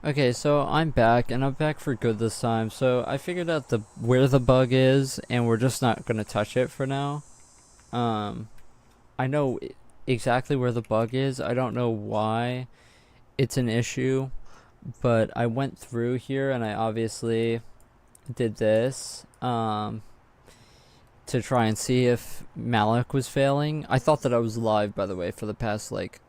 Okay, so I'm back, and I'm back for good this time. So I figured out where the bug is, and we're just not gonna touch it for now. Um, I know exactly where the bug is. I don't know why it's an issue, but I went through here, and I obviously did this to try and see if Malik was failing. I thought that I was live, by the way, for the past like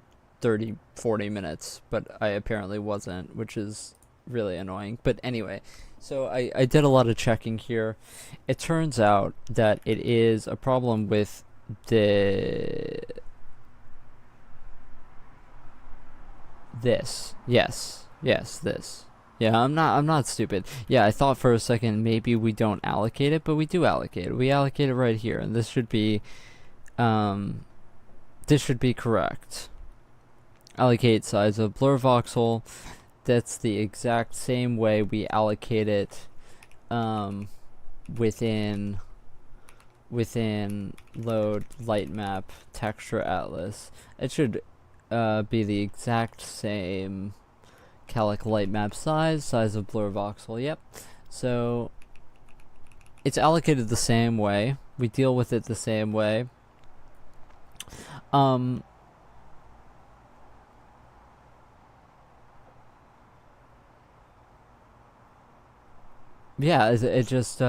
30, 40 minutes, but I apparently wasn't, which is really annoying. But anyway, so I did a lot of checking here. It turns out that it is a problem with the this. Yes, this. Yeah, I'm not stupid. Yeah, I thought for a second maybe we don't allocate it, but we do allocate it. We allocate it right here, and um this should be correct. Allocate size of blur voxel. That's the exact same way we allocate it um within load light map texture atlas. It should be the exact same calic light map size of blur voxel. Yep. So it's allocated the same way. We deal with it the same way. Um yeah, it just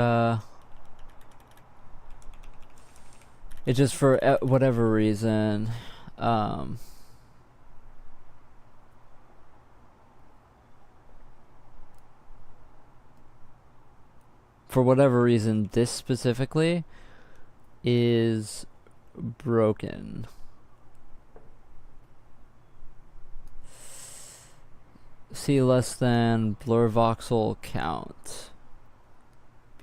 for whatever reason um for whatever reason this specifically is broken. See less than blur voxel count.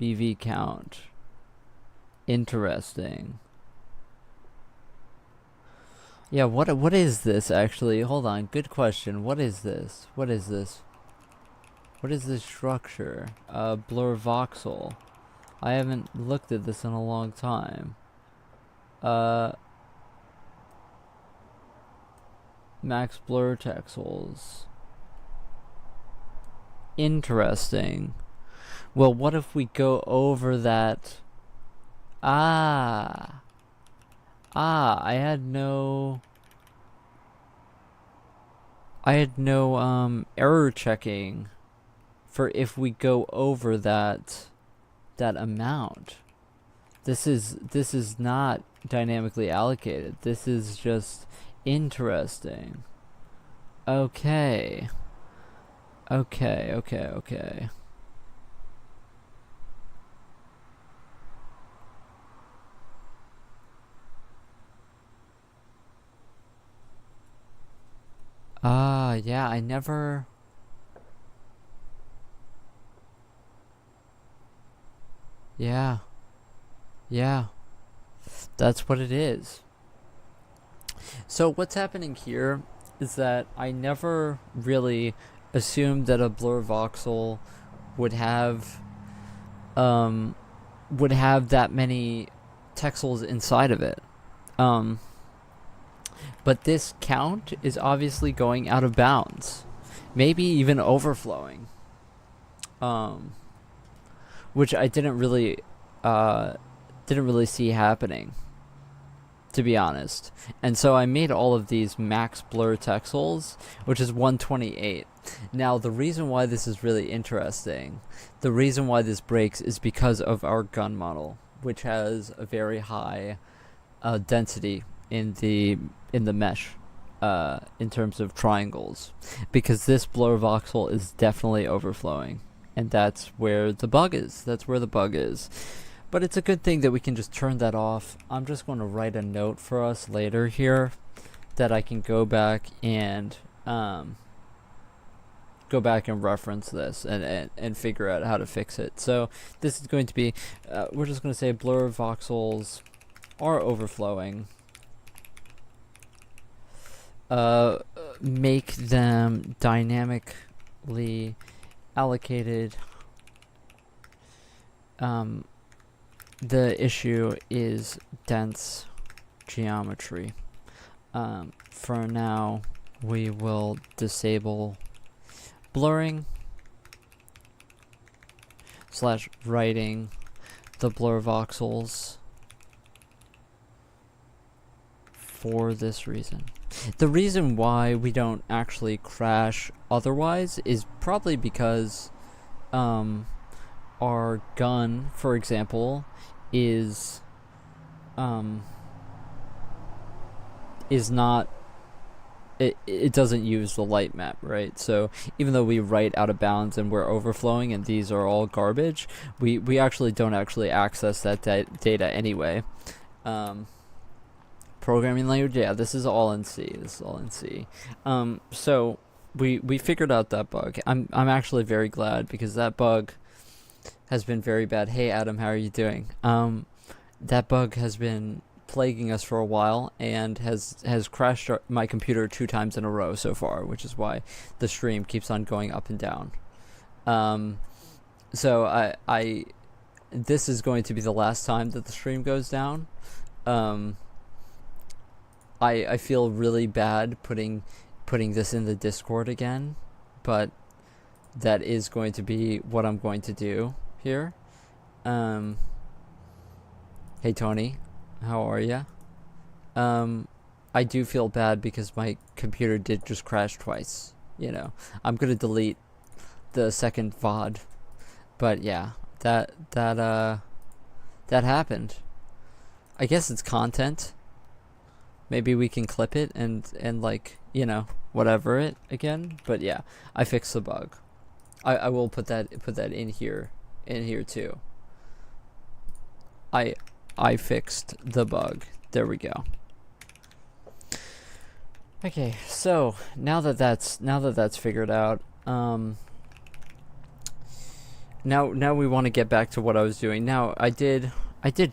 BV count. Interesting. Yeah, what is this actually? Hold on, good question. What is this? What is this? What is this structure? Blur voxel. I haven't looked at this in a long time. Max blur texels. Interesting. Well, what if we go over that? Ah. I had no error checking for if we go over that amount. This is not dynamically allocated. This is just interesting. Okay. Okay. Yeah, I never... Yeah. Yeah. That's what it is. So what's happening here is that I never really assumed that a blur voxel would have that many texels inside of it. But this count is obviously going out of bounds, maybe even overflowing, which I didn't really see happening, to be honest. And so I made all of these max blur texels, which is 128. Now, the reason why this is really interesting, the reason why this breaks is because of our gun model, which has a very high density in the mesh in terms of triangles, because this blur voxel is definitely overflowing, and that's where the bug is. But it's a good thing that we can just turn that off. I'm just going to write a note for us later here that I can go back and reference this and figure out how to fix it. So this is going to be, we're just going to say blur voxels are overflowing. Make them dynamically allocated. The issue is dense geometry. For now, we will disable blurring / writing the blur voxels for this reason. The reason why we don't actually crash otherwise is probably because our gun, for example, is not, it doesn't use the light map, right? So even though we write out of bounds and we're overflowing and these are all garbage, we actually don't actually access that data anyway. Programming language, yeah, this is all in C. So we figured out that bug. I'm actually very glad, because that bug has been very bad. Hey Adam, how are you doing? That bug has been plaguing us for a while and has crashed my computer 2 times in a row so far, which is why the stream keeps on going up and down. So I this is going to be the last time that the stream goes down. I feel really bad putting this in the Discord again, but that is going to be what I'm going to do here. Hey Tony, how are ya? I do feel bad because my computer did just crash twice. You know, I'm gonna delete the second VOD, but yeah, that happened. I guess it's content. Maybe we can clip it and like, you know, whatever it again. But yeah, I fixed the bug. I will put that in here too. I fixed the bug. There we go. Okay, so now that that's figured out, now we want to get back to what I was doing. Now I did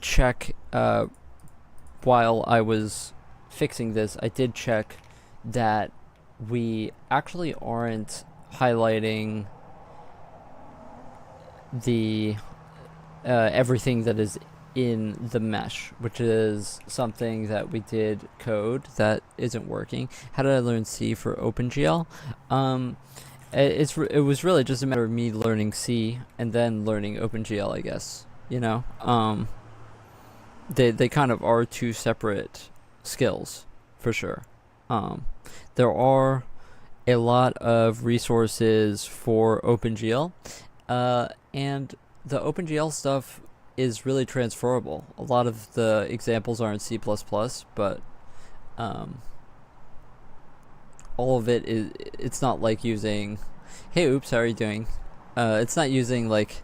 check while I was fixing this. I did check that we actually aren't highlighting the everything that is in the mesh, which is something that we did code that isn't working. How did I learn C for OpenGL? It was really just a matter of me learning C and then learning OpenGL, I guess. You know, they kind of are 2 separate skills for sure. There are a lot of resources for OpenGL, and the OpenGL stuff is really transferable. A lot of the examples are in C++, but all of it is, it's not like using, hey oops, how are you doing? It's not using like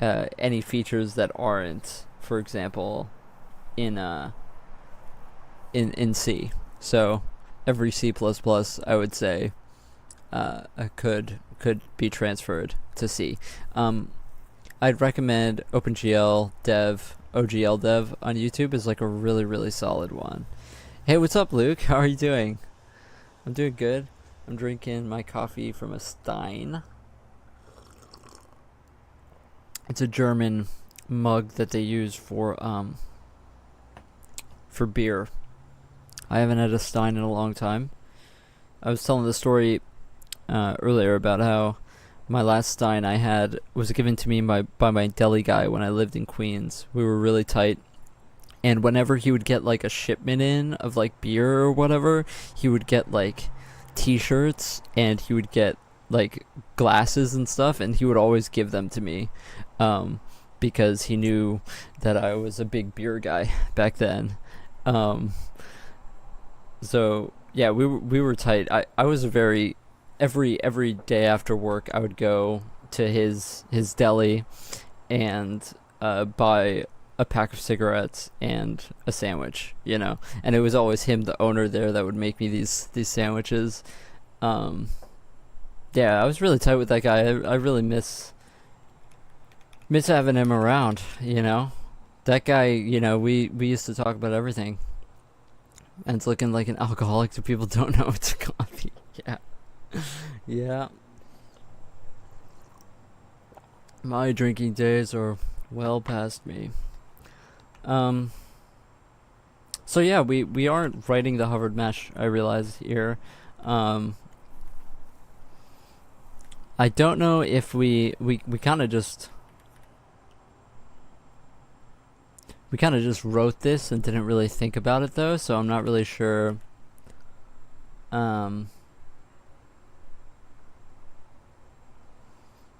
any features that aren't, for example, in C. So every C++, I would say, could be transferred to C. I'd recommend OpenGL Dev, OGL Dev on YouTube is like a really, really solid one. Hey, what's up, Luke? How are you doing? I'm doing good. I'm drinking my coffee from a Stein. It's a German mug that they use for beer. I haven't had a Stein in a long time. I was telling the story earlier about how my last Stein I had was given to me by my deli guy when I lived in Queens. We were really tight. And whenever he would get like a shipment in of like beer or whatever, he would get like t-shirts and he would get like glasses and stuff, and he would always give them to me because he knew that I was a big beer guy back then. So yeah, we were tight. I was a very every day after work I would go to his deli and buy a pack of cigarettes and a sandwich, you know, and it was always him, the owner there, that would make me these sandwiches. Yeah, I was really tight with that guy. I really miss having him around, you know. That guy, you know, we used to talk about everything. And it's looking like an alcoholic so people don't know it's coffee. Yeah. Yeah. My drinking days are well past me. So yeah, we aren't writing the hovered mesh, I realize here. I don't know if we kind of just wrote this and didn't really think about it though, so I'm not really sure.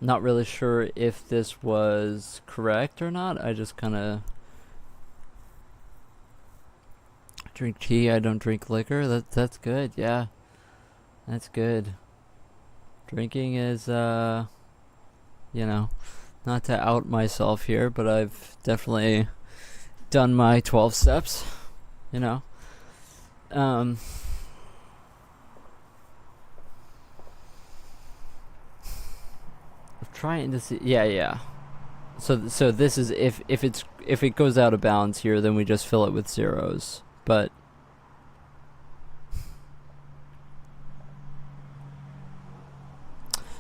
Not really sure if this was correct or not. I just kind of drink tea. I don't drink liquor. That's good. Yeah, that's good. Drinking is you know, not to out myself here, but I've definitely done my 12 steps. You know, trying to see. Yeah. So this is if it goes out of bounds here, then we just fill it with zeros. But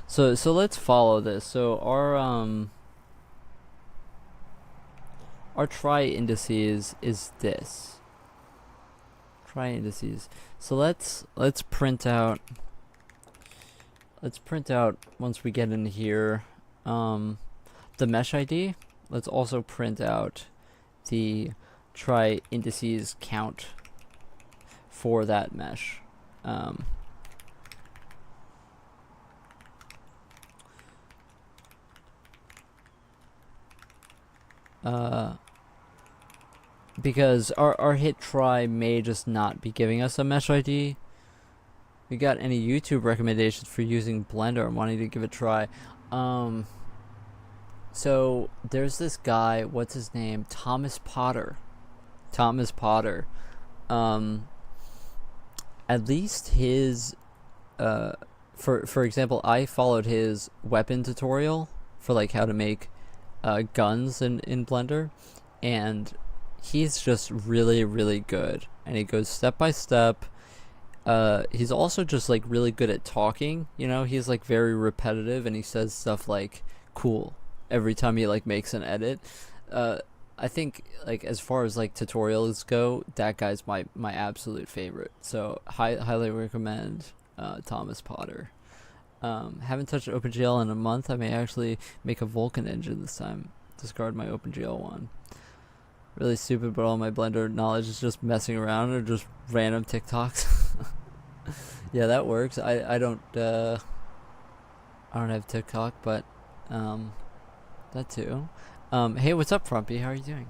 so let's follow this. So our try indices is this. Try indices. So let's print out. Let's print out once we get in here the mesh ID. Let's also print out the try indices count for that mesh. Because our hit try may just not be giving us a mesh ID. We got any YouTube recommendations for using Blender? I'm wanting to give it a try. So there's this guy, what's his name? Thomas Potter. At least his for example, I followed his weapon tutorial for like how to make guns in Blender, and he's just really, really good, and he goes step by step. He's also just like really good at talking, you know. He's like very repetitive, and he says stuff like cool every time he like makes an edit. I think like as far as like tutorials go, that guy's my absolute favorite. So highly recommend Thomas Potter. Haven't touched OpenGL in a month. I may actually make a Vulkan engine this time. Discard my OpenGL one. Really stupid, but all my Blender knowledge is just messing around or just random TikToks. Yeah, that works. I don't have TikTok, but that too. Hey, what's up, Frumpy? How are you doing?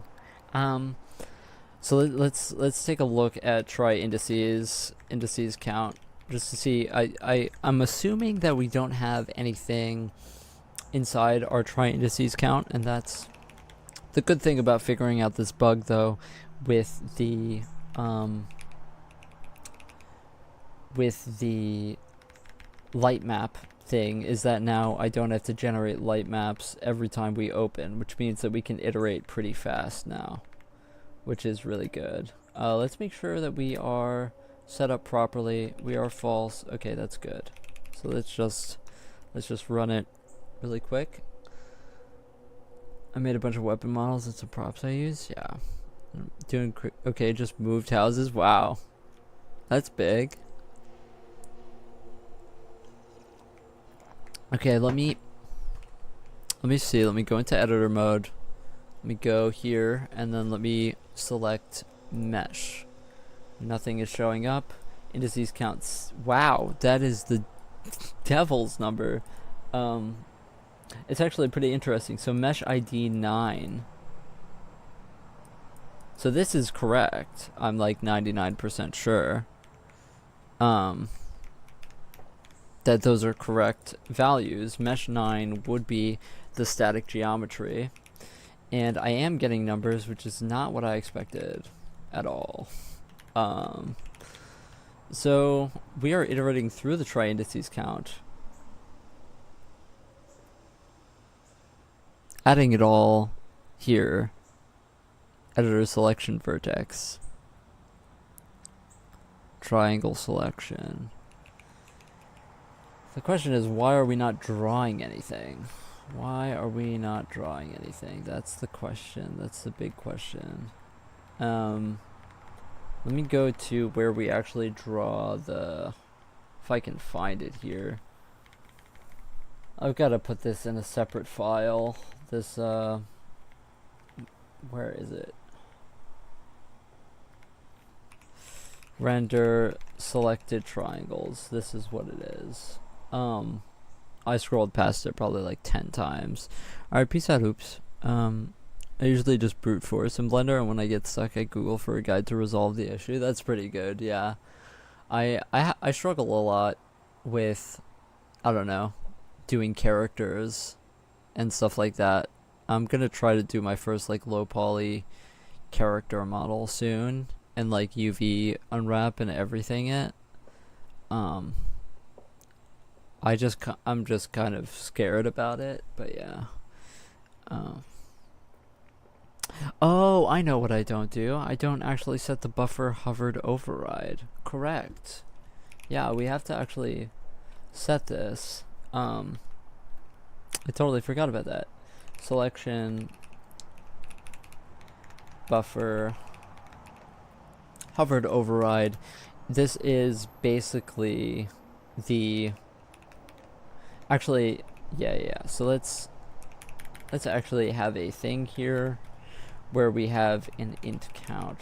So let's take a look at try indices count, just to see. I'm assuming that we don't have anything inside our try indices count, and that's the good thing about figuring out this bug, though, with the light map thing, is that now I don't have to generate light maps every time we open, which means that we can iterate pretty fast now, which is really good. Let's make sure that we are set up properly. We are false. Okay, that's good. So let's just run it really quick. I made a bunch of weapon models and some props I use. Yeah, doing okay. Just moved houses. Wow, that's big. Okay, let me see. Let me go into editor mode. Let me go here, and then let me select mesh. Nothing is showing up. Indices counts. Wow, that is the devil's number. It's actually pretty interesting. So mesh ID 9. So this is correct. I'm like 99% sure. That those are correct values. Mesh 9 would be the static geometry, and I am getting numbers, which is not what I expected at all. So we are iterating through the try indices count, adding it all here. Editor selection vertex, triangle selection. The question is, why are we not drawing anything? Why are we not drawing anything? That's the question. That's the big question. Let me go to where we actually draw the... If I can find it here. I've got to put this in a separate file. This, where is it? Render selected triangles. This is what it is. I scrolled past it probably like 10 times. Alright, peace out, hoops. I usually just brute force in Blender, and when I get stuck, I Google for a guide to resolve the issue. That's pretty good, yeah. I struggle a lot with, I don't know, doing characters and stuff like that. I'm gonna try to do my first like low poly character model soon, and like UV unwrap and everything it. I'm just kind of scared about it, but yeah. Oh, I know what I don't do. I don't actually set the buffer hovered override. Correct. Yeah, we have to actually set this. I totally forgot about that. Selection buffer hovered override. This is basically the actually yeah. So let's actually have a thing here where we have an int count,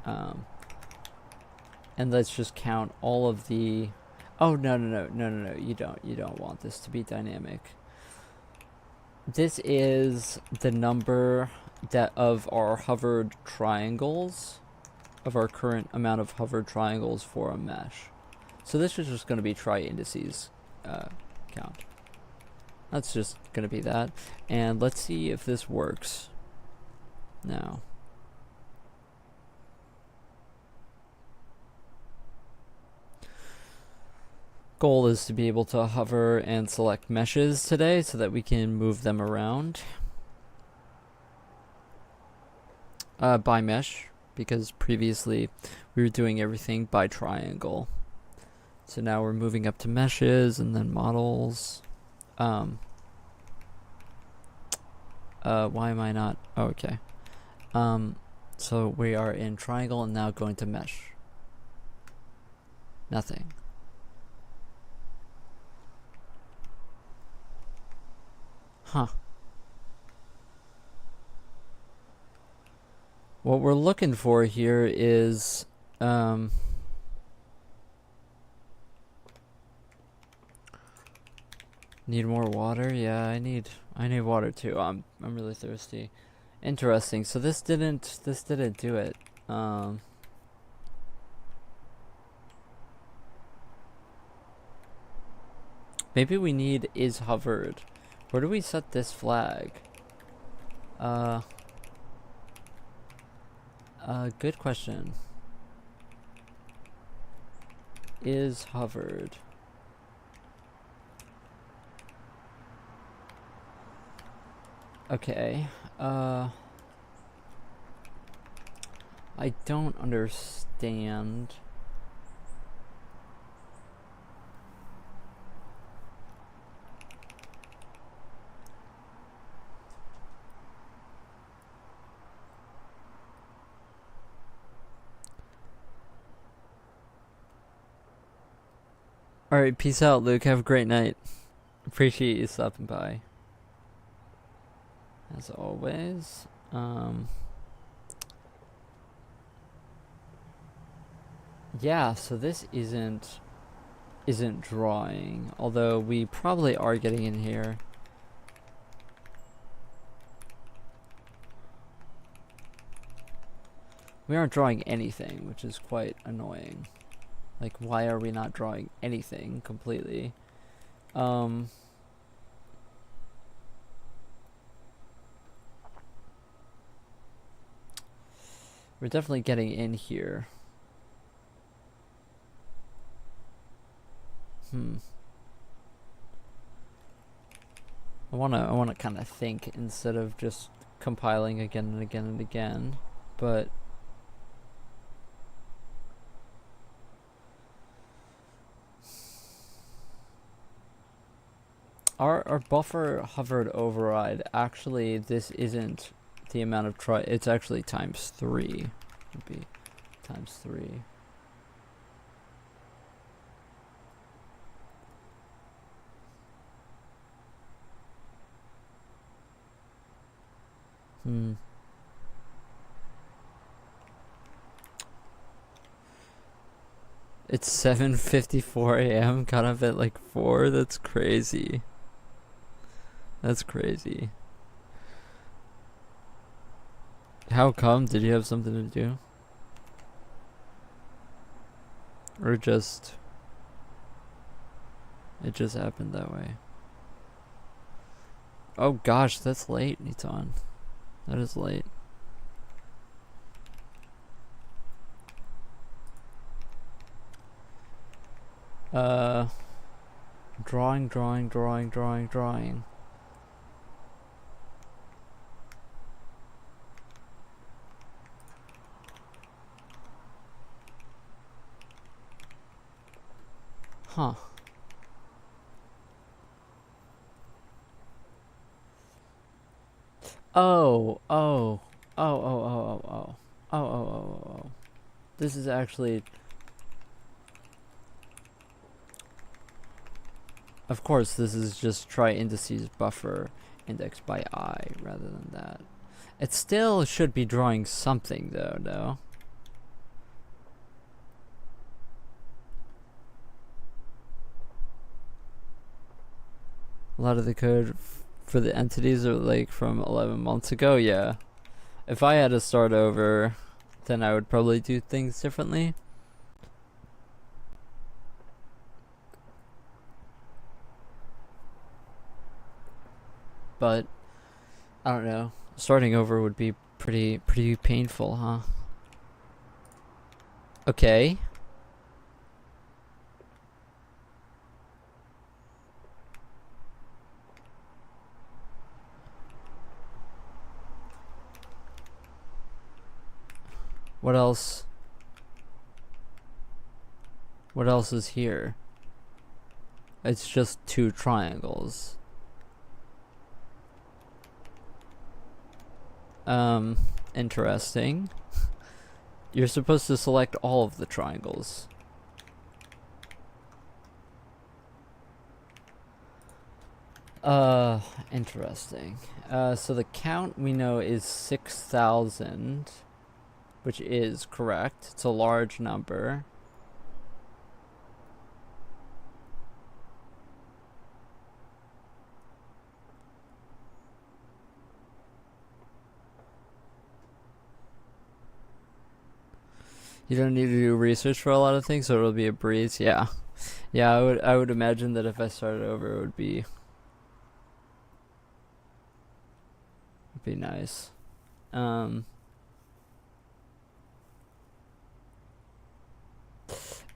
and let's just count all of the. Oh no! You don't want this to be dynamic. This is the number that of our hovered triangles, of our current amount of hovered triangles for a mesh. So this is just going to be try indices count. That's just going to be that. And let's see if this works now. Goal is to be able to hover and select meshes today so that we can move them around by mesh, because previously we were doing everything by triangle. So now we're moving up to meshes and then models. Why am I not? Oh, okay. So we are in triangle and now going to mesh. Nothing. Huh. What we're looking for here is need more water? Yeah, I need water too. I'm really thirsty. Interesting. So this didn't do it. Maybe we need is hovered. Where do we set this flag? Good question. Is hovered. Okay. I don't understand. Alright, peace out, Luke. Have a great night. Appreciate you stopping by. As always. Yeah, so this isn't drawing, although we probably are getting in here. We aren't drawing anything, which is quite annoying. Like, why are we not drawing anything completely? We're definitely getting in here. I wanna kind of think instead of just compiling again and again and again, but our buffer hovered override, actually this isn't the amount of it's actually times 3. Would be times 3. Hmm. It's 7:54 a.m. Got up at like 4. That's crazy. That's crazy. How come? Did you have something to do? Or just... it just happened that way? Oh gosh, that's late, Niton. That is late. Drawing. Huh. Oh. This is actually... of course, this is just try indices buffer index by I rather than that. It still should be drawing something though, no? A lot of the code for the entities are like from 11 months ago, yeah. If I had to start over, then I would probably do things differently. But I don't know. Starting over would be pretty painful, huh? Okay. What else? What else is here? It's just 2 triangles. Interesting. You're supposed to select all of the triangles. Interesting. So the count we know is 6,000, which is correct. It's a large number. You don't need to do research for a lot of things, so it'll be a breeze. Yeah, yeah. I would imagine that if I started over, it would be nice.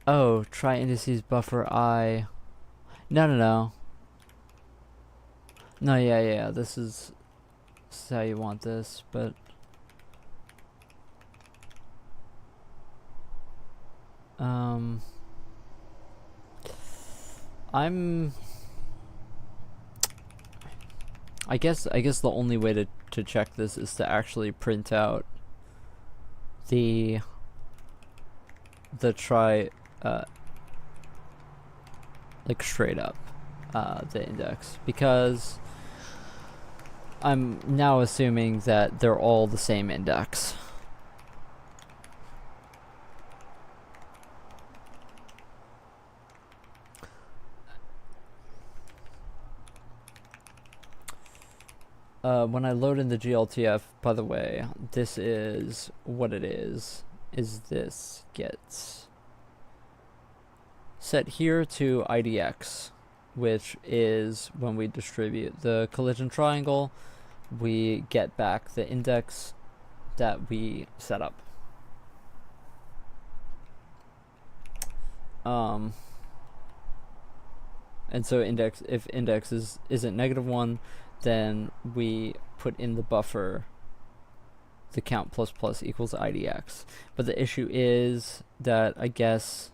Oh, try indices buffer I. No. No, yeah. This is how you want this, but I guess the only way to check this is to actually print out the try like straight up the index, because I'm now assuming that they're all the same index. When I load in the GLTF, by the way, this is what it is this gets set here to IDX, which is when we distribute the collision triangle, we get back the index that we set up. And so if index isn't -1, then we put in the buffer the count ++ equals IDX. But the issue is that I guess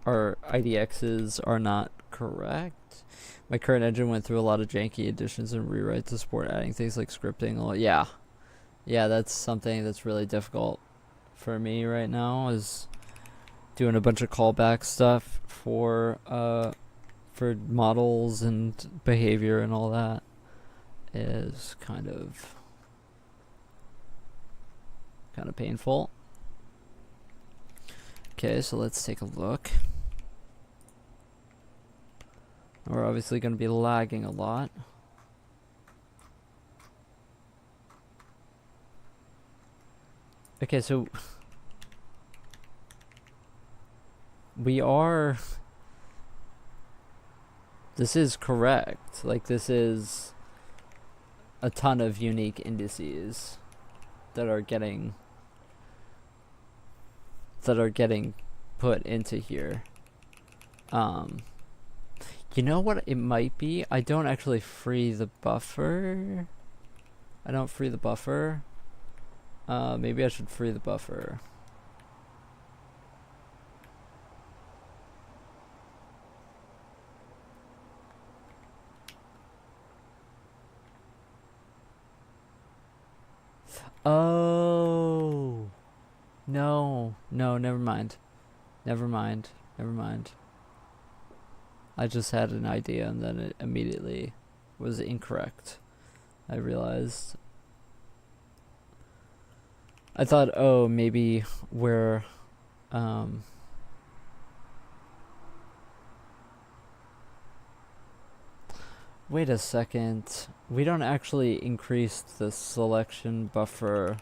our IDXs are not correct. My current engine went through a lot of janky additions and rewrites to support adding things like scripting. Yeah, that's something that's really difficult for me right now, is doing a bunch of callback stuff for models and behavior and all that. is kind of painful. Okay, so let's take a look. We're obviously going to be lagging a lot. Okay, so we are... This is correct. Like, this is a ton of unique indices that are getting put into here. You know what it might be? I don't actually free the buffer. I don't free the buffer. Maybe I should free the buffer. Oh. No, never mind. Never mind. I just had an idea and then it immediately was incorrect. I realized. I thought, oh, maybe we're wait a second. We don't actually increase the selection buffer.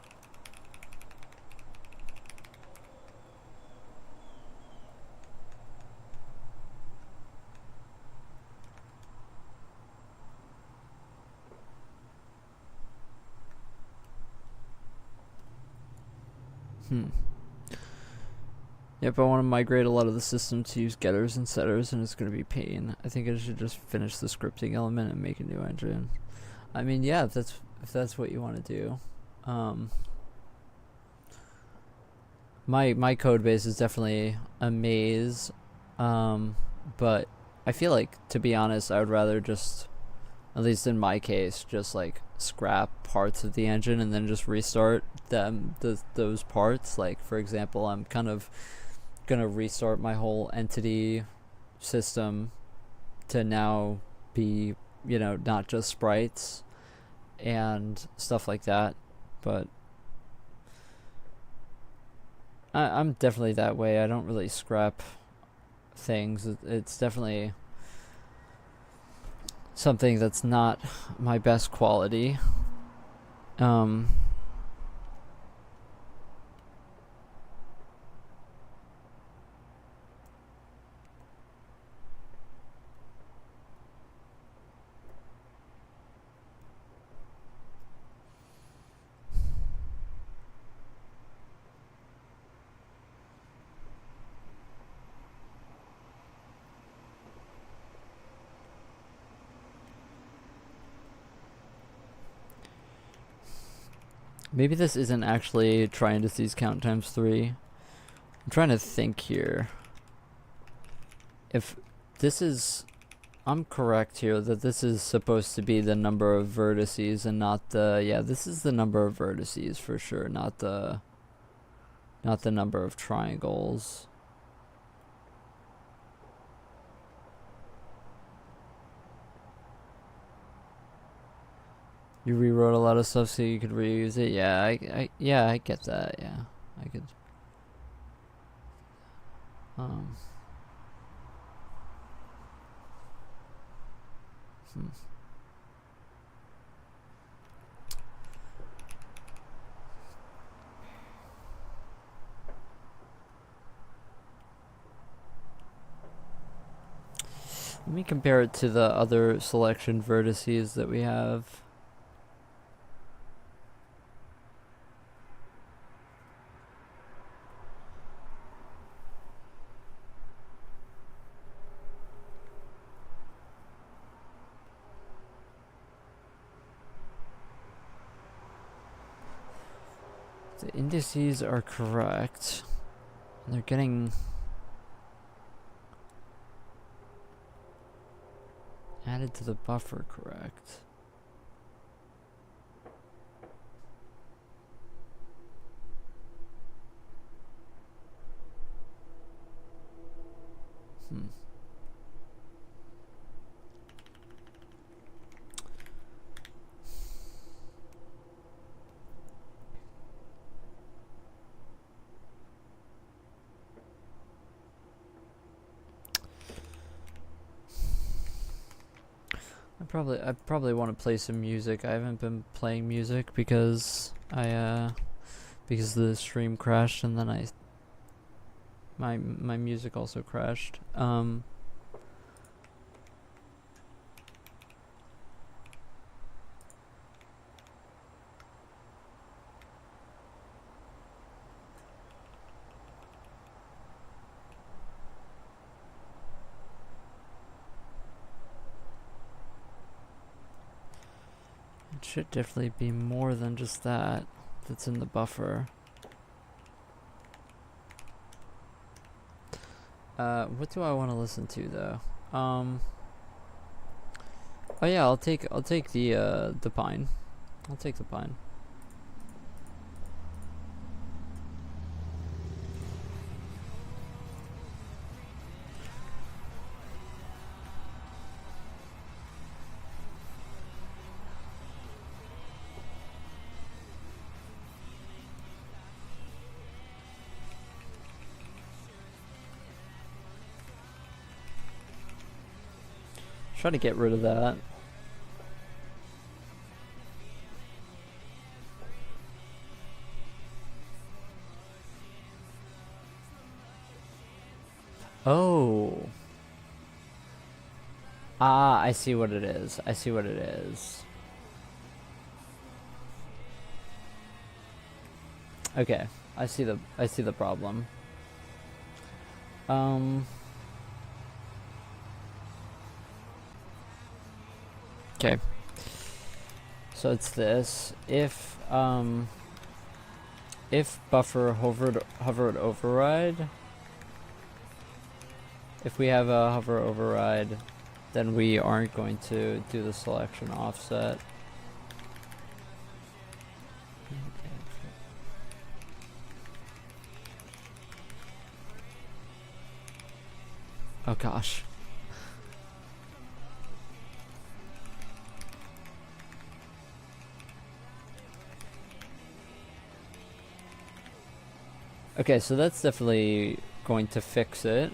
Yep, I want to migrate a lot of the system to use getters and setters, and it's going to be pain. I think I should just finish the scripting element and make a new engine. I mean, yeah, if that's what you want to do. My code base is definitely a maze, but I feel like, to be honest, I would rather just, at least in my case, just like scrap parts of the engine and then just restart those parts. Like, for example, I'm kind of gonna restart my whole entity system to now be, you know, not just sprites and stuff like that. But I'm definitely that way. I don't really scrap things. It's definitely something that's not my best quality. Maybe this isn't actually try indices count times 3. I'm trying to think here. If this is... I'm correct here that this is supposed to be the number of vertices and not the... Yeah, this is the number of vertices for sure, not the number of triangles. You rewrote a lot of stuff so you could reuse it. Yeah, I get that. Yeah, I could. Let me compare it to the other selection vertices that we have. The indices are correct. They're getting added to the buffer correct. I probably want to play some music. I haven't been playing music because because the stream crashed, and then my music also crashed. It should definitely be more than just that that's in the buffer. What do I want to listen to though? Oh yeah, I'll take the pine. I'll take the pine. Try to get rid of that. Oh. Ah, I see what it is. I see what it is. Okay, I see the problem. Okay. So it's this. If buffer hovered override, if we have a hover override, then we aren't going to do the selection offset. Oh gosh. Okay, so that's definitely going to fix it.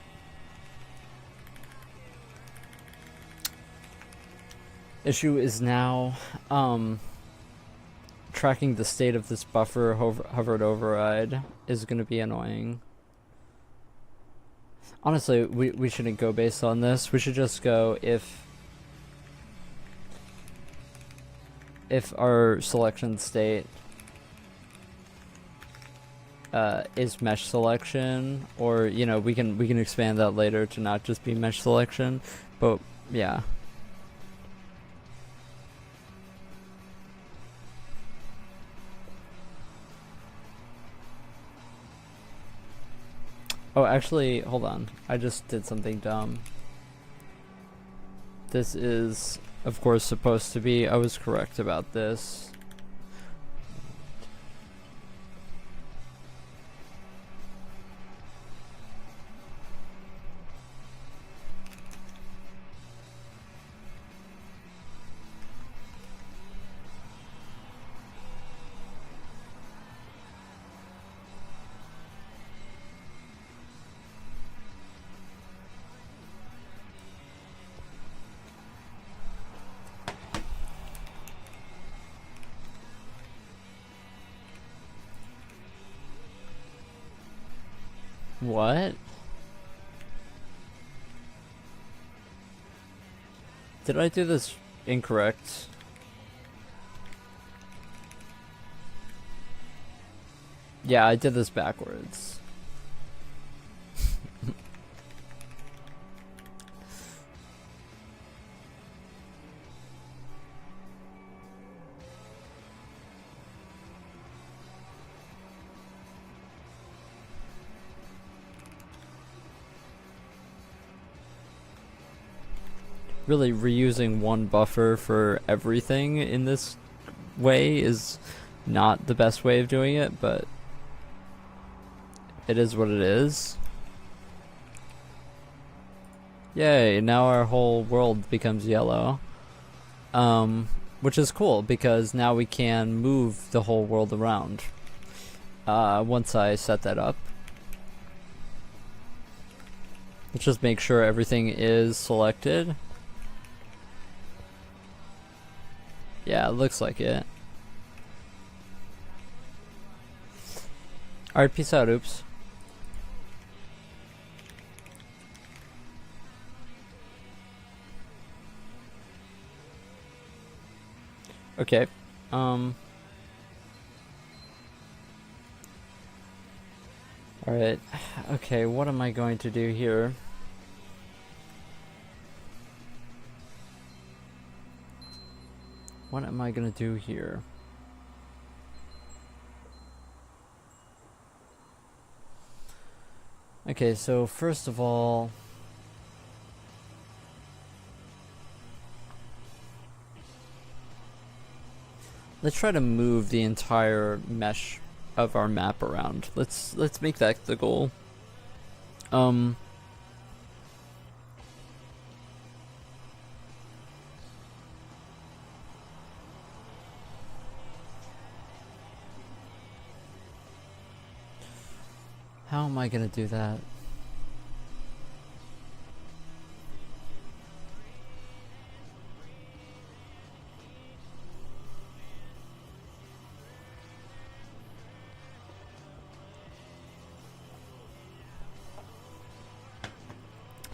Issue is now tracking the state of this buffer hovered override is going to be annoying. Honestly, we shouldn't go based on this. We should just go if our selection state is mesh selection, or you know, we can expand that later to not just be mesh selection, but yeah. Oh, actually, hold on. I just did something dumb. This is, of course, supposed to be. I was correct about this. What? Did I do this incorrect? Yeah, I did this backwards. Really, reusing one buffer for everything in this way is not the best way of doing it, but it is what it is. Yay, now our whole world becomes yellow. Which is cool, because now we can move the whole world around. Once I set that up. Let's just make sure everything is selected. Yeah, it looks like it. Alright, peace out, oops. Okay. Alright. Okay, what am I going to do here? What am I gonna do here? Okay, so first of all, let's try to move the entire mesh of our map around. Let's make that the goal. How am I gonna do that?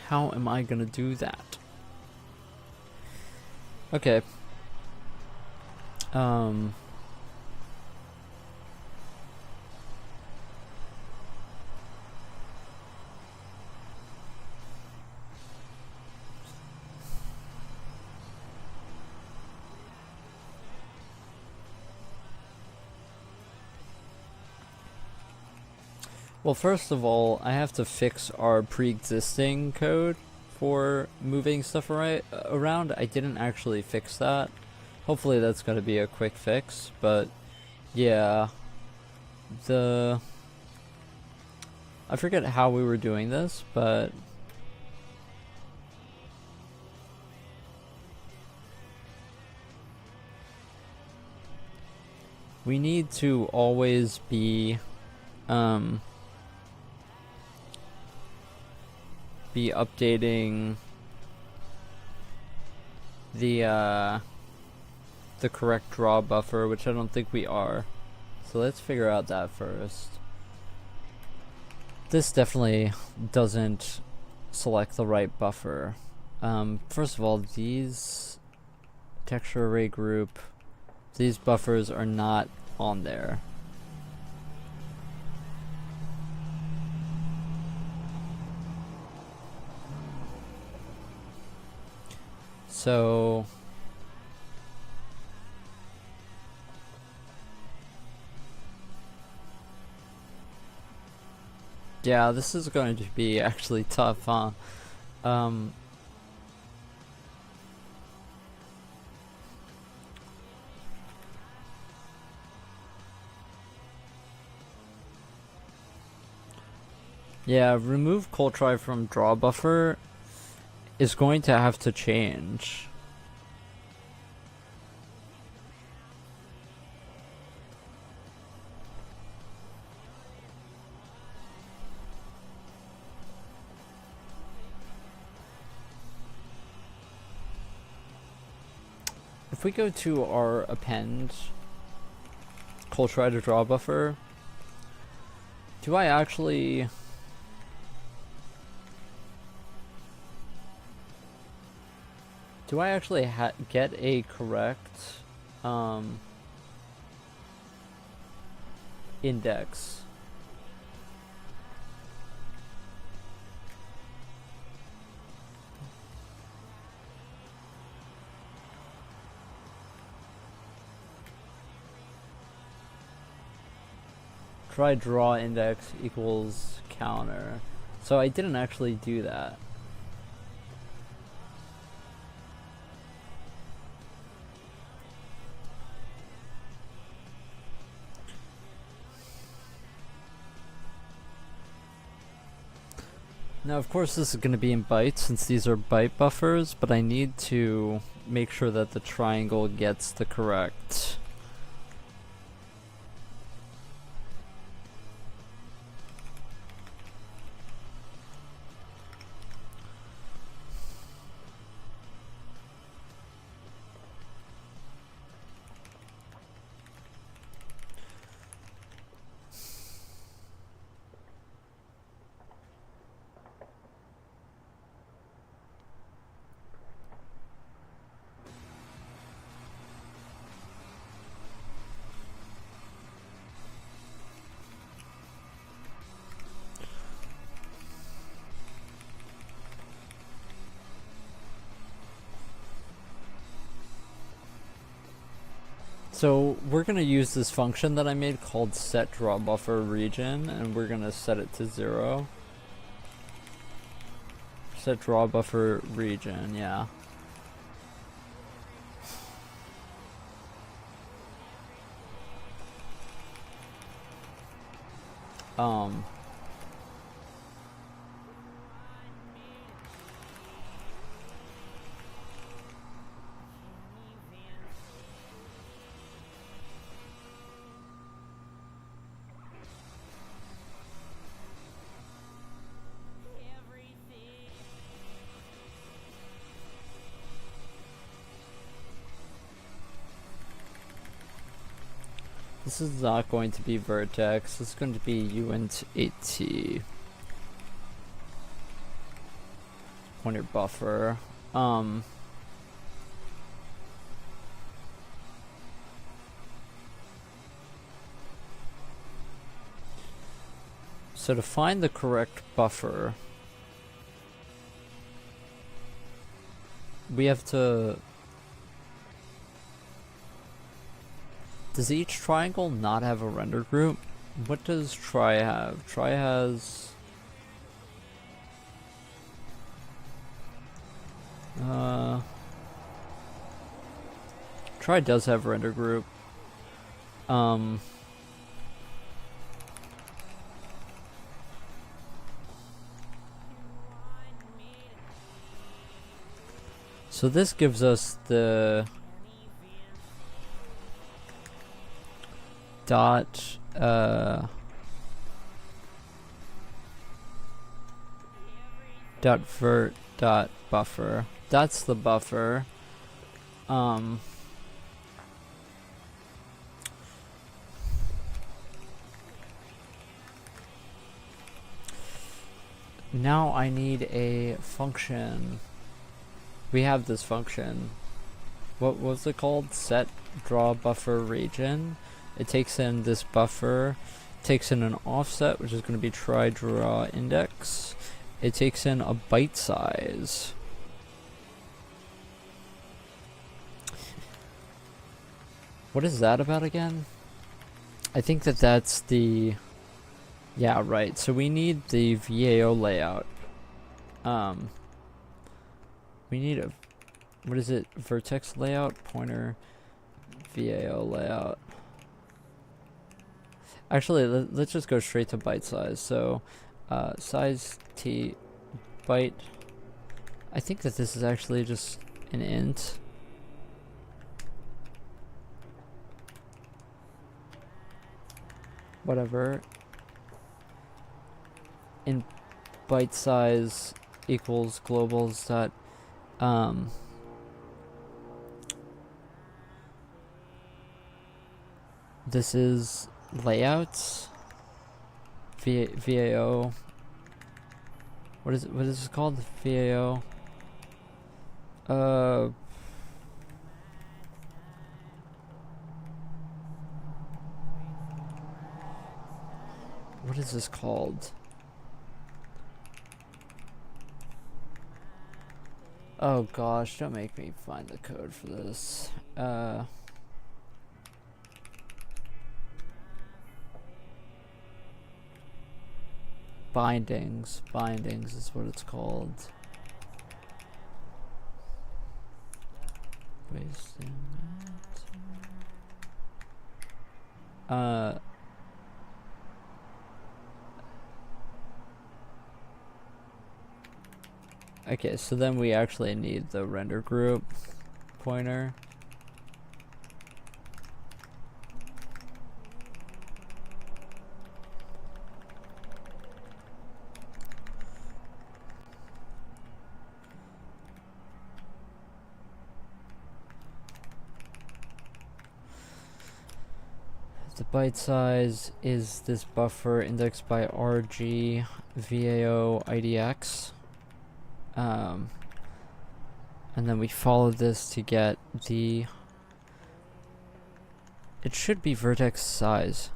How am I gonna do that? Okay. Well, first of all, I have to fix our pre-existing code for moving stuff around. I didn't actually fix that. Hopefully that's going to be a quick fix, but yeah. I forget how we were doing this, but we need to always be updating the correct draw buffer, which I don't think we are. So let's figure out that first. This definitely doesn't select the right buffer. First of all, these texture array group, these buffers are not on there. So yeah, this is going to be actually tough, huh? Yeah, remove Coltry from draw buffer is going to have to change. If we go to our append Coltry to draw buffer, do I actually get a correct index? Try draw index equals counter. So I didn't actually do that. Now, of course, this is going to be in bytes since these are byte buffers, but I need to make sure that the triangle gets the correct. So we're gonna use this function that I made called set draw buffer region, and we're gonna set it to 0. Set draw buffer region, yeah. This is not going to be vertex, it's going to be uint 8t. Pointer buffer. So to find the correct buffer, we have to... Does each triangle not have a render group? What does try have? Try has... Try does have a render group. So this gives us the dot dot vert dot buffer. That's the buffer. Now I need a function. We have this function. What was it called? Set draw buffer region. It takes in this buffer, takes in an offset, which is going to be try draw index. It takes in a byte size. What is that about again? I think that that's the... Yeah, right. So we need the VAO layout. We need a... What is it? Vertex layout? Pointer VAO layout. Actually, let's just go straight to byte size. So, size t byte. I think that this is actually just an int. Whatever. In byte size equals globals dot this is layouts VAO. What is this called? VAO. What is this called? Oh gosh, don't make me find the code for this. Bindings is what it's called. Wasting that. Okay, so then we actually need the render group pointer. The byte size is this buffer indexed by RG VAO IDX. And then we follow this to get the... It should be vertex size.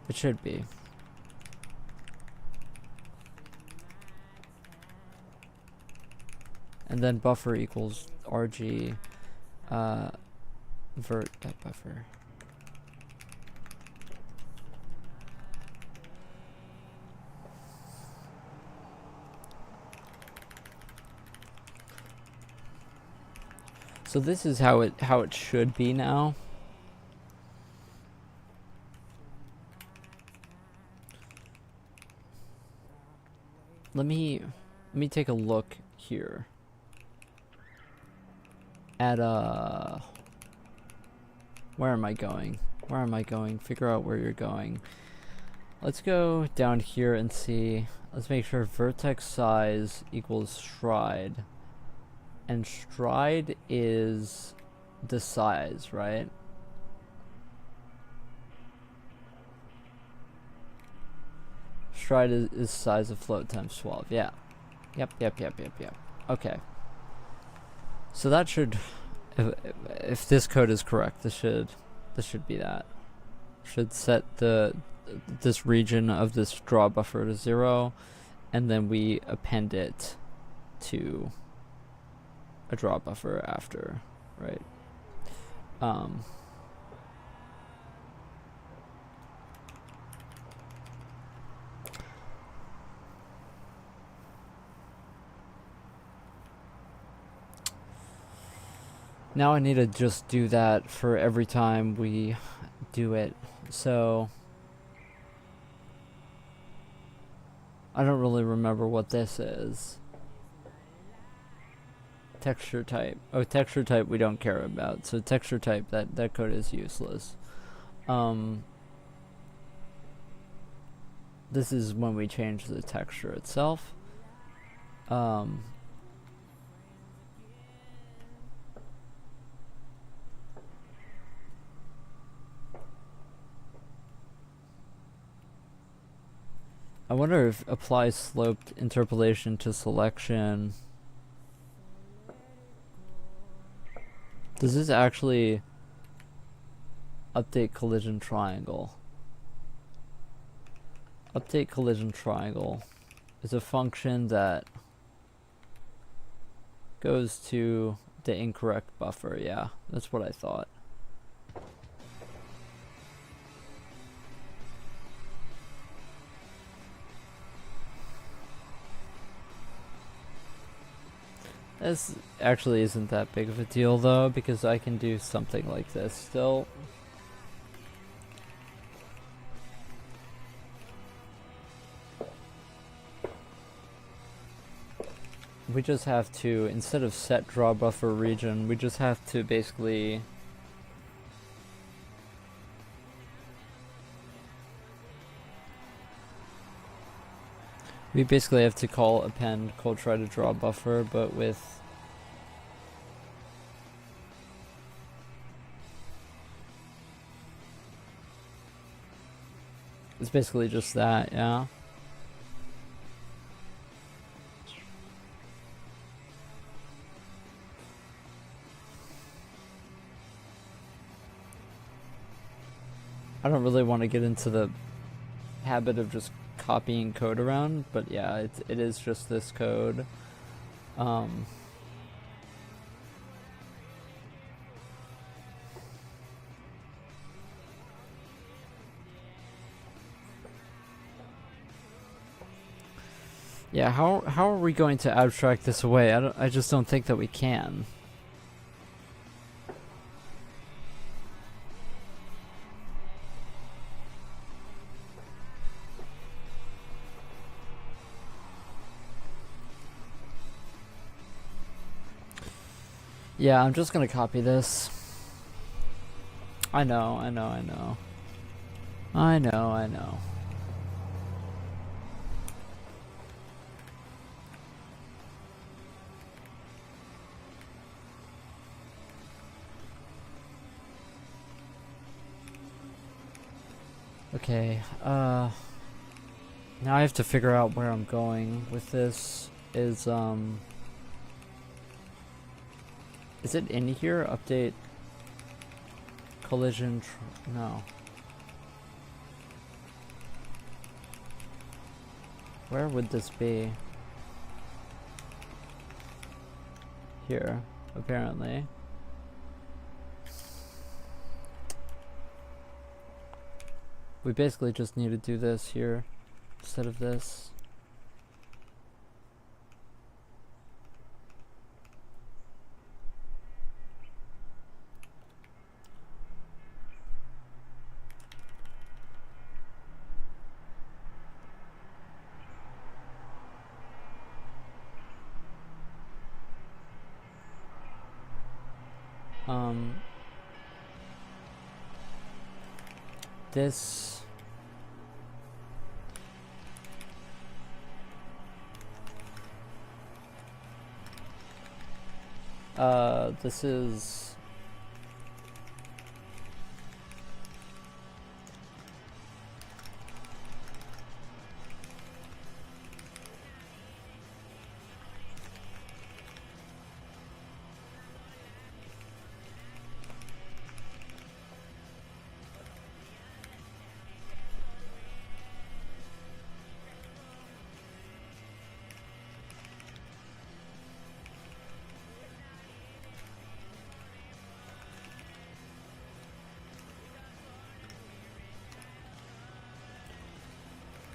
It should be. and then buffer equals RG vert that buffer. So this is how it should be now. Let me take a look here at where am I going? Where am I going? Figure out where you're going. Let's go down here and see. Let's make sure vertex size equals stride. And stride is the size, right? Stride is size of float times 12. Yeah. Yep. Okay. So that should, if this code is correct, this should be that. Should set this region of this draw buffer to 0, and then we append it to a draw buffer after, right? Now I need to just do that for every time we do it. So I don't really remember what this is. Texture type. Oh, texture type we don't care about. So texture type, that code is useless. This is when we change the texture itself. I wonder if apply sloped interpolation to selection. Does this actually update collision triangle? Update collision triangle is a function that goes to the incorrect buffer. Yeah, that's what I thought. This actually isn't that big of a deal though, because I can do something like this still. We just have to, instead of set draw buffer region, we just have to basically have to call append try to draw buffer, but with it's basically just that, yeah. I don't really want to get into the habit of just copying code around, but yeah, it is just this code. Yeah, how are we going to abstract this away? I just don't think that we can. Yeah, I'm just gonna copy this. I know. Okay, now I have to figure out where I'm going with this. Is it in here? Update collision no. Where would this be? here, apparently. We basically just need to do this here instead of this. This this is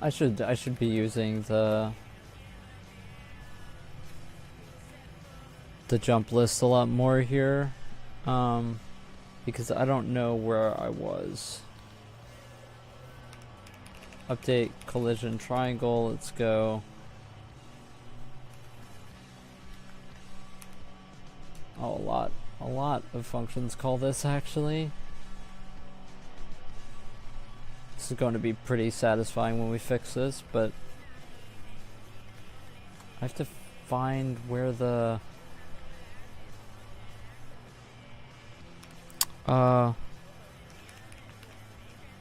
I should be using the jump list a lot more here, because I don't know where I was. Update collision triangle, let's go. Oh, a lot of functions call this actually. This is going to be pretty satisfying when we fix this, but I have to find where the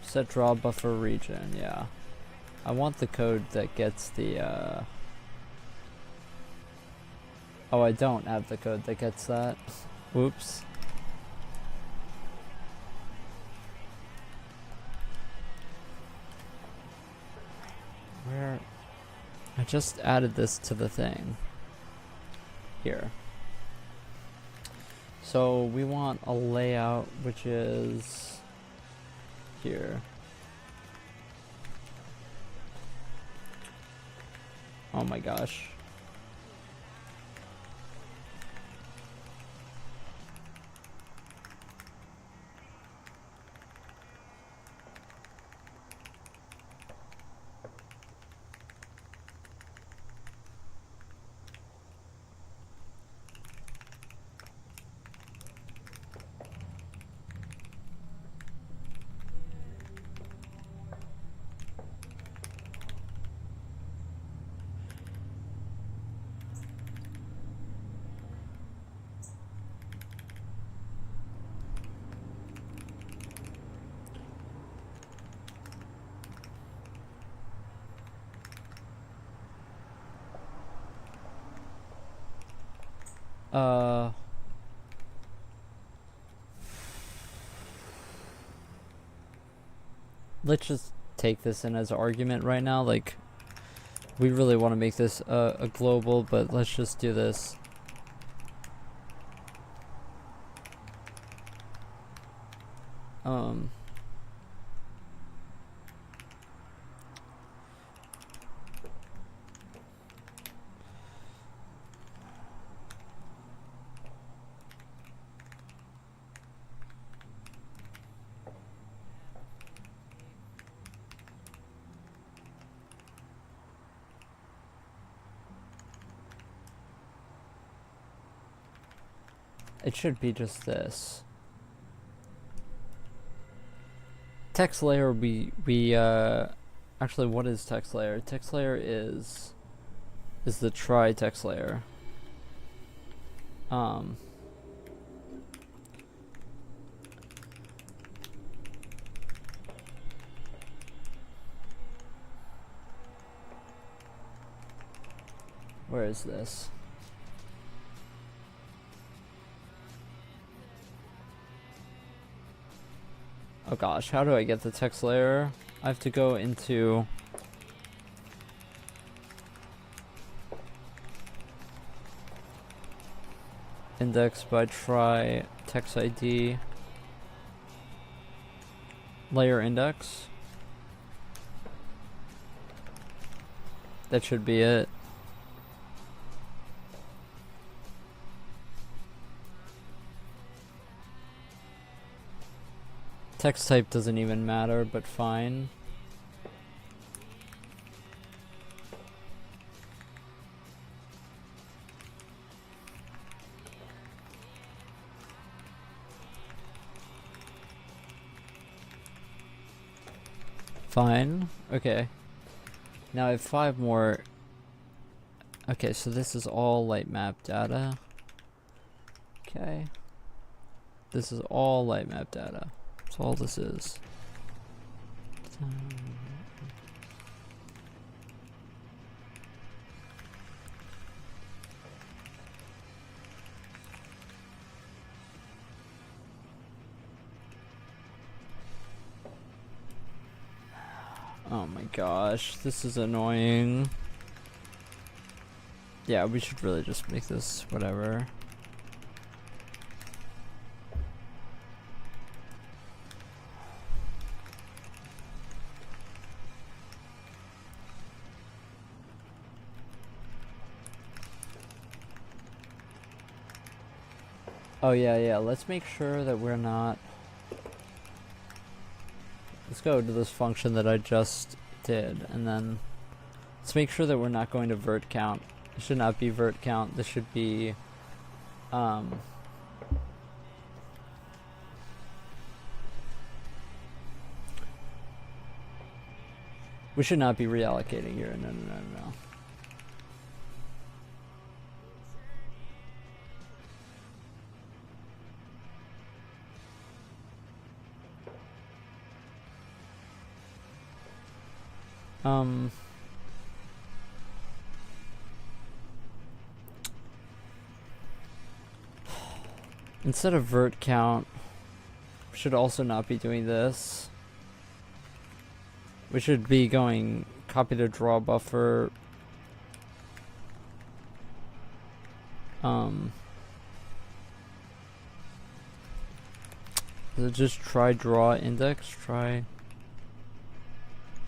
set draw buffer region. Yeah, I want the code that gets the oh, I don't have the code that gets that. Whoops. Where? I just added this to the thing. Here. So we want a layout which is here. Oh my gosh. Let's just take this in as an argument right now. Like, we really want to make this a global, but let's just do this. It should be just this. Text layer, actually, what is text layer? Text layer is the try text layer. Where is this? Oh gosh, how do I get the text layer? I have to go into index by try text ID layer index. That should be it. Text type doesn't even matter, but fine. Fine. Okay. Now I have 5 more. Okay, so this is all light map data. Okay. This is all light map data. That's all this is. Oh my gosh, this is annoying. Yeah, we should really just make this whatever. Oh yeah, let's make sure that we're not... Let's go to this function that I just did, and then let's make sure that we're not going to vert count. It should not be vert count. This should be we should not be reallocating here. No. Instead of vert count, we should also not be doing this. We should be going copy to draw buffer. Is it just try draw index? Try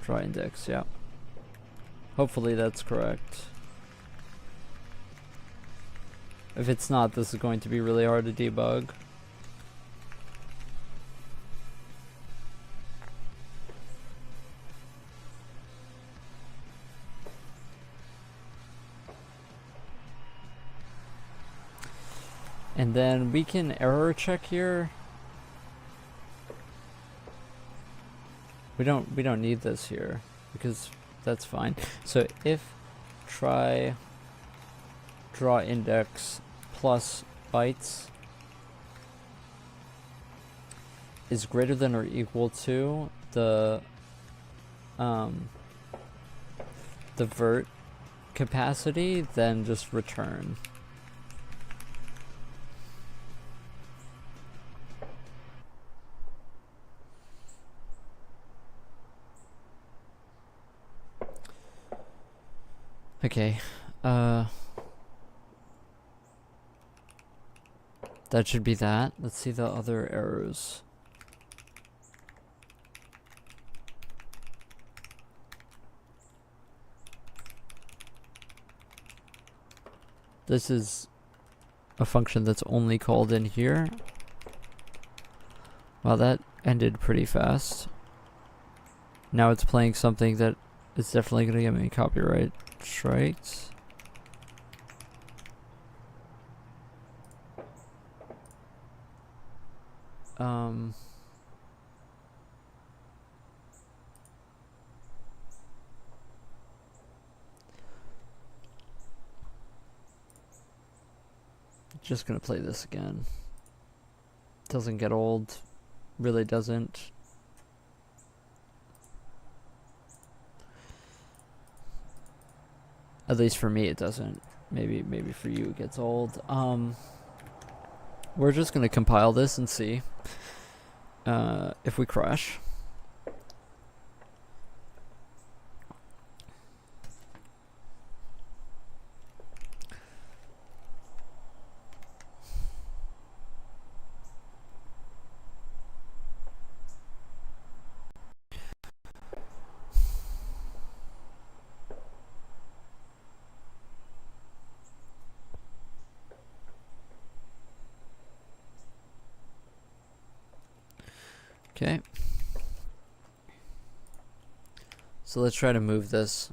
index, yeah. Hopefully that's correct. If it's not, this is going to be really hard to debug. And then we can error check here. We don't need this here because that's fine. So if try draw index plus bytes is greater than or equal to the vert capacity, then just return. Okay, that should be that. Let's see the other errors. This is a function that's only called in here. Wow, that ended pretty fast. Now it's playing something that is definitely going to get me copyright strikes. Just gonna play this again. Doesn't get old. Really doesn't. At least for me it doesn't. Maybe for you it gets old. We're just gonna compile this and see if we crash. Okay. So let's try to move this.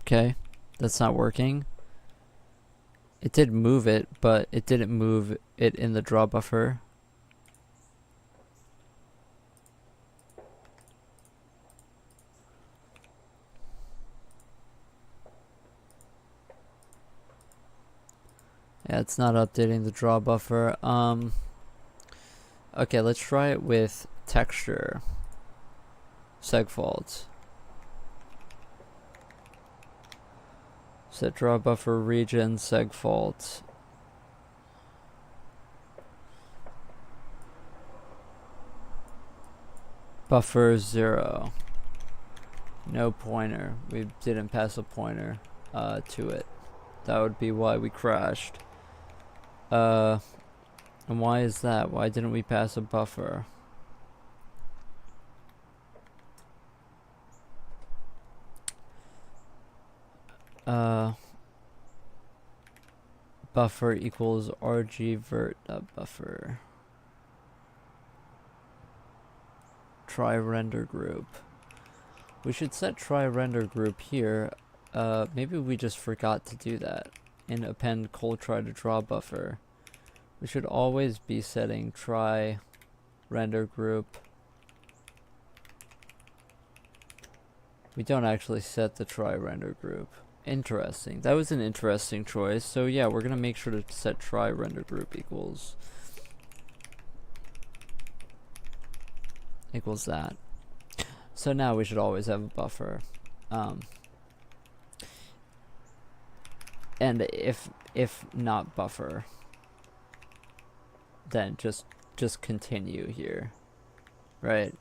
Okay, that's not working. It did move it, but it didn't move it in the draw buffer. Yeah, it's not updating the draw buffer. Okay, let's try it with texture. Segfault. Set draw buffer region segfault. Buffer 0. No pointer. We didn't pass a pointer to it. That would be why we crashed. And why is that? Why didn't we pass a buffer? Buffer equals rg_vert buffer. Try render group. We should set try render group here. Maybe we just forgot to do that. In append try to draw buffer. We should always be setting try render group. We don't actually set the try render group. Interesting. That was an interesting choice. So yeah, we're gonna make sure to set try render group equals that. So now we should always have a buffer. And if not buffer, then just continue here, right?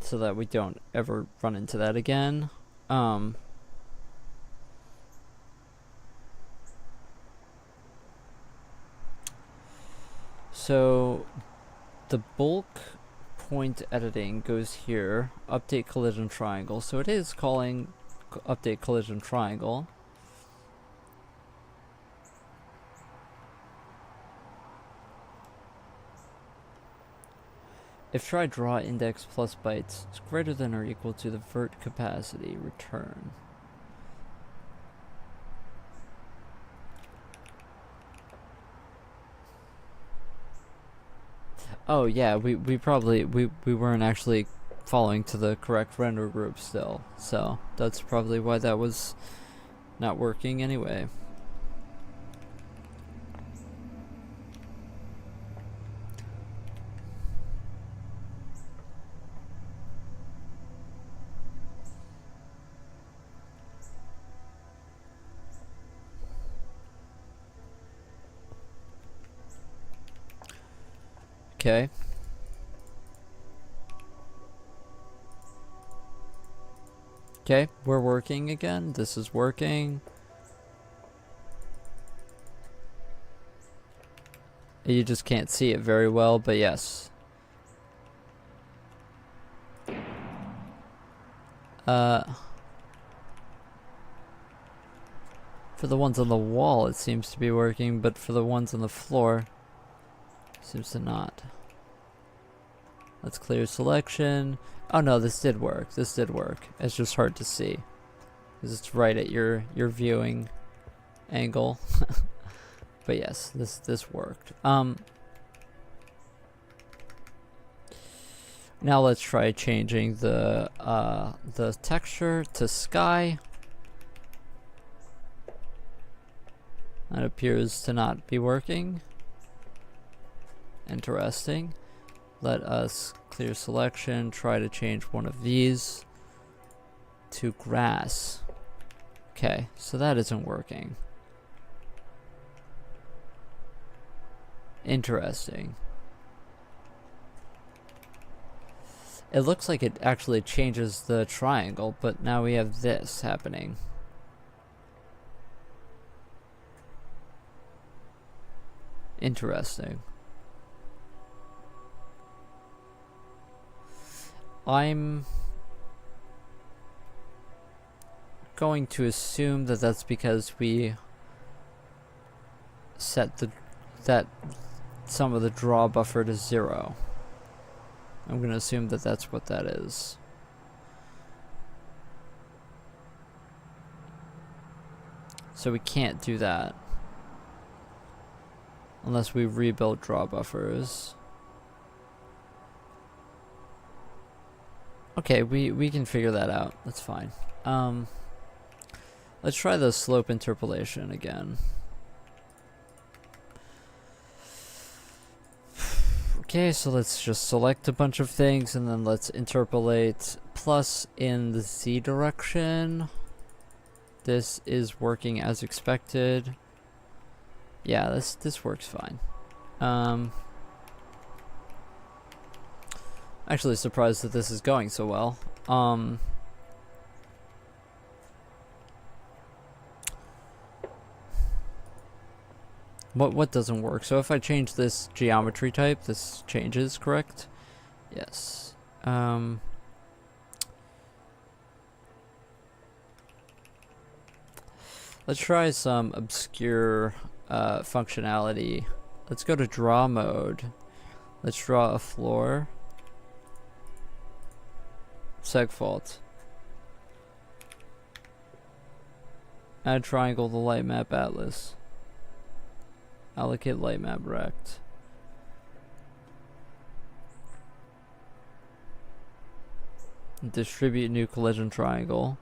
So that we don't ever run into that again. So the bulk point editing goes here, update collision triangle. So it is calling update collision triangle. If try draw index plus bytes is greater than or equal to the vert capacity, return. Oh yeah, we weren't actually following to the correct render group still, so that's probably why that was not working anyway. Okay. Okay, we're working again. This is working. You just can't see it very well, but yes. For the ones on the wall, it seems to be working, but for the ones on the floor, it seems to not. Let's clear selection. Oh no, this did work. This did work. It's just hard to see because it's right at your viewing angle. But yes, this worked. Now let's try changing the texture to sky. That appears to not be working. Interesting. Let us clear selection, try to change one of these to grass. Okay, so that isn't working. Interesting. It looks like it actually changes the triangle, but now we have this happening. Interesting. going to assume that that's because we set that some of the draw buffer to 0. I'm going to assume that that's what that is. So we can't do that unless we rebuild draw buffers. Okay, we can figure that out. That's fine. Let's try the slope interpolation again. Okay, so let's just select a bunch of things and then let's interpolate plus in the z direction. This is working as expected. Yeah, this works fine. Actually surprised that this is going so well. What doesn't work? So if I change this geometry type, this changes, correct? Yes. Let's try some obscure functionality. Let's go to draw mode. Let's draw a floor. Segfault. Add triangle to light map atlas. Allocate light map rect. Distribute new collision triangle.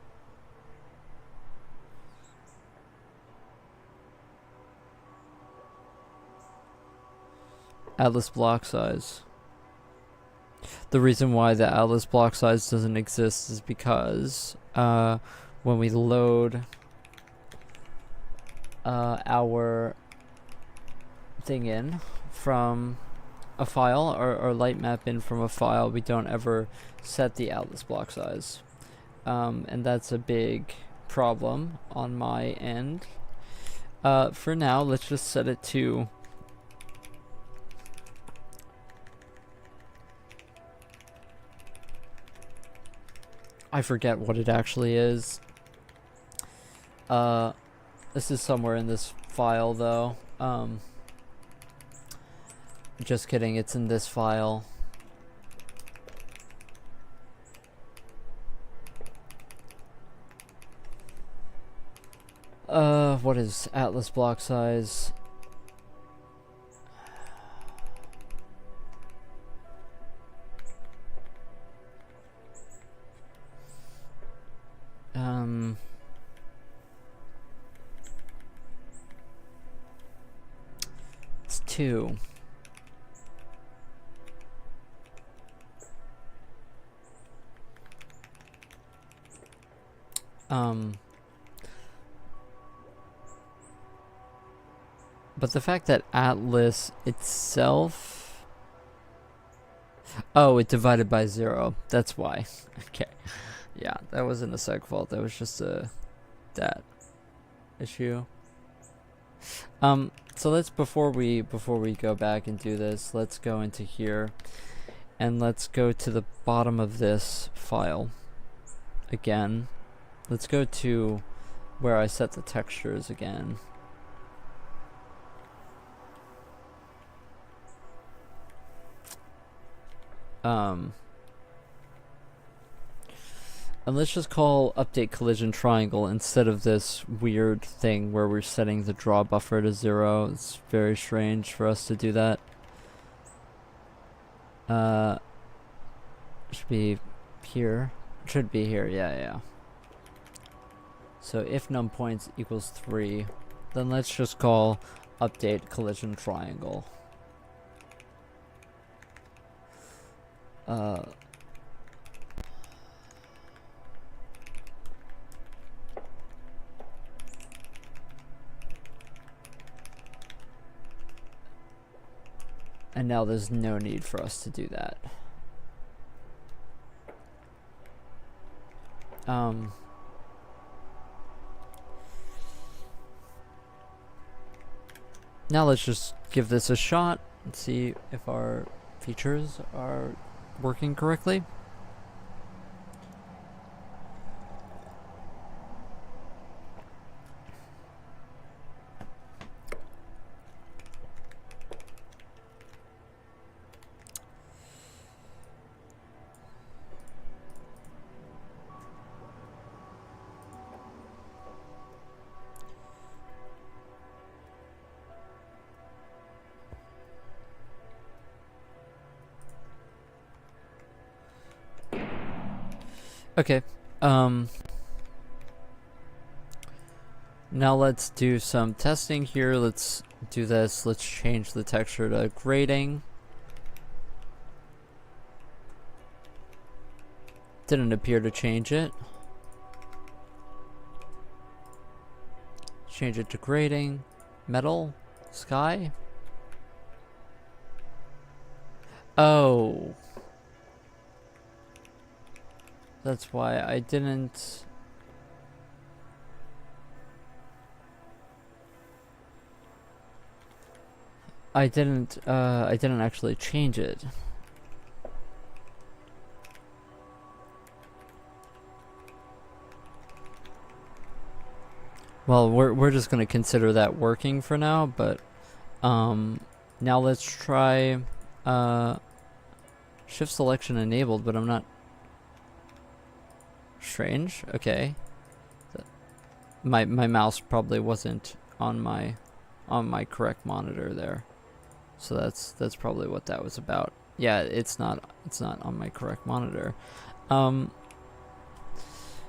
Atlas block size. The reason why the atlas block size doesn't exist is because when we load our thing in from a file or light map in from a file, we don't ever set the atlas block size, and that's a big problem on my end. For now, let's just set it to I forget what it actually is. This is somewhere in this file though. Just kidding, it's in this file. What is atlas block size? It's 2. But the fact that atlas itself, oh, it divided by 0. That's why. Okay. Yeah, that wasn't a seg fault. That was just a that issue. So let's before we go back and do this, let's go into here and let's go to the bottom of this file again. Let's go to where I set the textures again. And let's just call update collision triangle instead of this weird thing where we're setting the draw buffer to 0. It's very strange for us to do that. Should be here. Should be here, yeah. So if num points equals 3, then let's just call update collision triangle. And now there's no need for us to do that. Now let's just give this a shot and see if our features are working correctly. Okay. Now let's do some testing here. Let's do this. Let's change the texture to grading. Didn't appear to change it. Change it to grading. Metal. Sky. Oh. That's why I didn't... I didn't actually change it. Well, we're just gonna consider that working for now, but now let's try shift selection enabled, but I'm not... Strange. Okay. My mouse probably wasn't on my correct monitor there. So that's probably what that was about. Yeah, it's not on my correct monitor.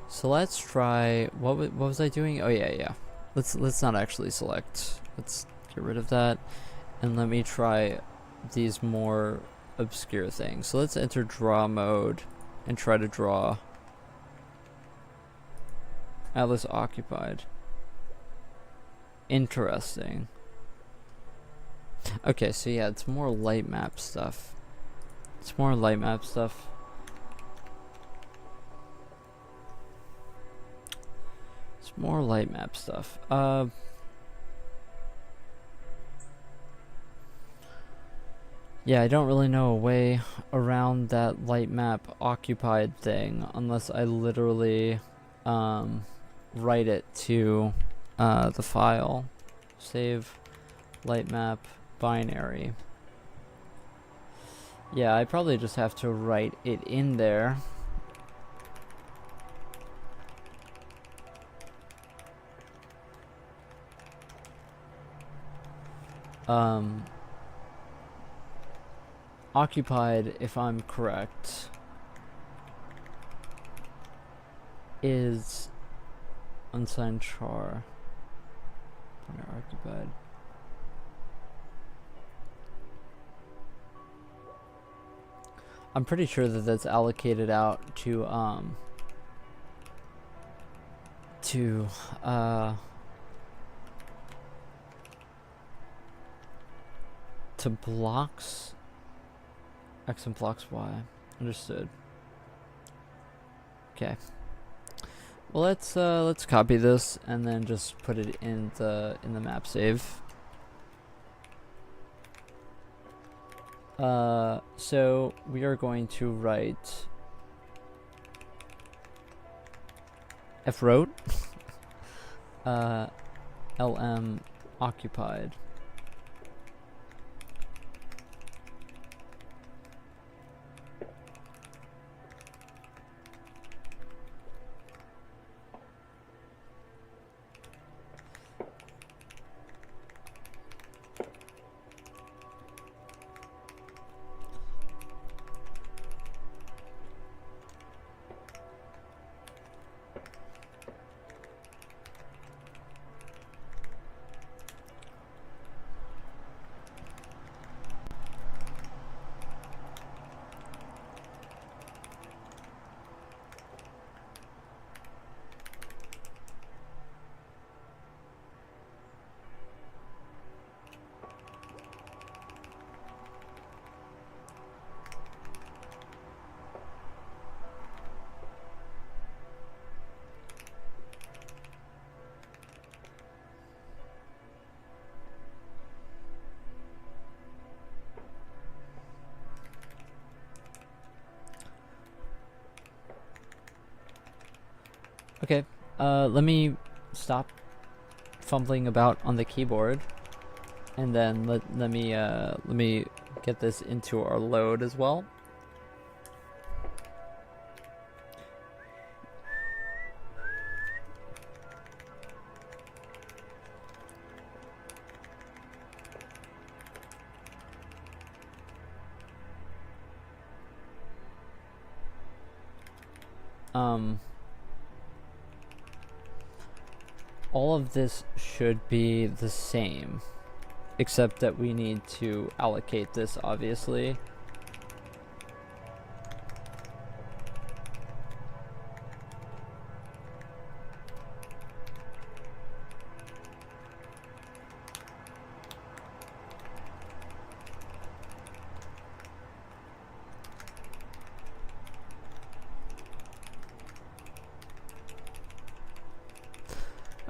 So let's try what was I doing? Oh yeah. Let's not actually select. Let's get rid of that, and let me try these more obscure things. So let's enter draw mode and try to draw Atlas occupied. Interesting. Okay, so yeah, it's more light map stuff. It's more light map stuff. It's more light map stuff. Yeah, I don't really know a way around that light map occupied thing unless I literally write it to the file. Save light map binary. Yeah, I probably just have to write it in there. Occupied, if I'm correct, is unsigned char. Occupied. I'm pretty sure that that's allocated out to blocks X and blocks Y. Understood. Okay. Well, let's copy this and then just put it in the map save. So we are going to write fwrote lm occupied. Okay, let me stop fumbling about on the keyboard, and then let me get this into our load as well. all of this should be the same, except that we need to allocate this, obviously.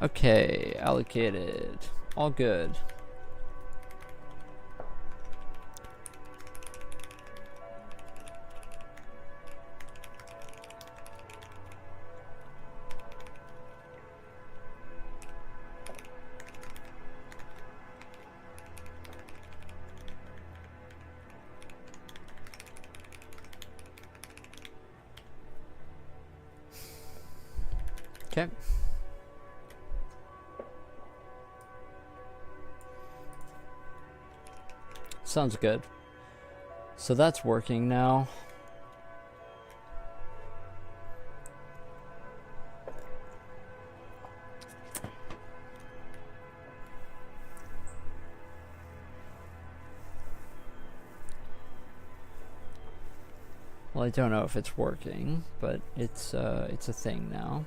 Okay, allocated. All good. Okay. Sounds good. So that's working now. Well, I don't know if it's working, but it's a thing now.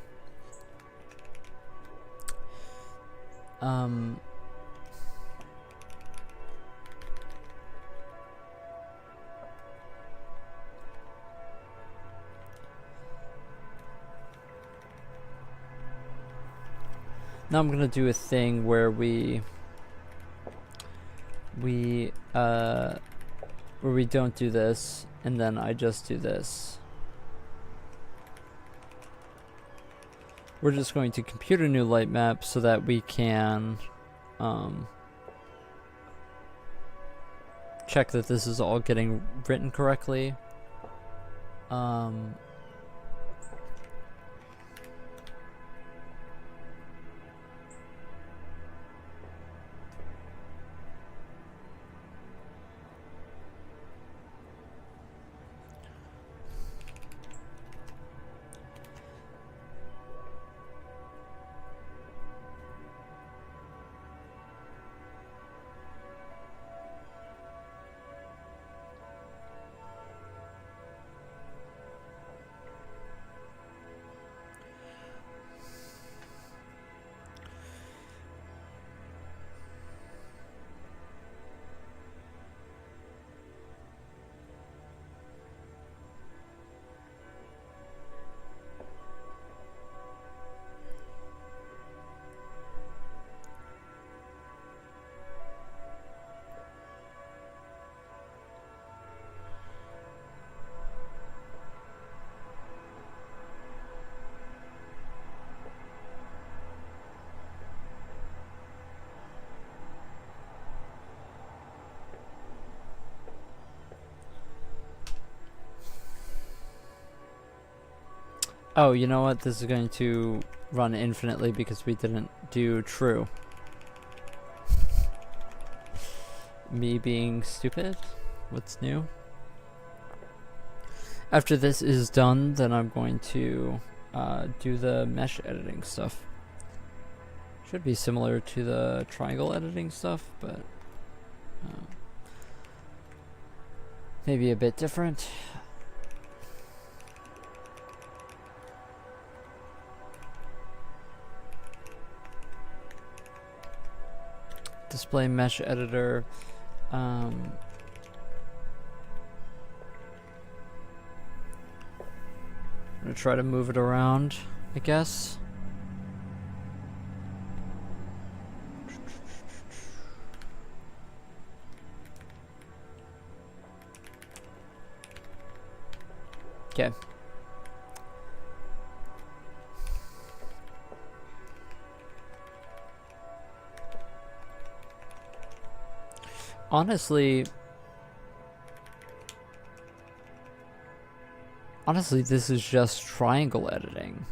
Now I'm gonna do a thing where we don't do this, and then I just do this. We're just going to compute a new light map so that we can check that this is all getting written correctly. Oh, you know what? This is going to run infinitely because we didn't do true. Me being stupid? What's new? After this is done, then I'm going to do the mesh editing stuff. Should be similar to the triangle editing stuff, but maybe a bit different. Display mesh editor. I'm gonna try to move it around, I guess. Okay. Honestly, this is just triangle editing.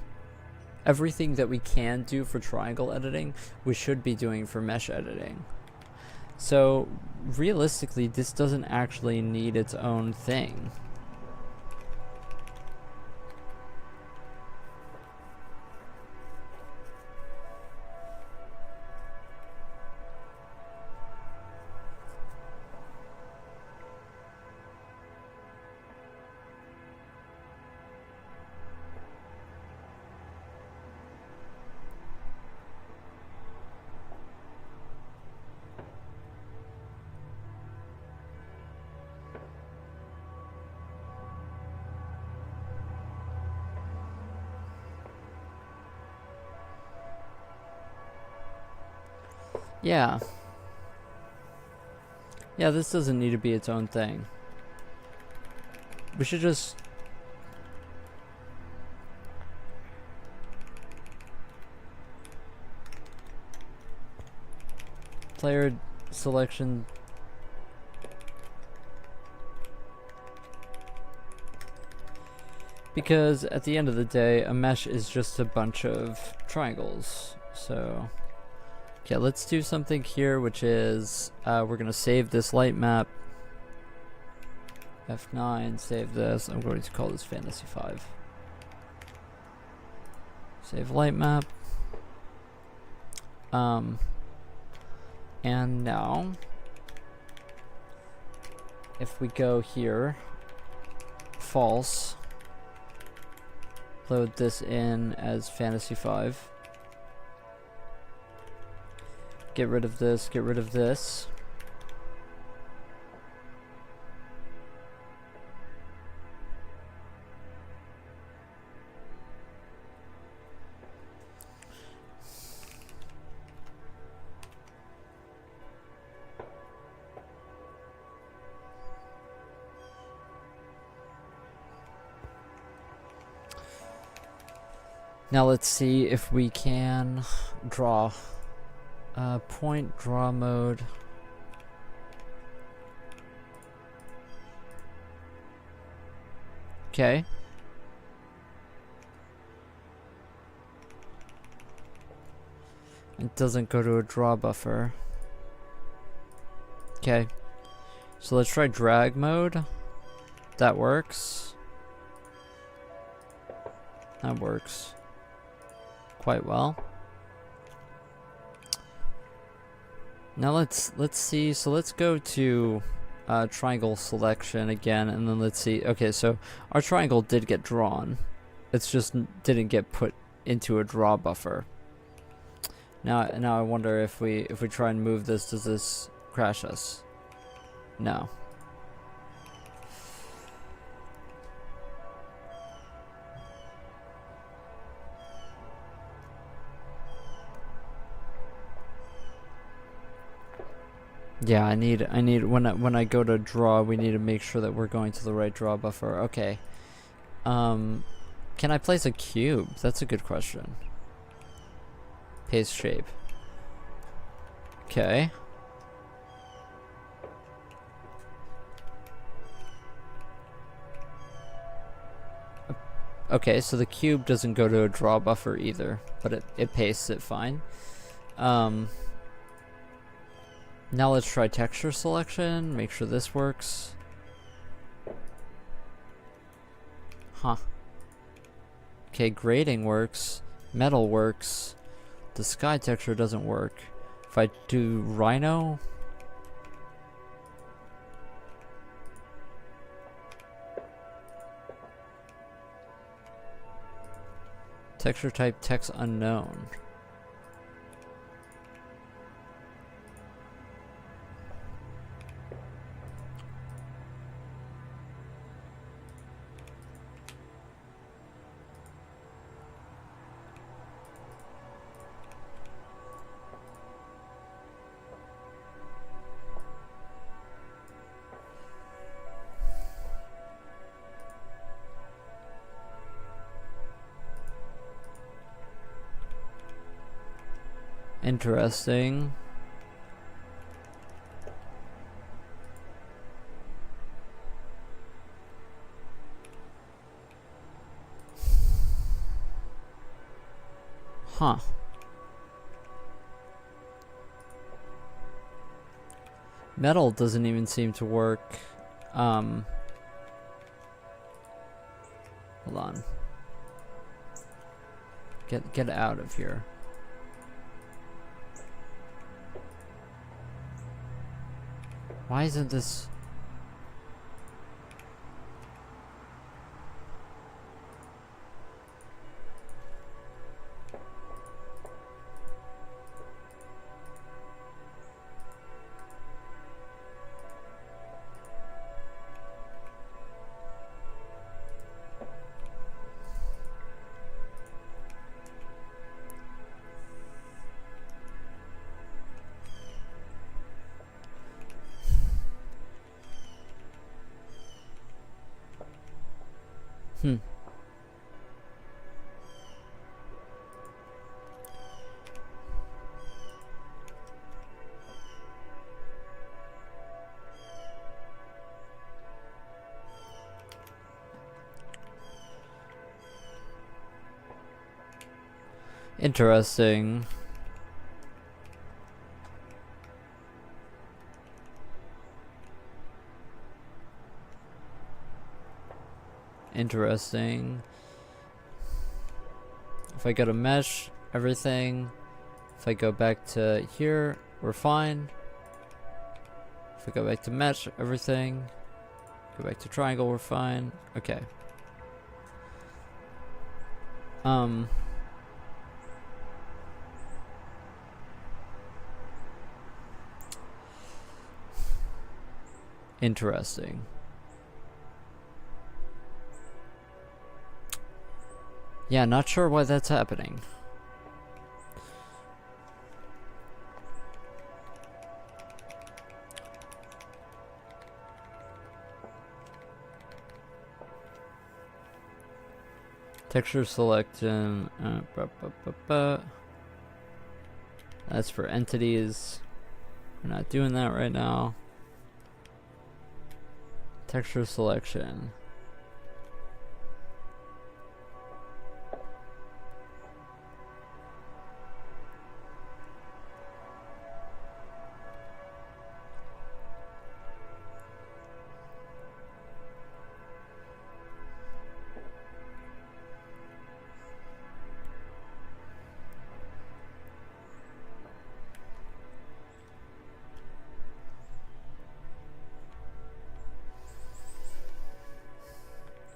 Everything that we can do for triangle editing, we should be doing for mesh editing. So, realistically, this doesn't actually need its own thing. Yeah. Yeah, this doesn't need to be its own thing. We should just... player selection... Because at the end of the day, a mesh is just a bunch of triangles. So, okay, let's do something here, which is we're gonna save this light map. F9, save this. I'm going to call this Fantasy 5. Save light map. And now, if we go here, false. Load this in as Fantasy 5. Get rid of this, get rid of this. Now let's see if we can draw. Point draw mode. Okay. It doesn't go to a draw buffer. Okay. So let's try drag mode. That works. That works quite well. Now let's see. So let's go to triangle selection again, and then let's see. Okay, so our triangle did get drawn. It's just didn't get put into a draw buffer. Now I wonder if we try and move this, does this crash us? No. Yeah, I need when I go to draw, we need to make sure that we're going to the right draw buffer. Okay. Can I place a cube? That's a good question. Paste shape. Okay. Okay, so the cube doesn't go to a draw buffer either, but it pastes it fine. Now let's try texture selection, make sure this works. Huh. Okay, grading works, metal works, the sky texture doesn't work. If I do rhino, texture type text unknown. Interesting. Huh. Metal doesn't even seem to work. Hold on. Get out of here. Why isn't this... Hmm. Interesting. Interesting. If I go to mesh, everything. If I go back to here, we're fine. If I go back to mesh, everything. Go back to triangle, we're fine. Okay. Interesting. Yeah, not sure why that's happening. Texture selection. That's for entities. We're not doing that right now. Texture selection.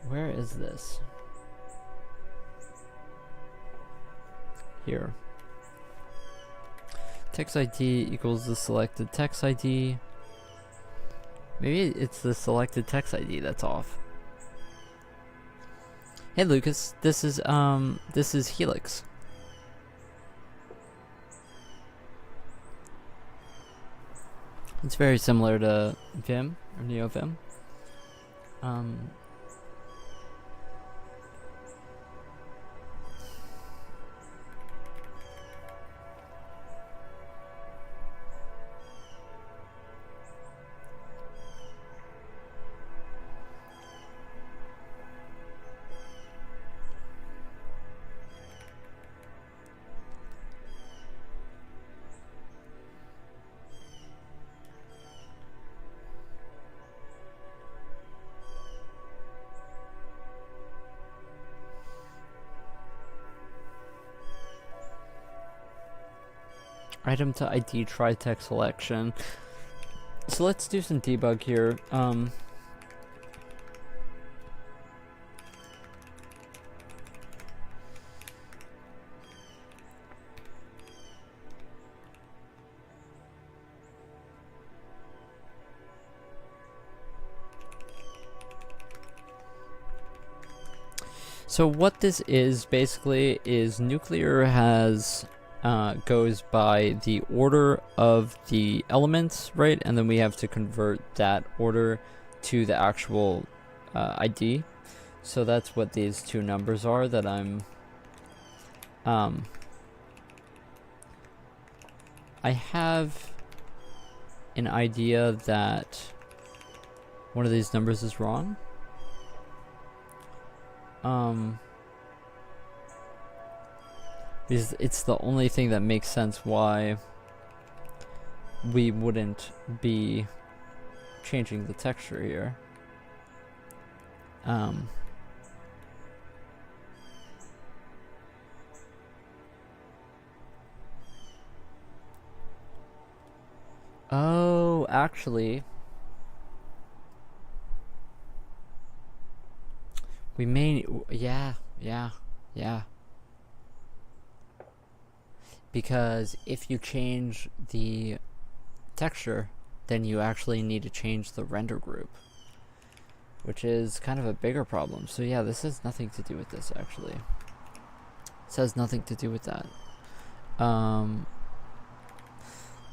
Where is this? Here. Text ID equals the selected text ID. Maybe it's the selected text ID that's off. Hey Lucas, this is Helix. It's very similar to Vim or NeoVim. Item to ID try text selection. So let's do some debug here. So what this is basically is Nuclear has goes by the order of the elements, right? And then we have to convert that order to the actual ID. So that's what these two numbers are that I'm I have an idea that one of these numbers is wrong. Because it's the only thing that makes sense why we wouldn't be changing the texture here. Oh, actually, we may, yeah. Because if you change the texture, then you actually need to change the render group, which is kind of a bigger problem. So yeah, this has nothing to do with this actually. This has nothing to do with that. Oh,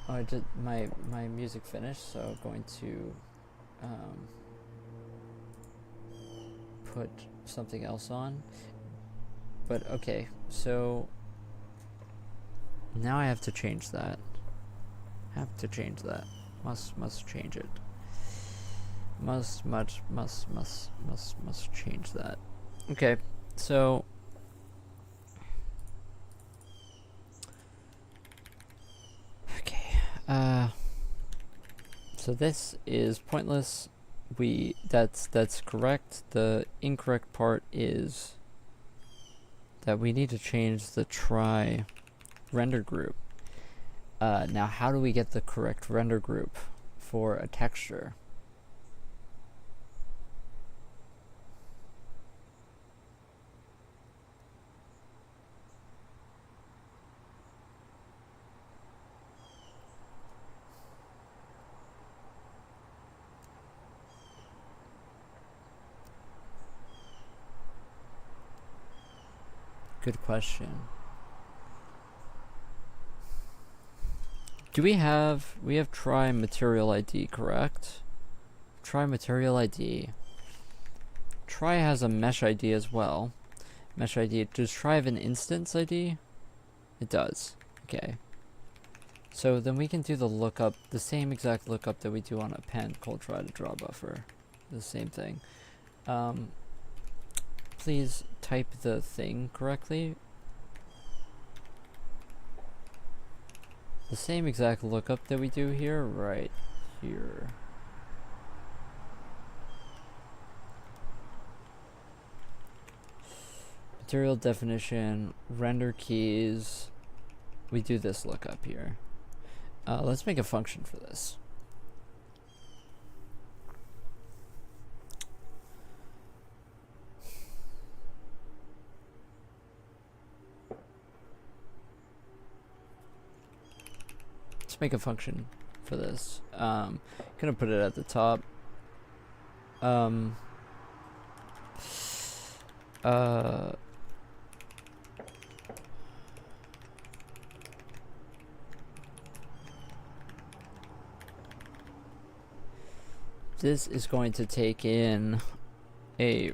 I did my music finished, so I'm going to put something else on. But okay, so now I have to change that. Must change it. Must change that. Okay, so so this is pointless. That's correct. The incorrect part is that we need to change the try render group. Now how do we get the correct render group for a texture? Good question. Do we have try material ID, correct? Try material ID. Try has a mesh ID as well. Mesh ID. Does try have an instance ID? It does. Okay. So then we can do the lookup, the same exact lookup that we do on append called try to draw buffer. The same thing. Please type the thing correctly. The same exact lookup that we do here, right here. Material definition, render keys. We do this lookup here. Let's make a function for this. Make a function for this. Gonna put it at the top. This is going to take in a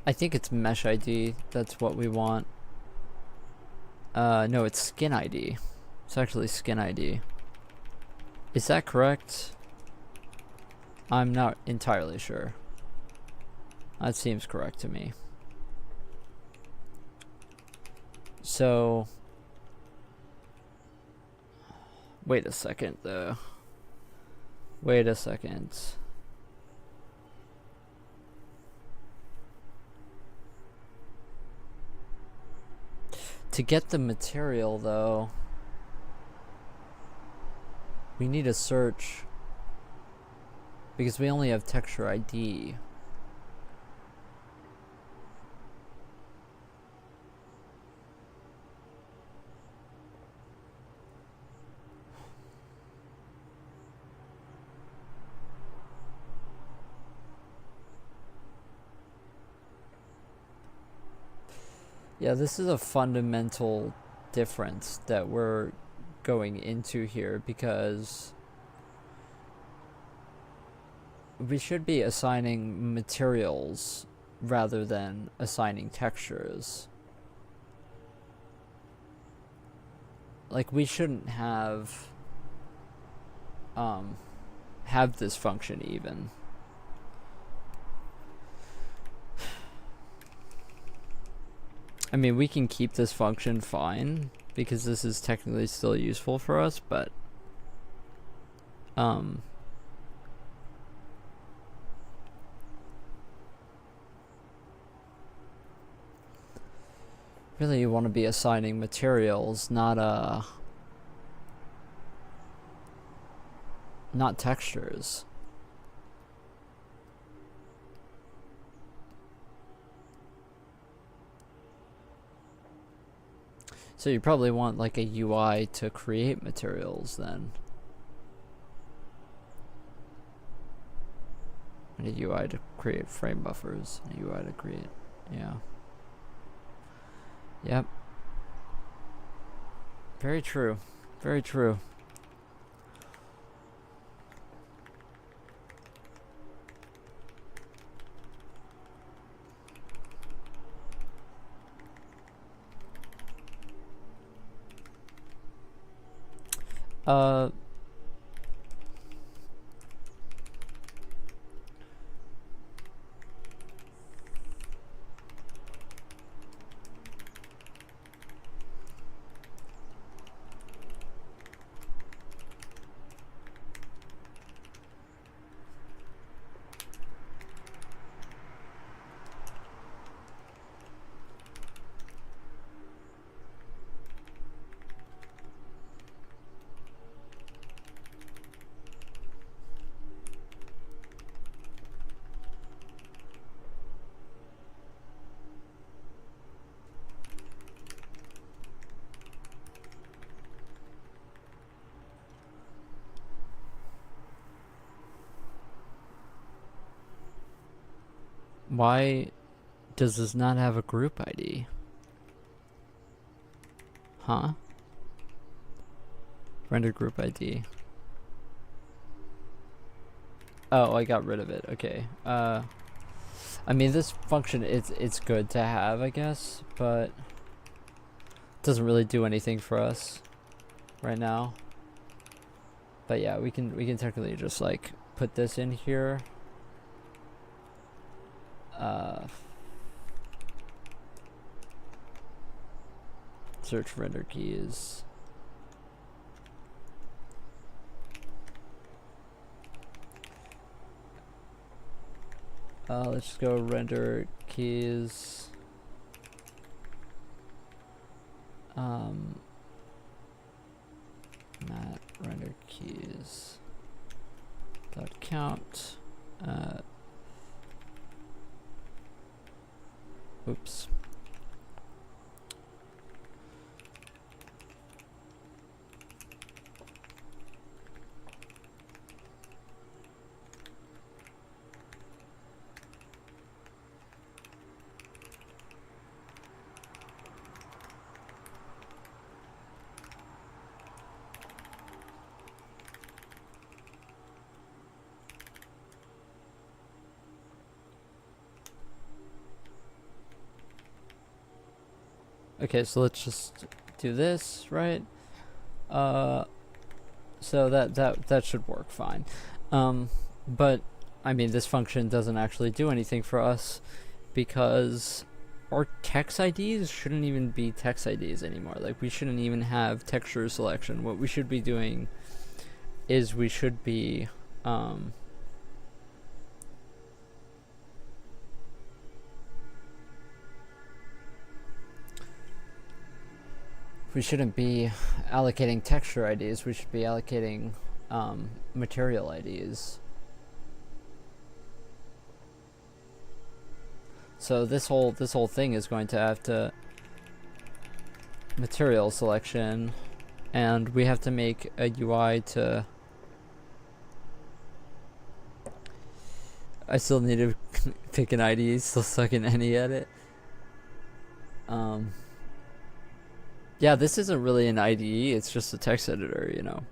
I think it's mesh ID. That's what we want. No, it's skin ID. It's actually skin ID. Is that correct? I'm not entirely sure. That seems correct to me. So, wait a second though. Wait a second. To get the material though, we need a search because we only have texture ID. Yeah, this is a fundamental difference that we're going into here because we should be assigning materials rather than assigning textures. Like we shouldn't have this function even. I mean, we can keep this function fine because this is technically still useful for us, but really you want to be assigning materials, not textures. So you probably want like a UI to create materials then. And a UI to create frame buffers. And a UI to create, yeah. Yep. Very true. Very true. Uh, why does this not have a group ID? Huh? Render group ID. Oh, I got rid of it. Okay. I mean, this function, it's good to have, I guess, but it doesn't really do anything for us right now. But yeah, we can technically just like put this in here. Search render keys. Let's just go render keys. Mat render keys dot count. Oops. Okay, so let's just do this, right? So that should work fine. But I mean, this function doesn't actually do anything for us because our text IDs shouldn't even be text IDs anymore. Like, we shouldn't even have texture selection. What we should be doing is we should be we shouldn't be allocating texture IDs. We should be allocating material IDs. So this whole thing is going to have to material selection, and we have to make a UI to. I still need to pick an ID. Still stuck in any edit. Yeah, this isn't really an IDE, it's just a text editor, you know.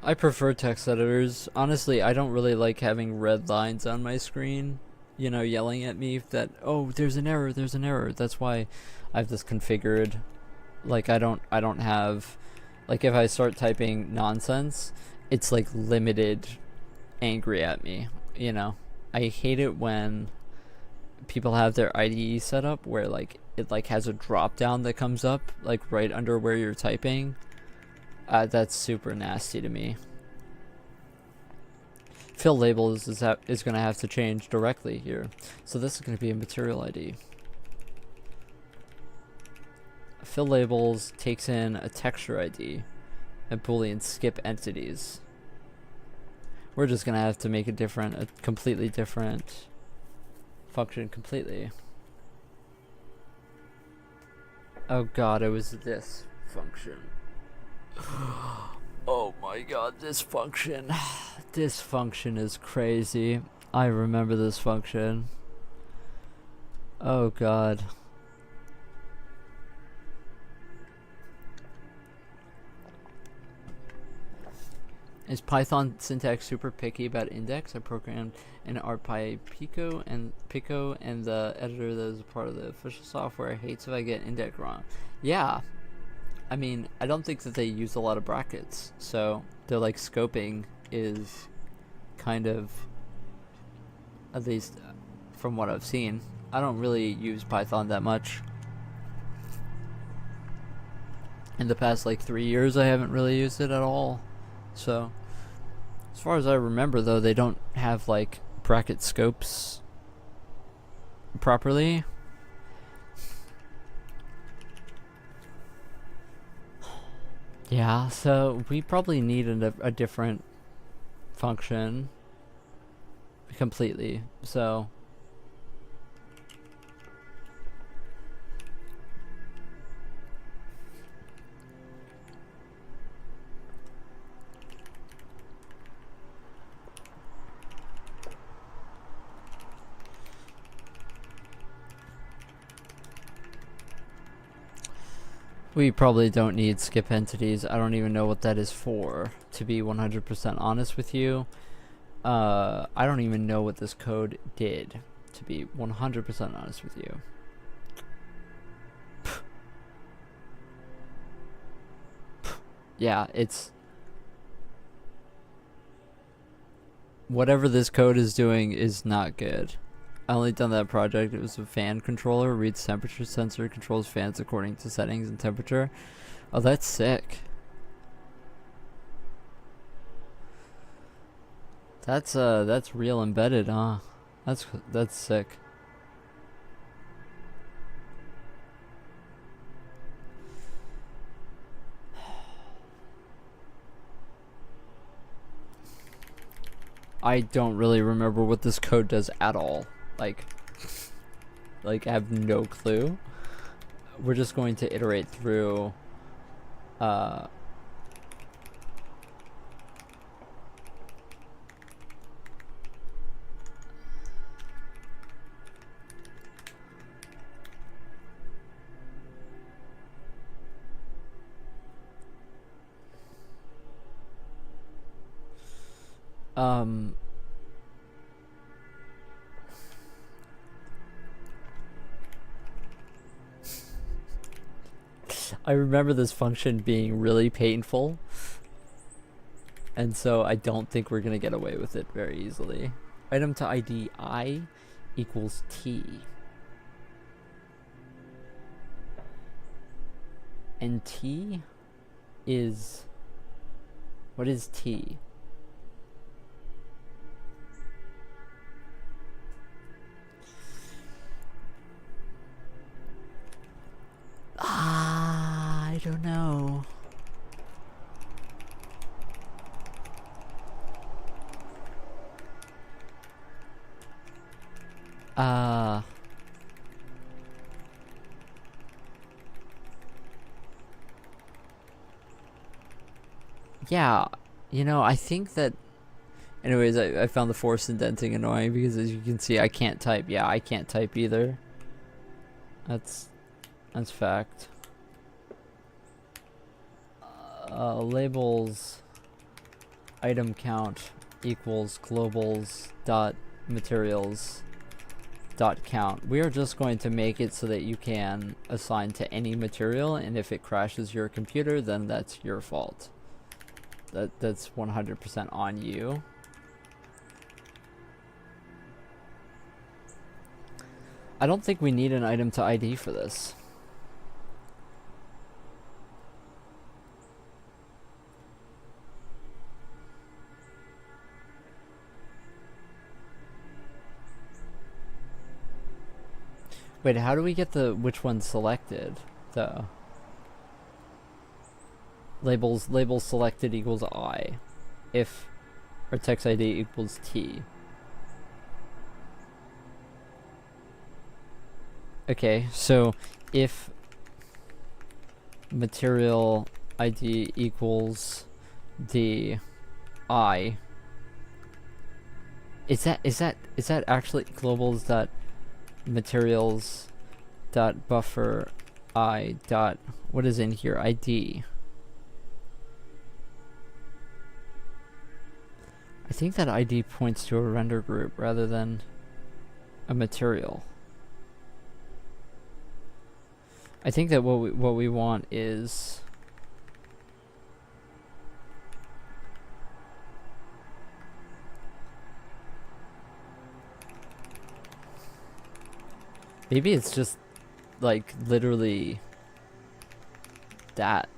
I prefer text editors. Honestly, I don't really like having red lines on my screen, you know, yelling at me that, oh, there's an error. That's why I have this configured. Like, I don't have, like, if I start typing nonsense, it's like limited angry at me, you know. I hate it when people have their IDE set up where like it like has a drop down that comes up like right under where you're typing. That's super nasty to me. Fill labels is going to have to change directly here. So this is going to be a material ID. Fill labels takes in a texture ID. And Boolean skip entities. We're just gonna have to make a completely different function completely. Oh god, it was this function. Oh my god, this function. This function is crazy. I remember this function. Oh god. Is Python syntax super picky about index? I programmed an RPy Pico and the editor that is a part of the official software hates if I get index wrong. Yeah. I mean, I don't think that they use a lot of brackets, so their like scoping is kind of, at least from what I've seen, I don't really use Python that much. In the past like 3 years I haven't really used it at all. So as far as I remember though, they don't have like bracket scopes properly. Yeah, so we probably need a different function completely. So we probably don't need skip entities. I don't even know what that is for, to be 100% honest with you. I don't even know what this code did, to be 100% honest with you. Yeah, it's... whatever this code is doing is not good. I only done that project. It was a fan controller, reads temperature sensor, controls fans according to settings and temperature. Oh, that's sick. That's real embedded, huh? That's sick. I don't really remember what this code does at all. Like I have no clue. We're just going to iterate through I remember this function being really painful, and so I don't think we're gonna get away with it very easily. Item to ID I equals T. And T is... what is T? I don't know. Yeah, you know, I think that... anyways, I found the forced indenting annoying because, as you can see, I can't type. Yeah, I can't type either. That's fact. Labels item count equals globals dot materials dot count. We are just going to make it so that you can assign to any material, and if it crashes your computer, then that's your fault. That's 100% on you. I don't think we need an item to ID for this. Wait, how do we get the which one selected though? Labels selected equals I, if our text ID equals T. Okay, so if material ID equals the I. Is that actually globals dot materials dot buffer I dot what is in here ID? I think that ID points to a render group rather than a material. I think that what we want is maybe it's just like literally that.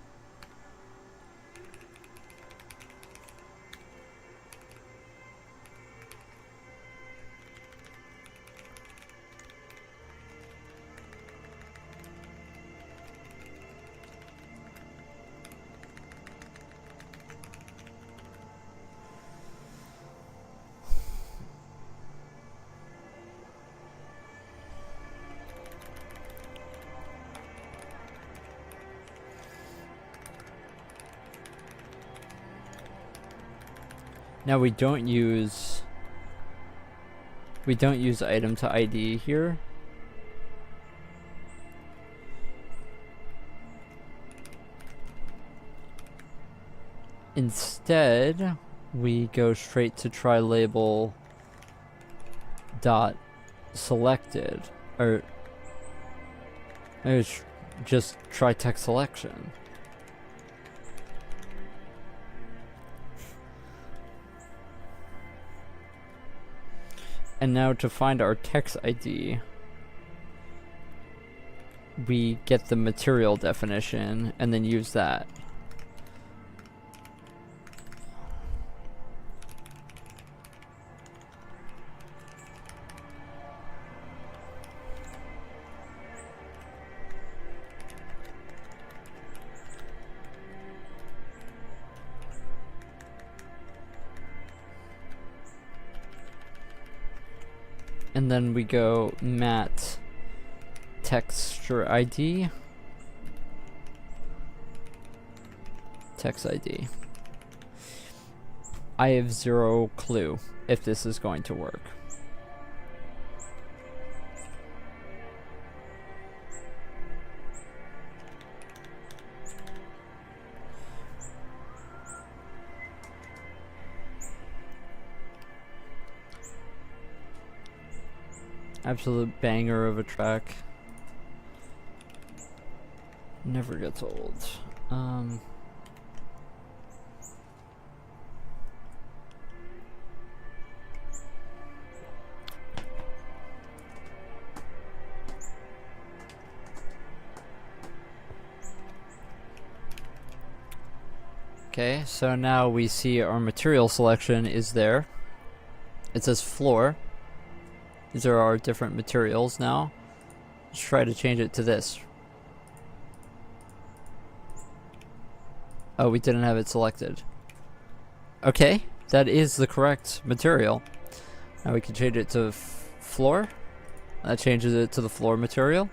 Now we don't use item to ID here. Instead, we go straight to try label dot selected, or just try text selection. And now to find our text ID, we get the material definition and then use that. And then we go mat texture ID, text ID. I have zero clue if this is going to work. Absolute banger of a track. Never gets old. Okay, so now we see our material selection is there. It says floor. These are our different materials now. Let's try to change it to this. Oh, we didn't have it selected. Okay, that is the correct material. Now we can change it to floor. That changes it to the floor material.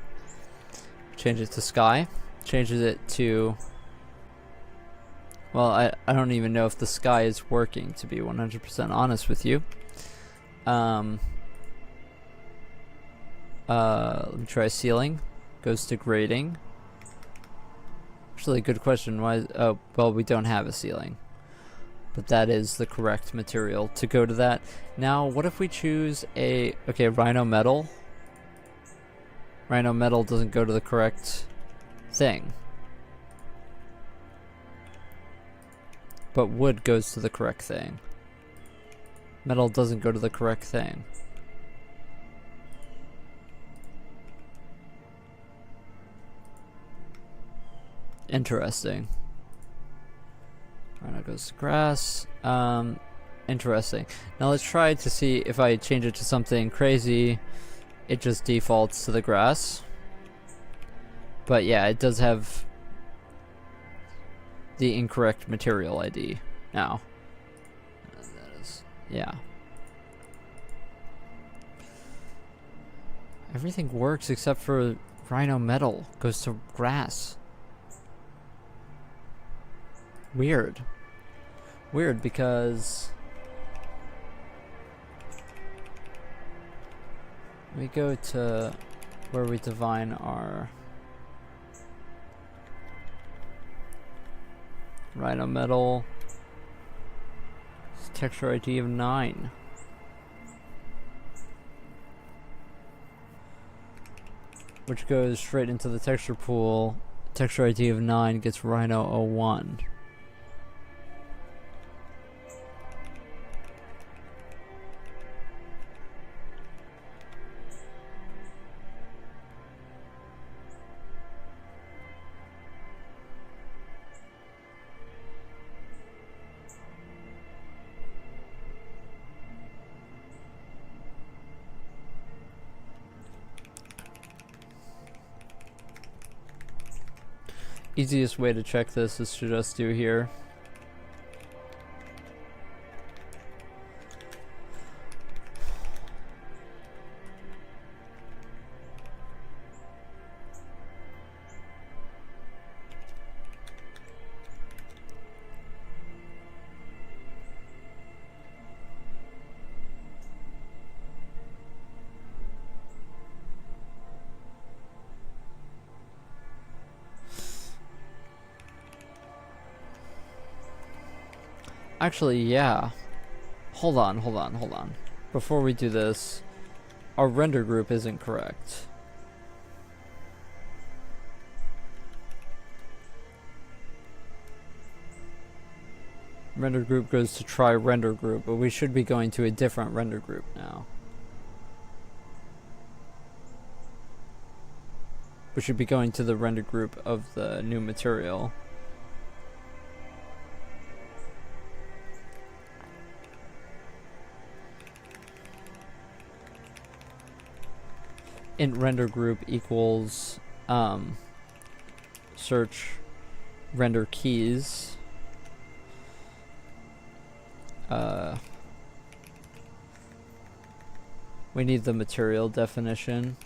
Change it to sky. Changes it to... Well, I don't even know if the sky is working, to be 100% honest with you. Let me try ceiling. Goes to grading. Actually, good question. Why? Oh, well, we don't have a ceiling. But that is the correct material to go to that. Now, what if we choose a... Okay, rhino metal. Rhino metal doesn't go to the correct thing. But wood goes to the correct thing. Metal doesn't go to the correct thing. Interesting. Rhino goes to grass. Interesting. Now let's try to see if I change it to something crazy. It just defaults to the grass. But yeah, it does have the incorrect material ID now. That is, yeah. Everything works except for rhino metal goes to grass. Weird. Weird because we go to where we define our rhino metal. It's texture ID of 9. Which goes straight into the texture pool. Texture ID of 9 gets Rhino 01. Easiest way to check this is to just do here. Actually, yeah. Hold on. Before we do this, our render group isn't correct. Render group goes to try render group, but we should be going to a different render group now. We should be going to the render group of the new material. Int render group equals search render keys. We need the material definition.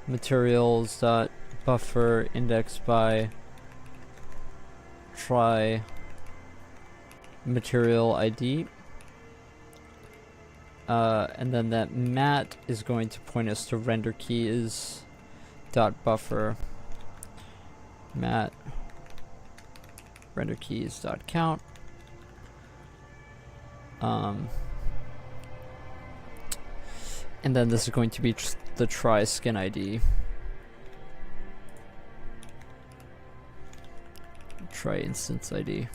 Materials dot buffer index by try material ID, and then that mat is going to point us to render keys dot buffer mat render keys dot count, and then this is going to be the try skin ID, try instance ID.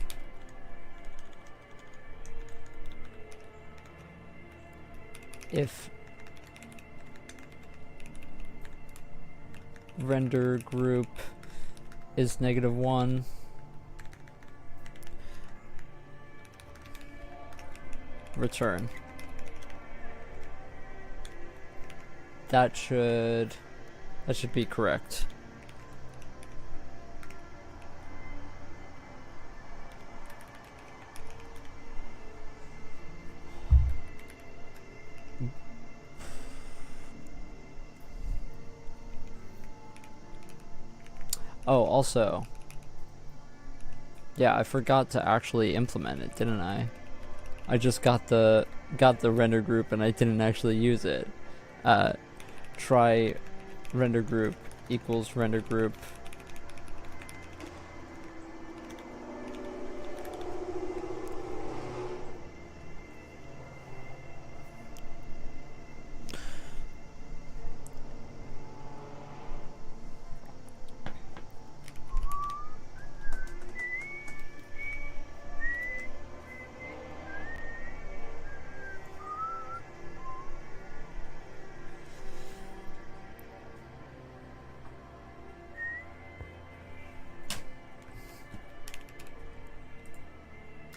If render group is -1, return. That should be correct. Oh, also, yeah, I forgot to actually implement it, didn't I? I just got the render group and I didn't actually use it. Try render group equals render group.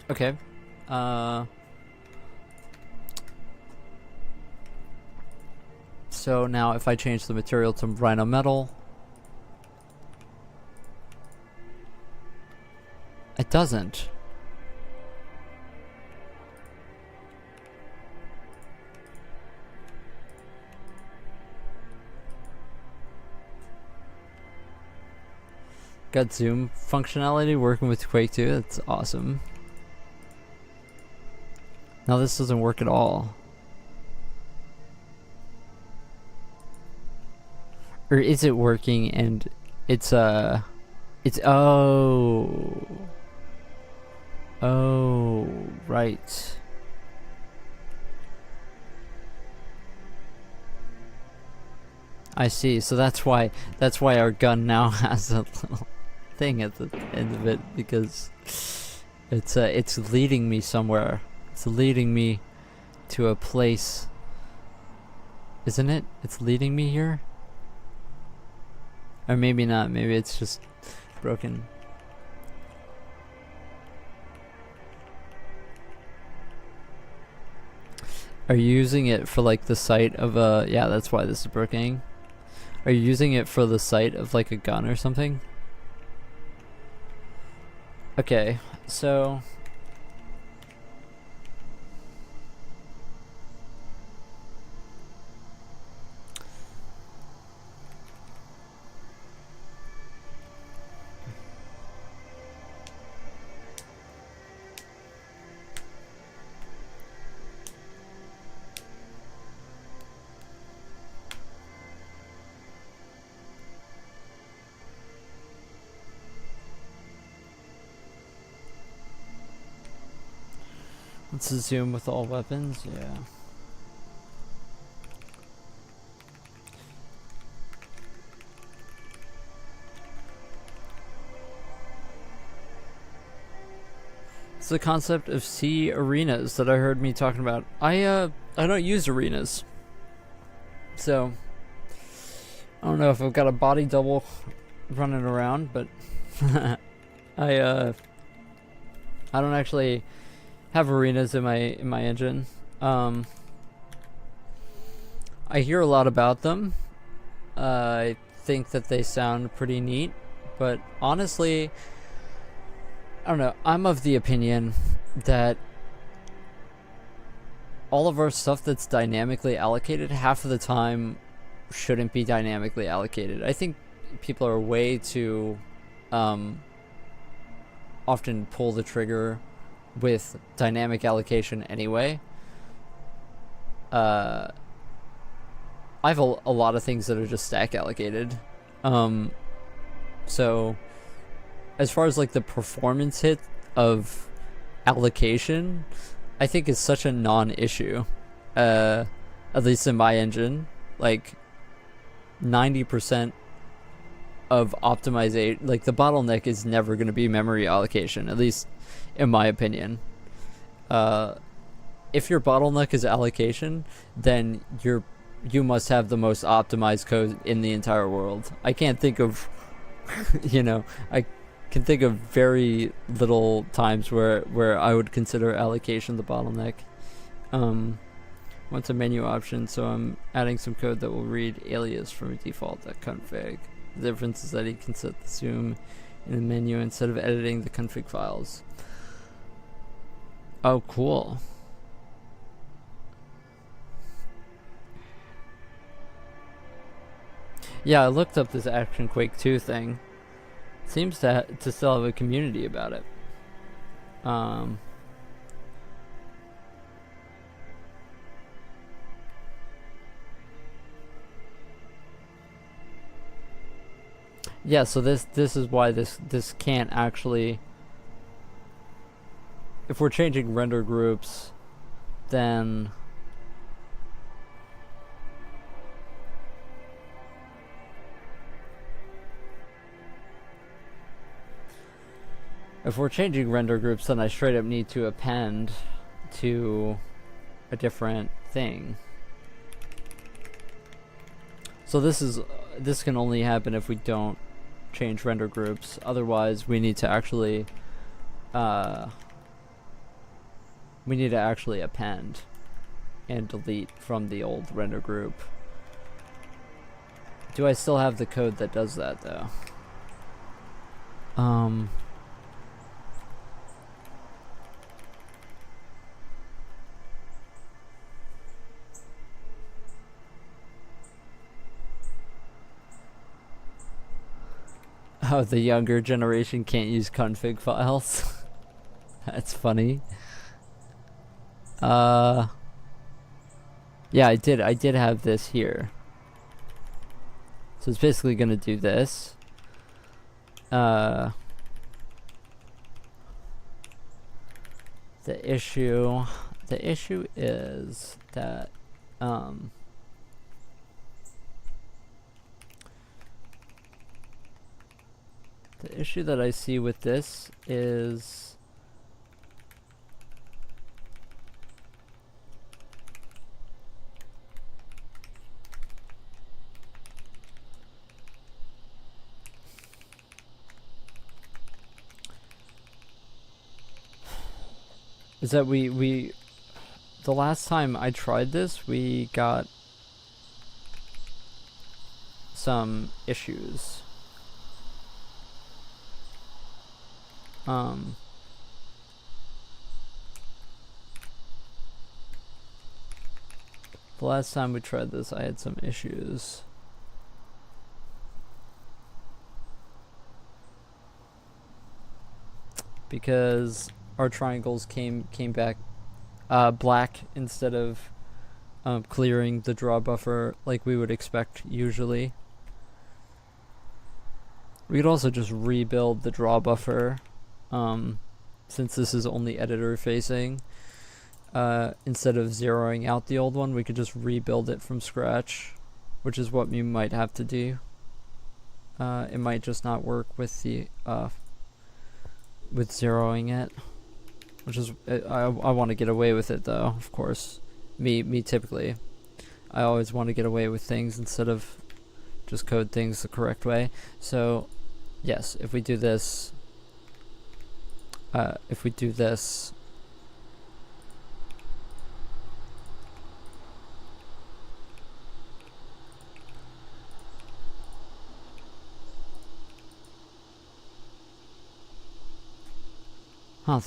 Okay. So now if I change the material to rhino metal, it doesn't. got zoom functionality working with Quake 2. That's awesome. Now this doesn't work at all. Or is it working and it's oh. Oh, right. I see. So that's why our gun now has a little thing at the end of it, because it's leading me somewhere. It's leading me to a place. Isn't it? It's leading me here? Or maybe not. Maybe it's just broken. Are you using it for like the sight of a... Yeah, that's why this is broken. Are you using it for the sight of like a gun or something? Okay, so... Let's zoom with all weapons, yeah. It's the concept of C arenas that I heard me talking about. I don't use arenas. So I don't know if I've got a body double running around, but I don't actually have arenas in my engine. I hear a lot about them. I think that they sound pretty neat, but honestly, I don't know. I'm of the opinion that all of our stuff that's dynamically allocated half of the time shouldn't be dynamically allocated. I think people are way too often pull the trigger with dynamic allocation anyway. I have a lot of things that are just stack allocated. So as far as like the performance hit of allocation, I think it's such a non-issue. At least in my engine, like 90% of optimization, like the bottleneck is never going to be memory allocation, at least in my opinion. If your bottleneck is allocation, then you must have the most optimized code in the entire world. I can't think of I can think of very little times where I would consider allocation the bottleneck. What's a menu option? So I'm adding some code that will read alias from a default.config. The difference is that he can set the zoom in the menu instead of editing the config files. Oh, cool. Yeah, I looked up this Action Quake 2 thing. Seems to still have a community about it. Yeah, so this is why this can't actually... If we're changing render groups, then... If we're changing render groups, then I straight up need to append to a different thing. So this can only happen if we don't change render groups. Otherwise, we need to actually append and delete from the old render group. Do I still have the code that does that though? Oh, the younger generation can't use config files. That's funny. Yeah, I did have this here. So it's basically gonna do this. The issue is that the issue that I see with this is that we the last time I tried this, we got some issues. The last time we tried this, I had some issues. Because our triangles came back black instead of clearing the draw buffer like we would expect usually. We could also just rebuild the draw buffer since this is only editor facing. Instead of zeroing out the old one, we could just rebuild it from scratch, which is what we might have to do. It might just not work with the with zeroing it, which is I want to get away with it though. Of course, me typically, I always want to get away with things instead of just code things the correct way. So yes, if we do this,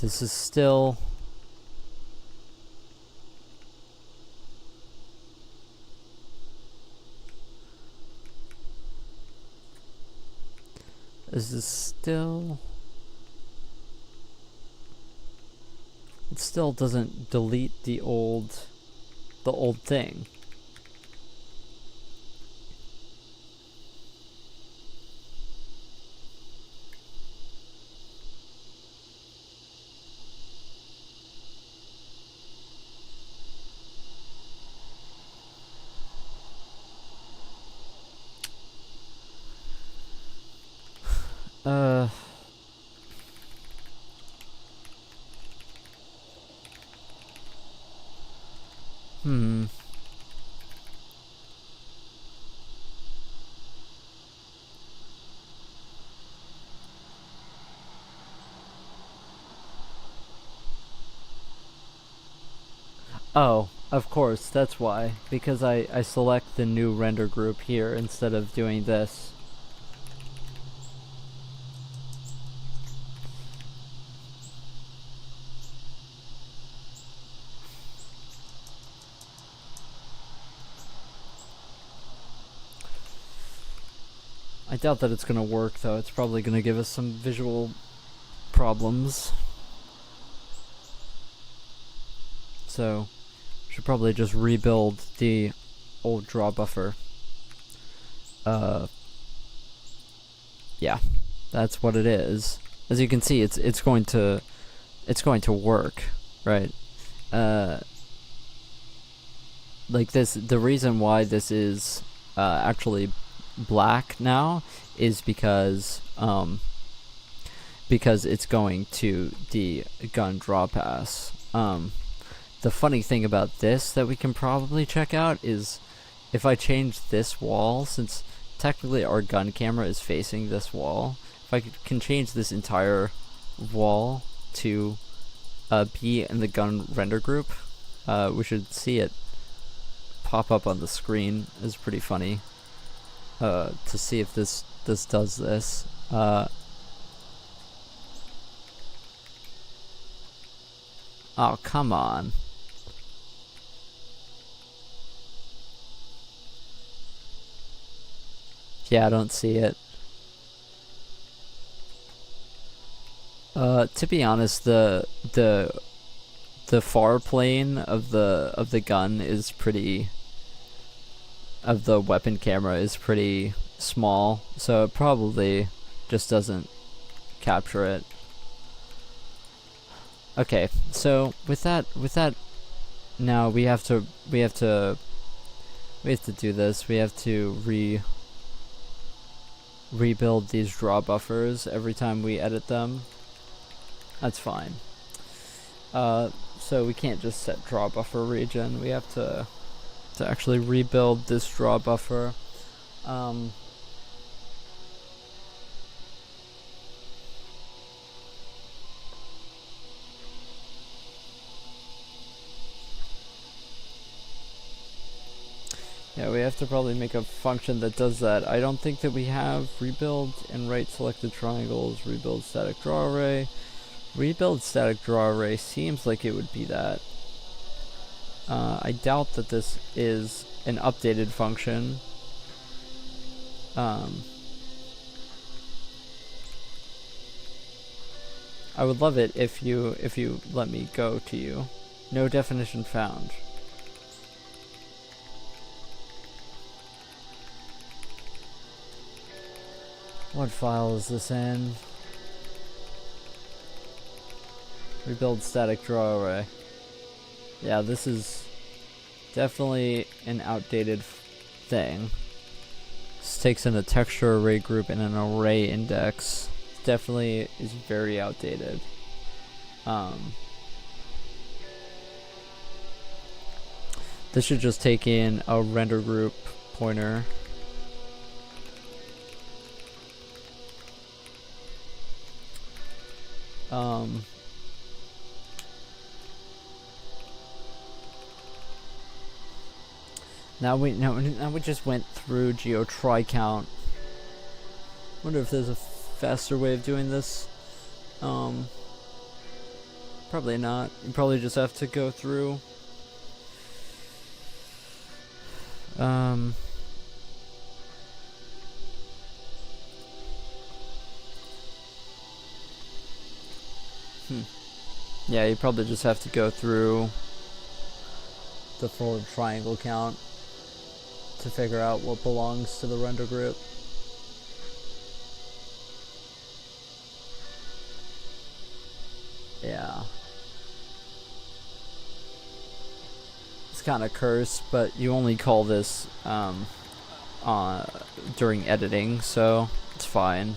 this is still it still doesn't delete the old thing. Oh, of course, that's why. Because I select the new render group here instead of doing this. I doubt that it's gonna work though. It's probably gonna give us some visual problems. So, should probably just rebuild the old draw buffer. Yeah, that's what it is. As you can see, it's going to work, right? Like this, the reason why this is actually black now is because it's going to the gun draw pass. The funny thing about this that we can probably check out is if I change this wall, since technically our gun camera is facing this wall, if I can change this entire wall to be in the gun render group, we should see it pop up on the screen. Is pretty funny to see if this does this. Oh, come on. Yeah, I don't see it. To be honest, the far plane of the gun is pretty, of the weapon camera is pretty small, so it probably just doesn't capture it. Okay, so with that now we have to do this. We have to rebuild these draw buffers every time we edit them. That's fine. So we can't just set draw buffer region. We have to actually rebuild this draw buffer. Yeah, we have to probably make a function that does that. I don't think that we have rebuild and right selected triangles, rebuild static draw array. Rebuild static draw array seems like it would be that. I doubt that this is an updated function. I would love it if you let me go to you. No definition found. What file is this in? Rebuild static draw array. Yeah, this is definitely an outdated thing. This takes in a texture array group and an array index. Definitely is very outdated. This should just take in a render group pointer. Now we just went through geo try count. Wonder if there's a faster way of doing this. Probably not. You probably just have to go through. Yeah, you probably just have to go through the full triangle count to figure out what belongs to the render group. Yeah. It's kind of cursed, but you only call this during editing, so it's fine.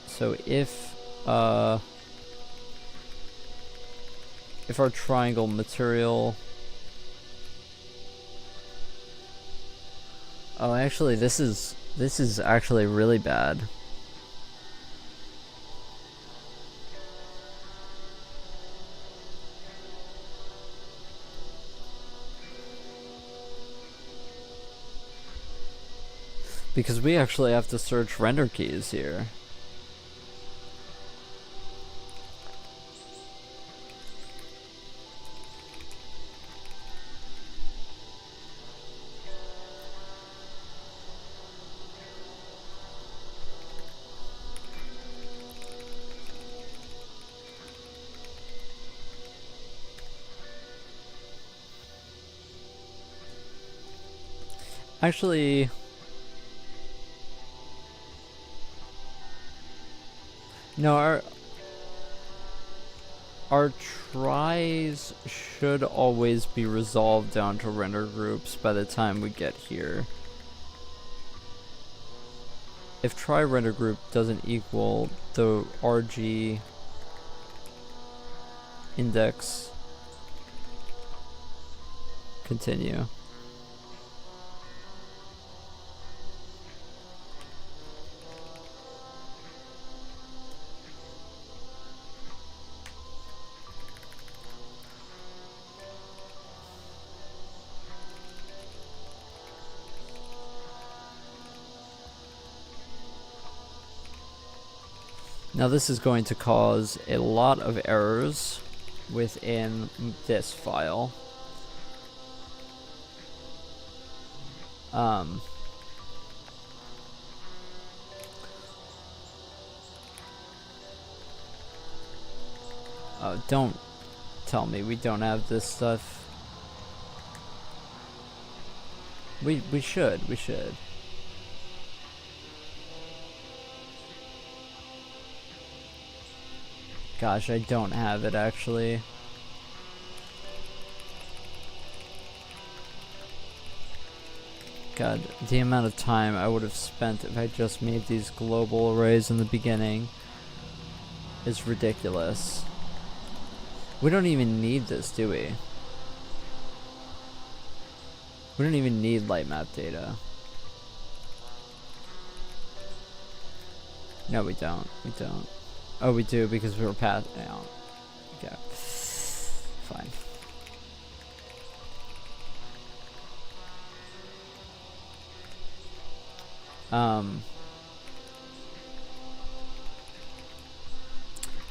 So if our triangle material, oh, actually this is actually really bad. Because we actually have to search render keys here. Actually, no, our tries should always be resolved down to render groups by the time we get here. If try render group doesn't equal the RG index, continue. Now this is going to cause a lot of errors within this file. Oh, don't tell me we don't have this stuff. We should. Gosh, I don't have it actually. God, the amount of time I would have spent if I just made these global arrays in the beginning is ridiculous. We don't even need this, do we? We don't even need light map data. No, we don't. Oh, we do because we were past out. Okay. Fine.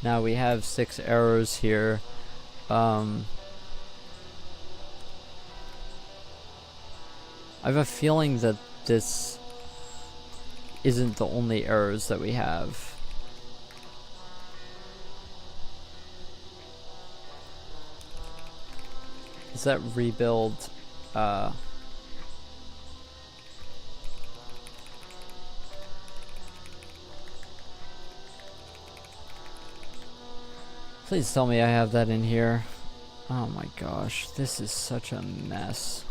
Now we have 6 arrows here. I have a feeling that this isn't the only arrows that we have. Is that rebuild? Please tell me I have that in here. Oh my gosh, this is such a mess.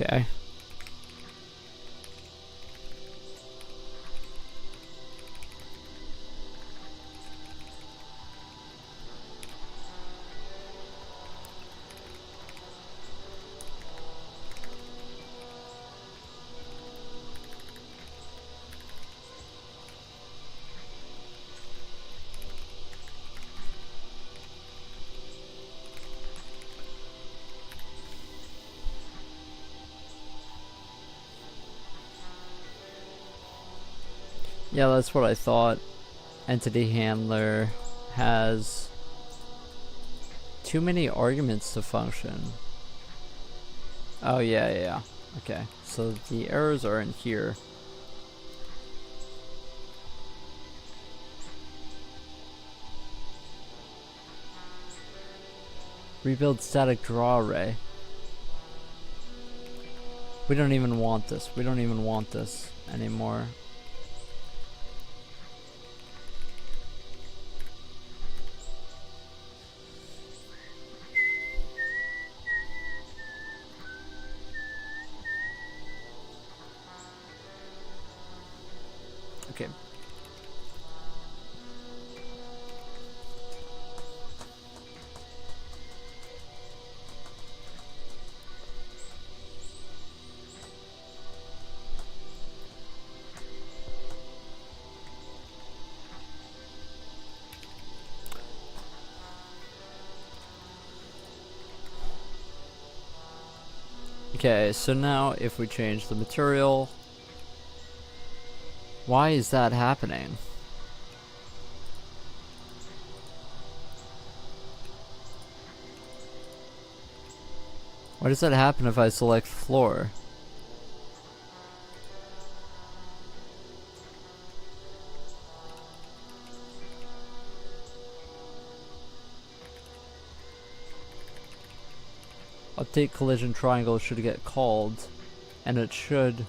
Okay. Yeah, that's what I thought. Entity handler has too many arguments to function. Oh, yeah. Okay, so the errors are in here. Rebuild static draw array. We don't even want this. We don't even want this anymore. Okay. Okay, so now if we change the material, why is that happening? Why does that happen if I select floor? Update collision triangle should get called, and it should...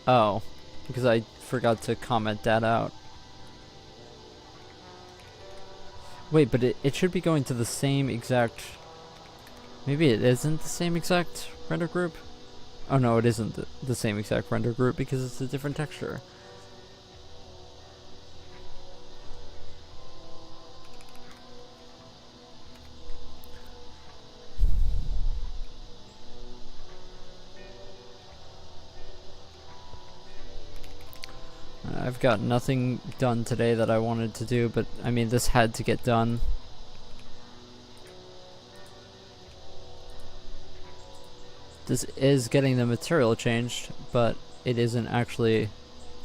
Oh, because I forgot to comment that out. Wait, but it should be going to the same exact Maybe it isn't the same exact render group? Oh no, it isn't the same exact render group because it's a different texture. I've got nothing done today that I wanted to do, but I mean, this had to get done. This is getting the material changed, but it isn't actually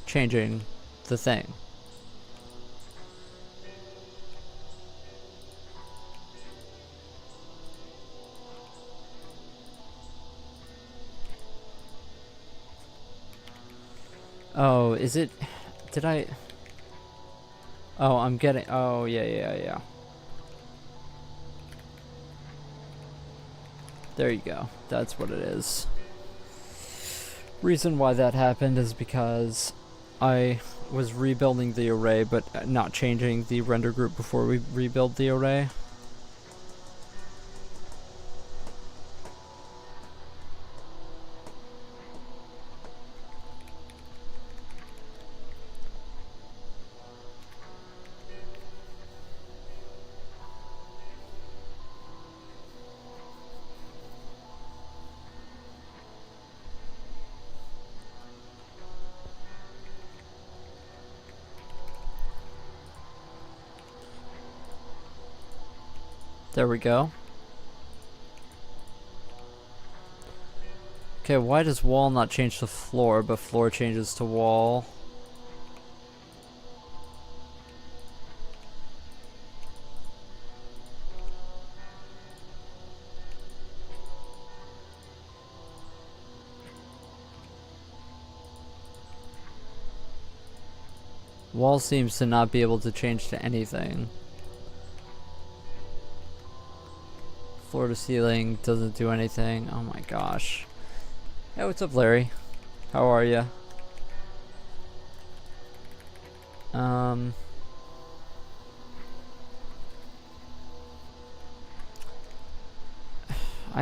changing the thing. Oh, is it... Did I... Oh, I'm getting... Oh, yeah. There you go. That's what it is. Reason why that happened is because I was rebuilding the array, but not changing the render group before we rebuild the array. There we go. Okay, why does wall not change to floor, but floor changes to wall? Wall seems to not be able to change to anything. Floor to ceiling doesn't do anything. Oh my gosh. Hey, what's up, Larry? How are ya? I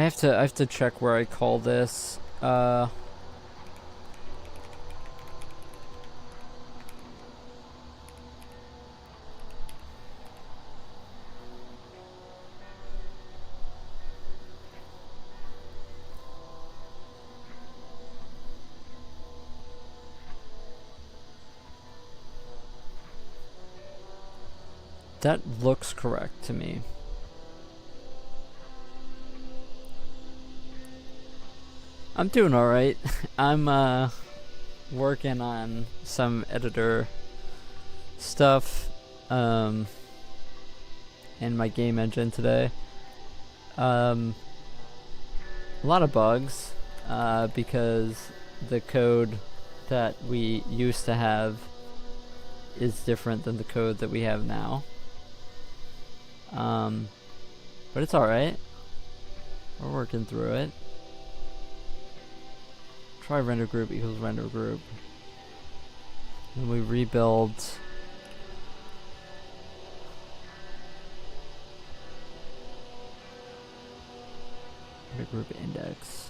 have to check where I call this. That looks correct to me. I'm doing alright. I'm working on some editor stuff in my game engine today. A lot of bugs because the code that we used to have is different than the code that we have now. But it's alright. We're working through it. Try render group equals render group. And we rebuild. Render group index.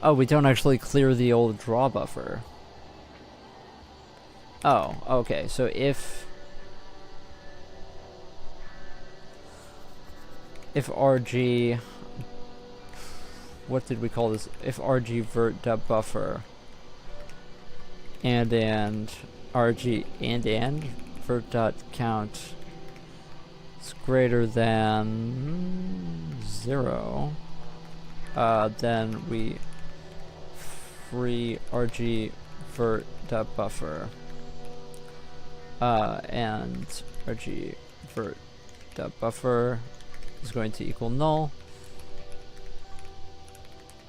Oh, we don't actually clear the old draw buffer. Oh, okay. So if RG, what did we call this? If RG vert dot buffer and RG and vert dot count is greater than 0, then we free RG vert dot buffer and RG vert dot buffer is going to equal null.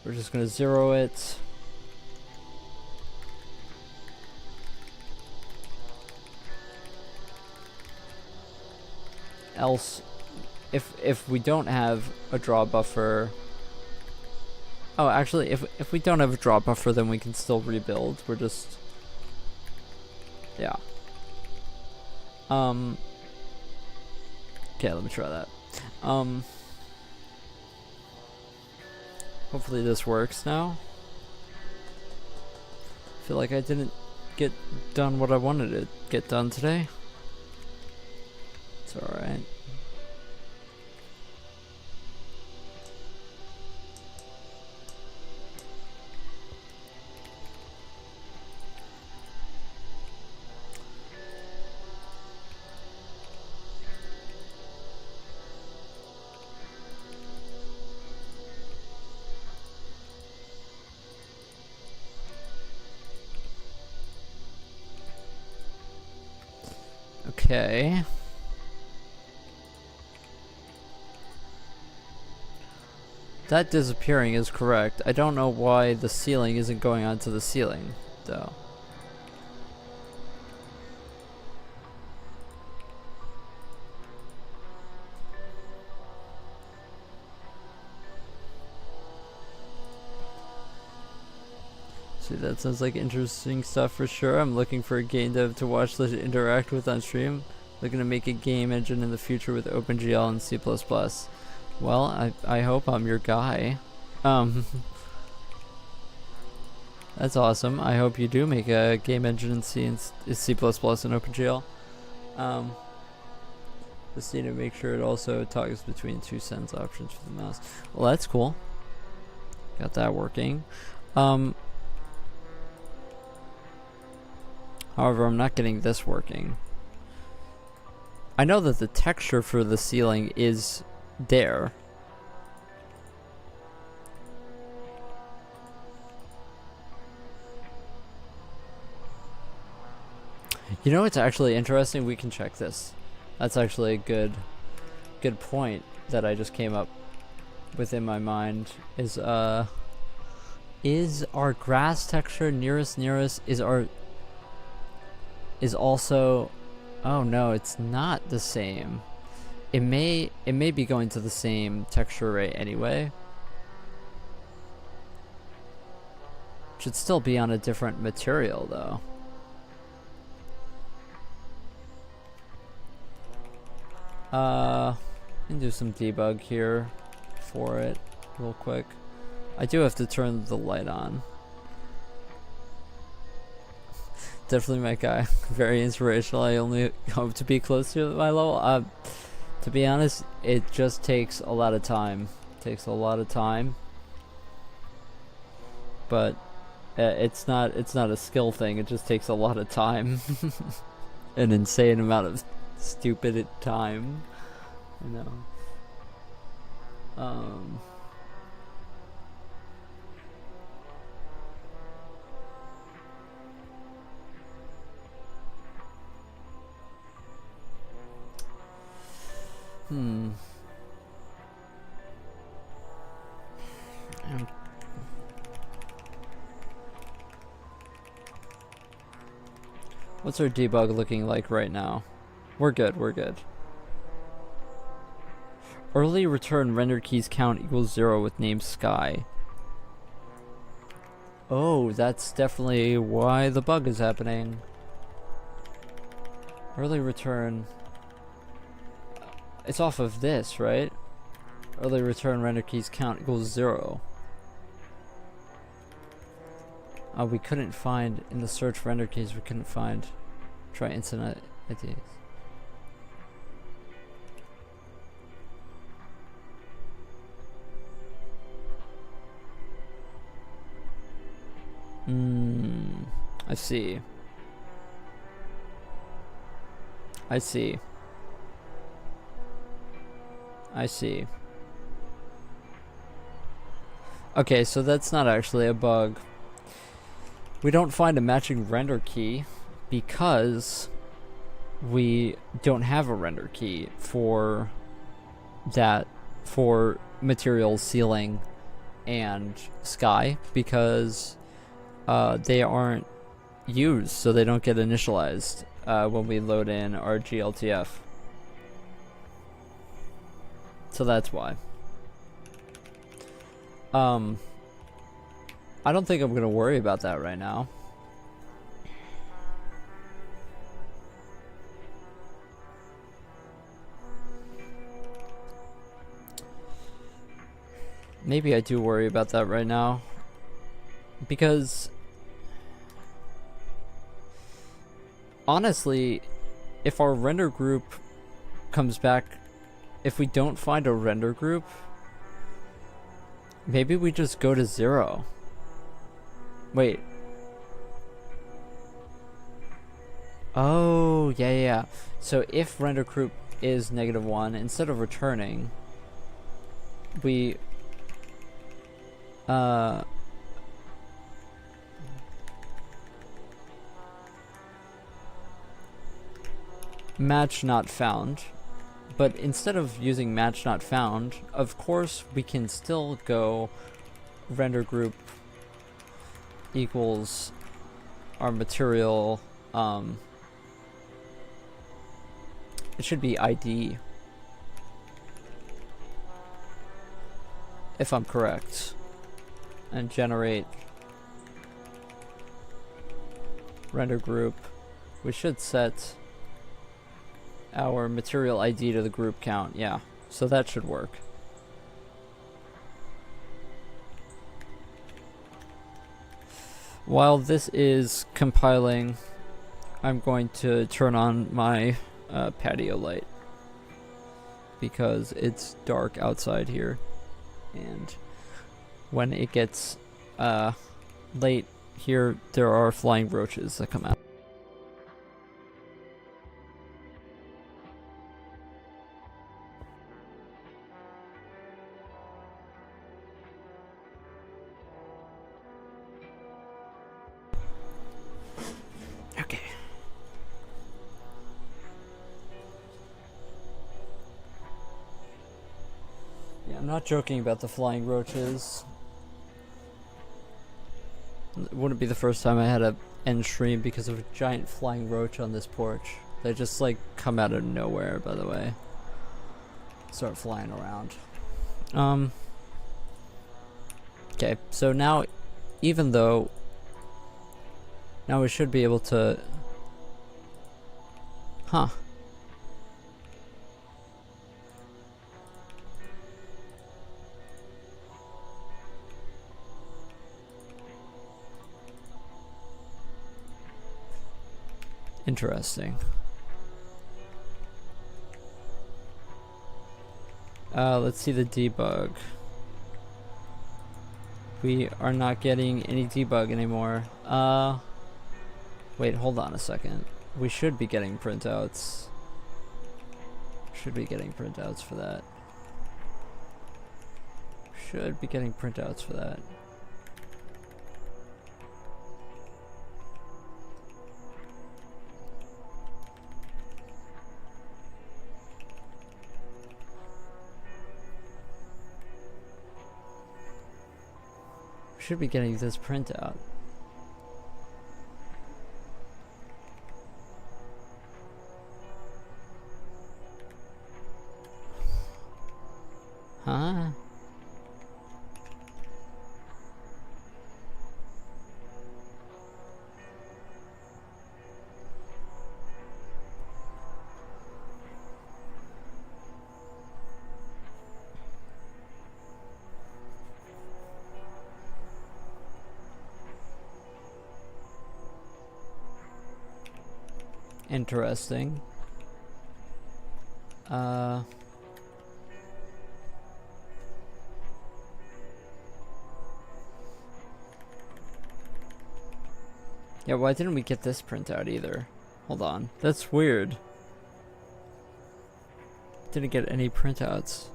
We're just going to 0 it. Else, if we don't have a draw buffer. Oh, actually, if we don't have a draw buffer, then we can still rebuild. We're just, yeah. Okay, let me try that. Hopefully this works now. I feel like I didn't get done what I wanted to get done today. It's alright. Okay. That disappearing is correct. I don't know why the ceiling isn't going onto the ceiling, though. See, that sounds like interesting stuff for sure. I'm looking for a game dev to watch to interact with on stream. Looking to make a game engine in the future with OpenGL and C++. Well, I hope I'm your guy. That's awesome. I hope you do make a game engine in C and C++ and OpenGL. Just need to make sure it also toggles between 2 sends options for the mouse. Well, that's cool. Got that working. However, I'm not getting this working. I know that the texture for the ceiling is there. You know what's actually interesting? We can check this. That's actually a good point that I just came up with in my mind. Is our grass texture nearest is also, oh no, it's not the same. It may be going to the same texture array anyway. Should still be on a different material though. And do some debug here for it real quick. I do have to turn the light on. Definitely my guy. Very inspirational. I only hope to be close to my level. To be honest, it just takes a lot of time. But it's not a skill thing. It just takes a lot of time. An insane amount of stupid time. You know. What's our debug looking like right now? We're good. Early return render keys count equals 0 with name sky. Oh, that's definitely why the bug is happening. Early return. It's off of this, right? Early return render keys count equals 0. We couldn't find, in the search render keys, we couldn't find. Try instant ideas. I see. Okay, so that's not actually a bug. We don't find a matching render key because we don't have a render key for that, for materials, ceiling, and sky, because they aren't used, so they don't get initialized when we load in our GLTF. So that's why. I don't think I'm gonna worry about that right now. Maybe I do worry about that right now. Because honestly, if our render group comes back, if we don't find a render group, maybe we just go to 0. Wait. Oh, yeah. So if render group is -1, instead of returning, we match not found. But instead of using match not found, of course we can still go render group equals our material, it should be ID, if I'm correct, and generate render group. We should set our material ID to the group count, yeah, so that should work. While this is compiling, I'm going to turn on my patio light because it's dark outside here, and when it gets late here, there are flying roaches that come out. Okay. Yeah, I'm not joking about the flying roaches. It wouldn't be the first time I had to end stream because of a giant flying roach on this porch. They just like come out of nowhere, by the way. Start flying around. Okay, so now, even though now we should be able to, interesting. Let's see the debug. We are not getting any debug anymore. Wait, hold on a second. We should be getting printouts. Should be getting printouts for that. Should be getting printouts for that. Should be getting this printout. Huh? Interesting. Yeah, why didn't we get this printout either? Hold on. That's weird. Didn't get any printouts.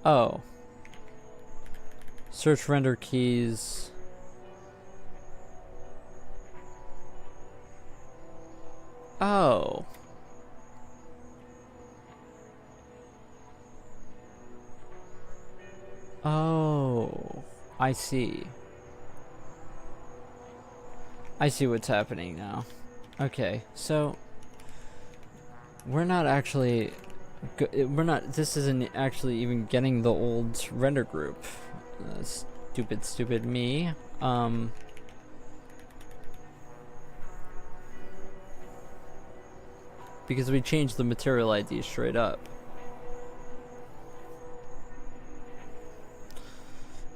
Oh. Search render keys. Oh. Oh. I see. I see what's happening now. Okay, so we're not actually this isn't actually even getting the old render group. Stupid me. Because we changed the material ID straight up.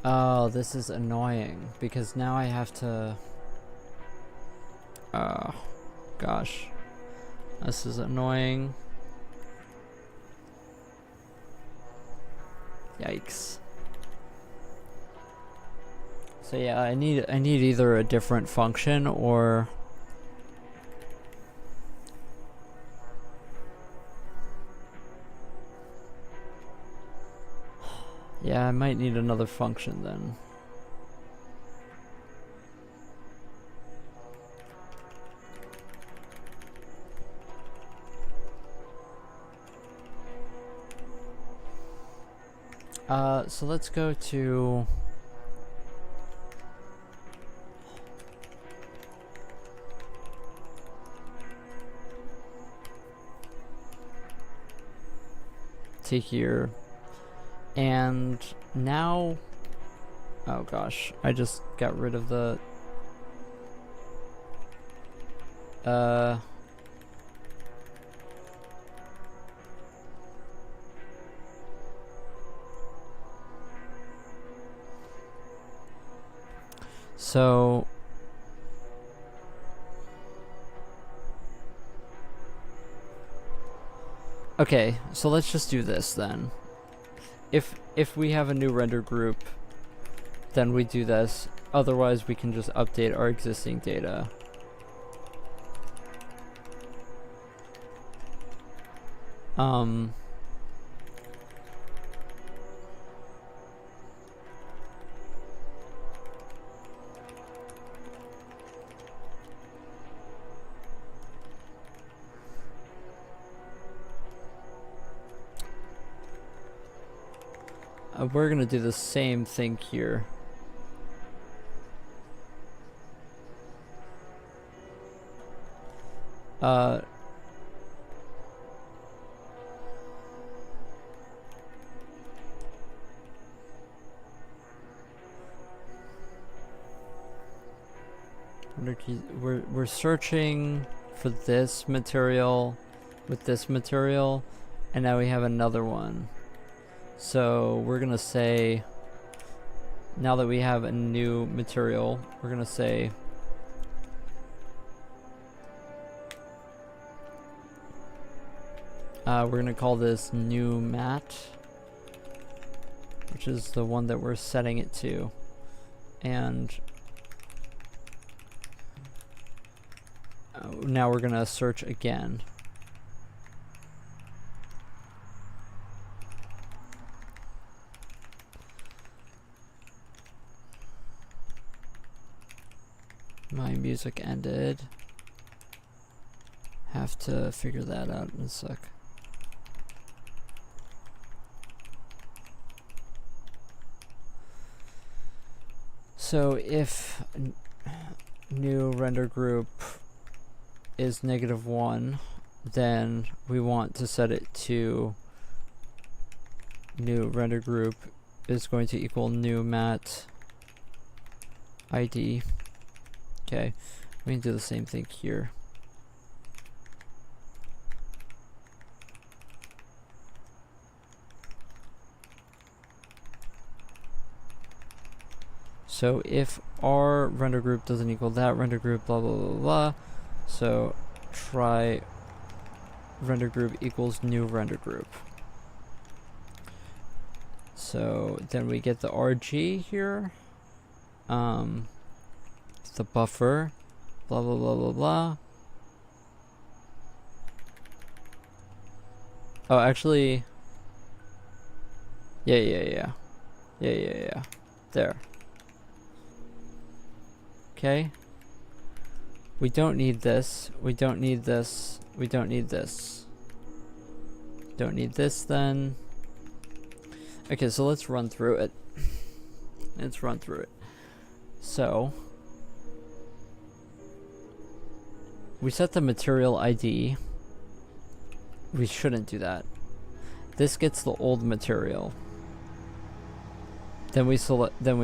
Oh, this is annoying because now I have to. Oh, gosh. This is annoying. Yikes. So yeah, I need either a different function or yeah, I might need another function then. So let's go to here, and now, oh gosh, I just got rid of the so okay, so let's just do this then. If we have a new render group, then we do this. Otherwise, we can just update our existing data. We're gonna do the same thing here. We're searching for this material with this material, and now we have another one. So we're gonna say, now that we have a new material, we're gonna say we're gonna call this new mat, which is the one that we're setting it to, and now we're gonna search again. My music ended. Have to figure that out in a sec. So if new render group is -1, then we want to set it to new render group is going to equal new mat ID. Okay, we can do the same thing here. So if our render group doesn't equal that render group, blah blah blah blah. So try render group equals new render group. So then we get the RG here. The buffer, blah blah blah blah blah. Oh, actually, yeah. There. Okay. We don't need this. We don't need this. We don't need this. Don't need this then. Okay, so let's run through it. Let's run through it. So we set the material ID. We shouldn't do that. This gets the old material. Then we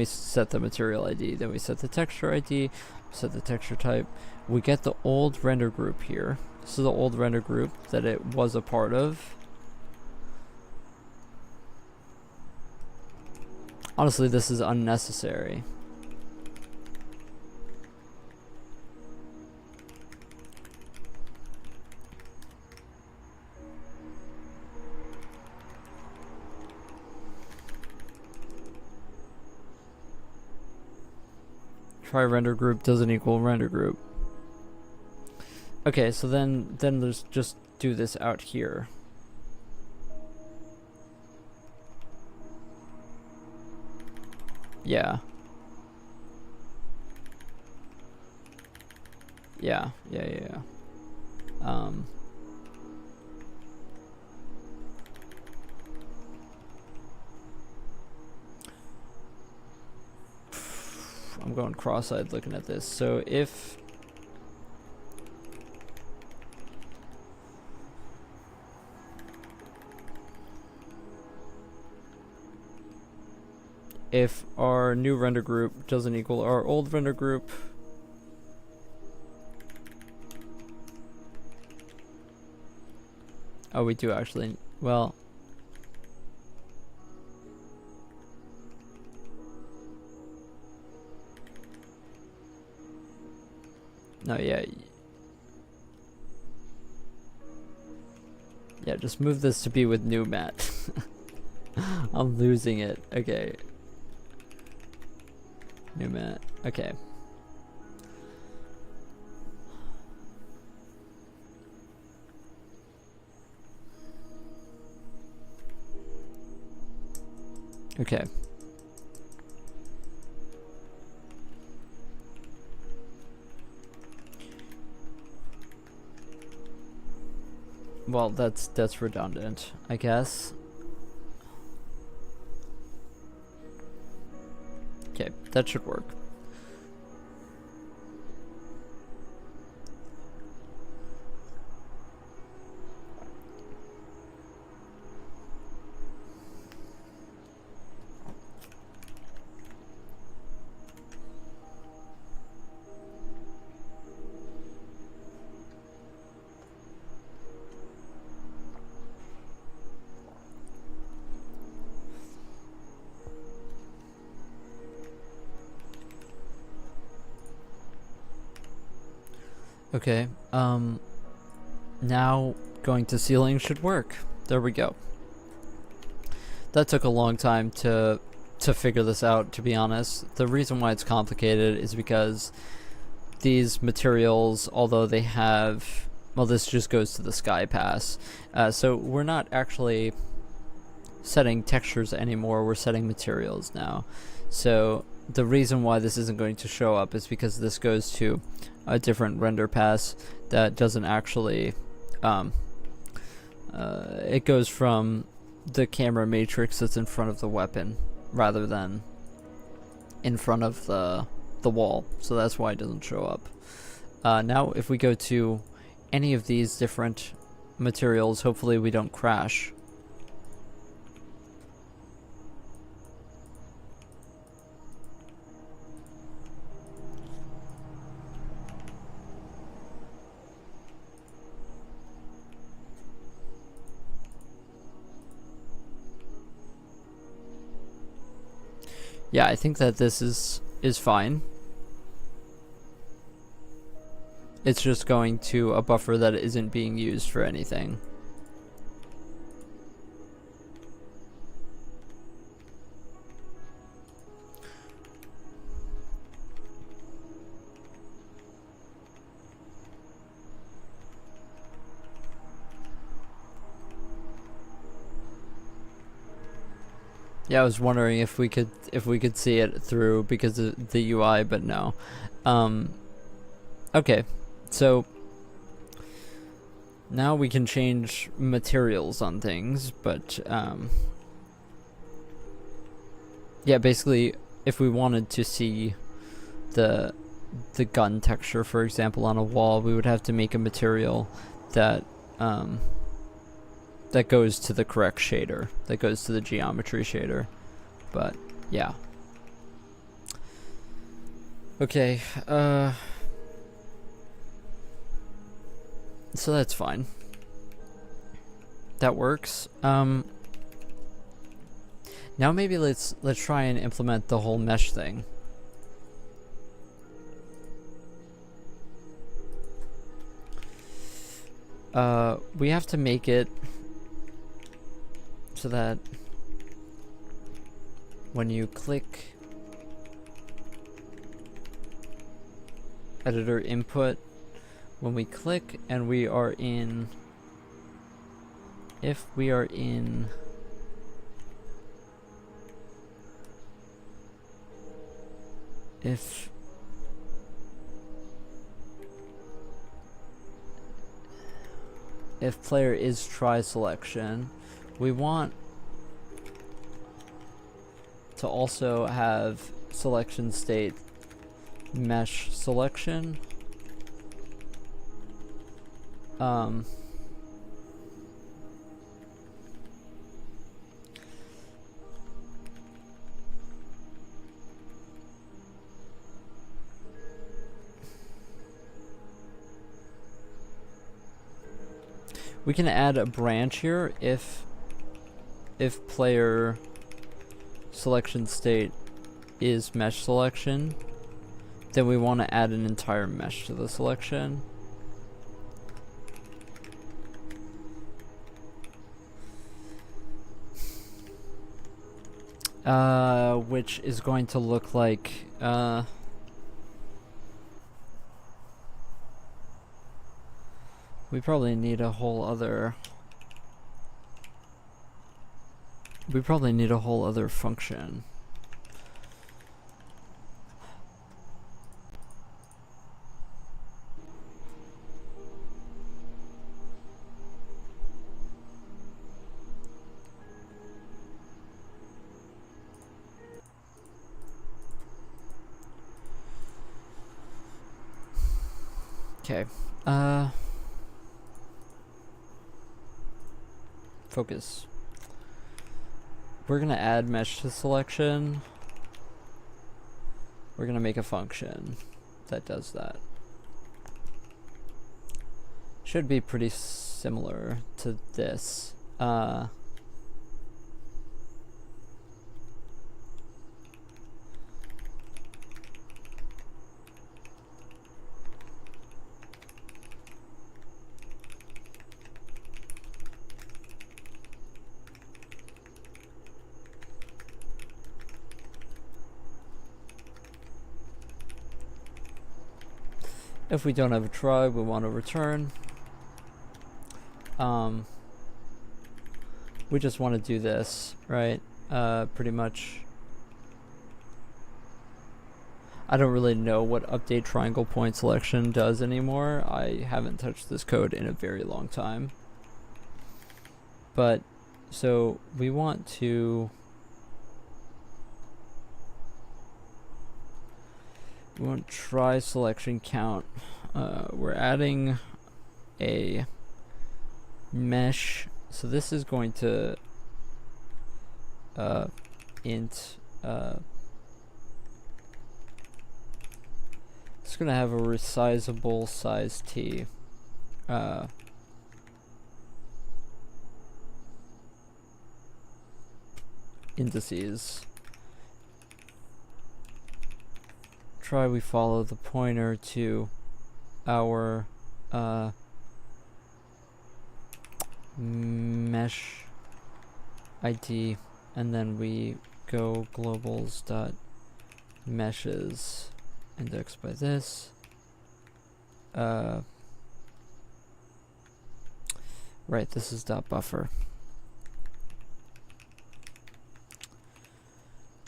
set the material ID. Then we set the texture ID, set the texture type. We get the old render group here. This is the old render group that it was a part of. Honestly, this is unnecessary. Try render group doesn't equal render group. Okay, so then let's just do this out here. Yeah. Yeah. I'm going cross-eyed looking at this. So if our new render group doesn't equal our old render group, oh, we do actually, well, no, yeah, just move this to be with new mat. I'm losing it. Okay. New mat. Okay. Okay. Well, that's redundant, I guess. Okay, that should work. Okay, now going to ceiling should work. There we go. That took a long time to figure this out, to be honest. The reason why it's complicated is because these materials, although they have, well, this just goes to the sky pass. So we're not actually setting textures anymore, we're setting materials now. So the reason why this isn't going to show up is because this goes to a different render pass that doesn't actually, it goes from the camera matrix that's in front of the weapon rather than in front of the wall, so that's why it doesn't show up. Now if we go to any of these different materials, hopefully we don't crash. Yeah, I think that this is fine. It's just going to a buffer that isn't being used for anything. Yeah, I was wondering if we could see it through because of the UI, but no. Okay, so now we can change materials on things, but yeah, basically, if we wanted to see the gun texture, for example, on a wall, we would have to make a material that that goes to the correct shader, that goes to the geometry shader. But Yeah. Okay, so that's fine. That works. Now maybe let's try and implement the whole mesh thing. We have to make it so that when you click editor input, when we click and we are in, if we are in if player is try selection, we want to also have selection state mesh selection. We can add a branch here if player selection state is mesh selection, then we want to add an entire mesh to the selection. Which is going to look like we probably need a whole other function. Okay. Focus. We're gonna add mesh to selection. We're gonna make a function that does that. Should be pretty similar to this. If we don't have a try, we want to return. We just want to do this, right? Pretty much. I don't really know what update triangle point selection does anymore. I haven't touched this code in a very long time. But, so we want to try selection count. We're adding a mesh, so this is going to int it's going to have a resizable size t. Indices. Try we follow the pointer to our mesh ID, and then we go globals dot meshes indexed by this. Right, this is dot buffer.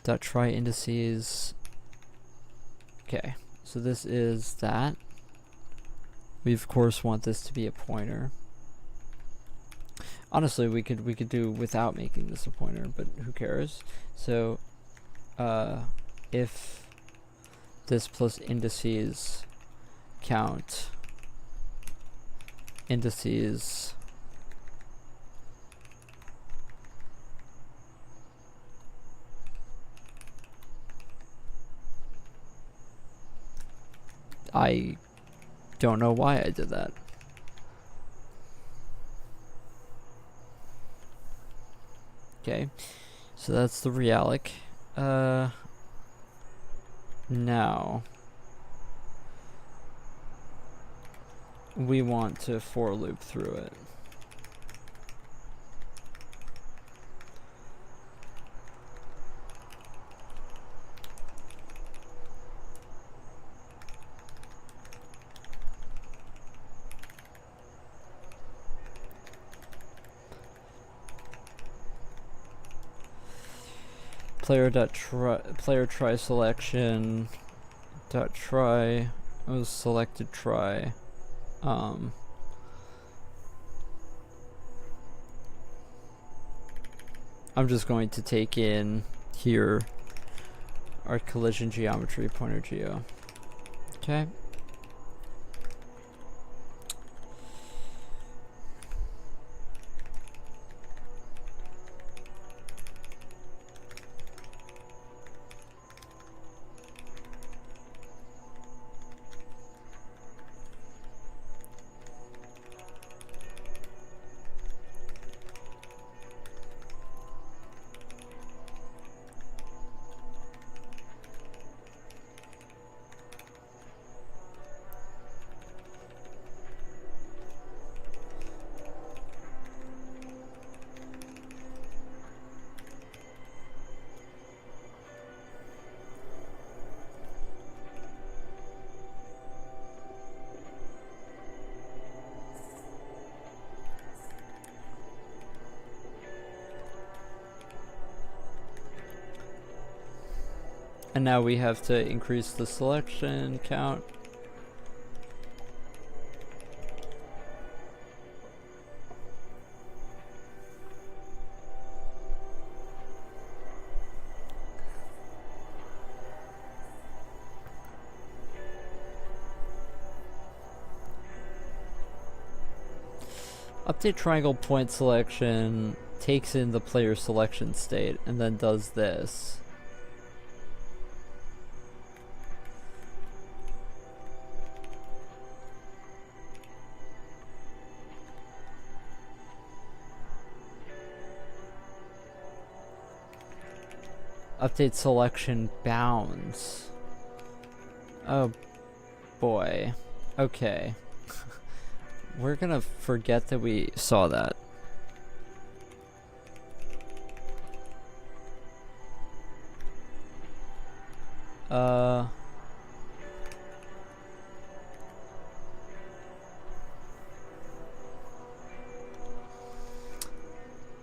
Dot try indices. Okay, so this is that. We of course want this to be a pointer. Honestly, we could do without making this a pointer, but who cares? So, if this plus indices count indices I don't know why I did that. Okay, so that's the Realic. Now we want to for loop through it. Player try selection dot try was selected try. I'm just going to take in here our collision geometry pointer geo. Okay. And now we have to increase the selection count. Update triangle point selection takes in the player selection state and then does this. Update selection bounds. Oh boy. Okay. We're gonna forget that we saw that.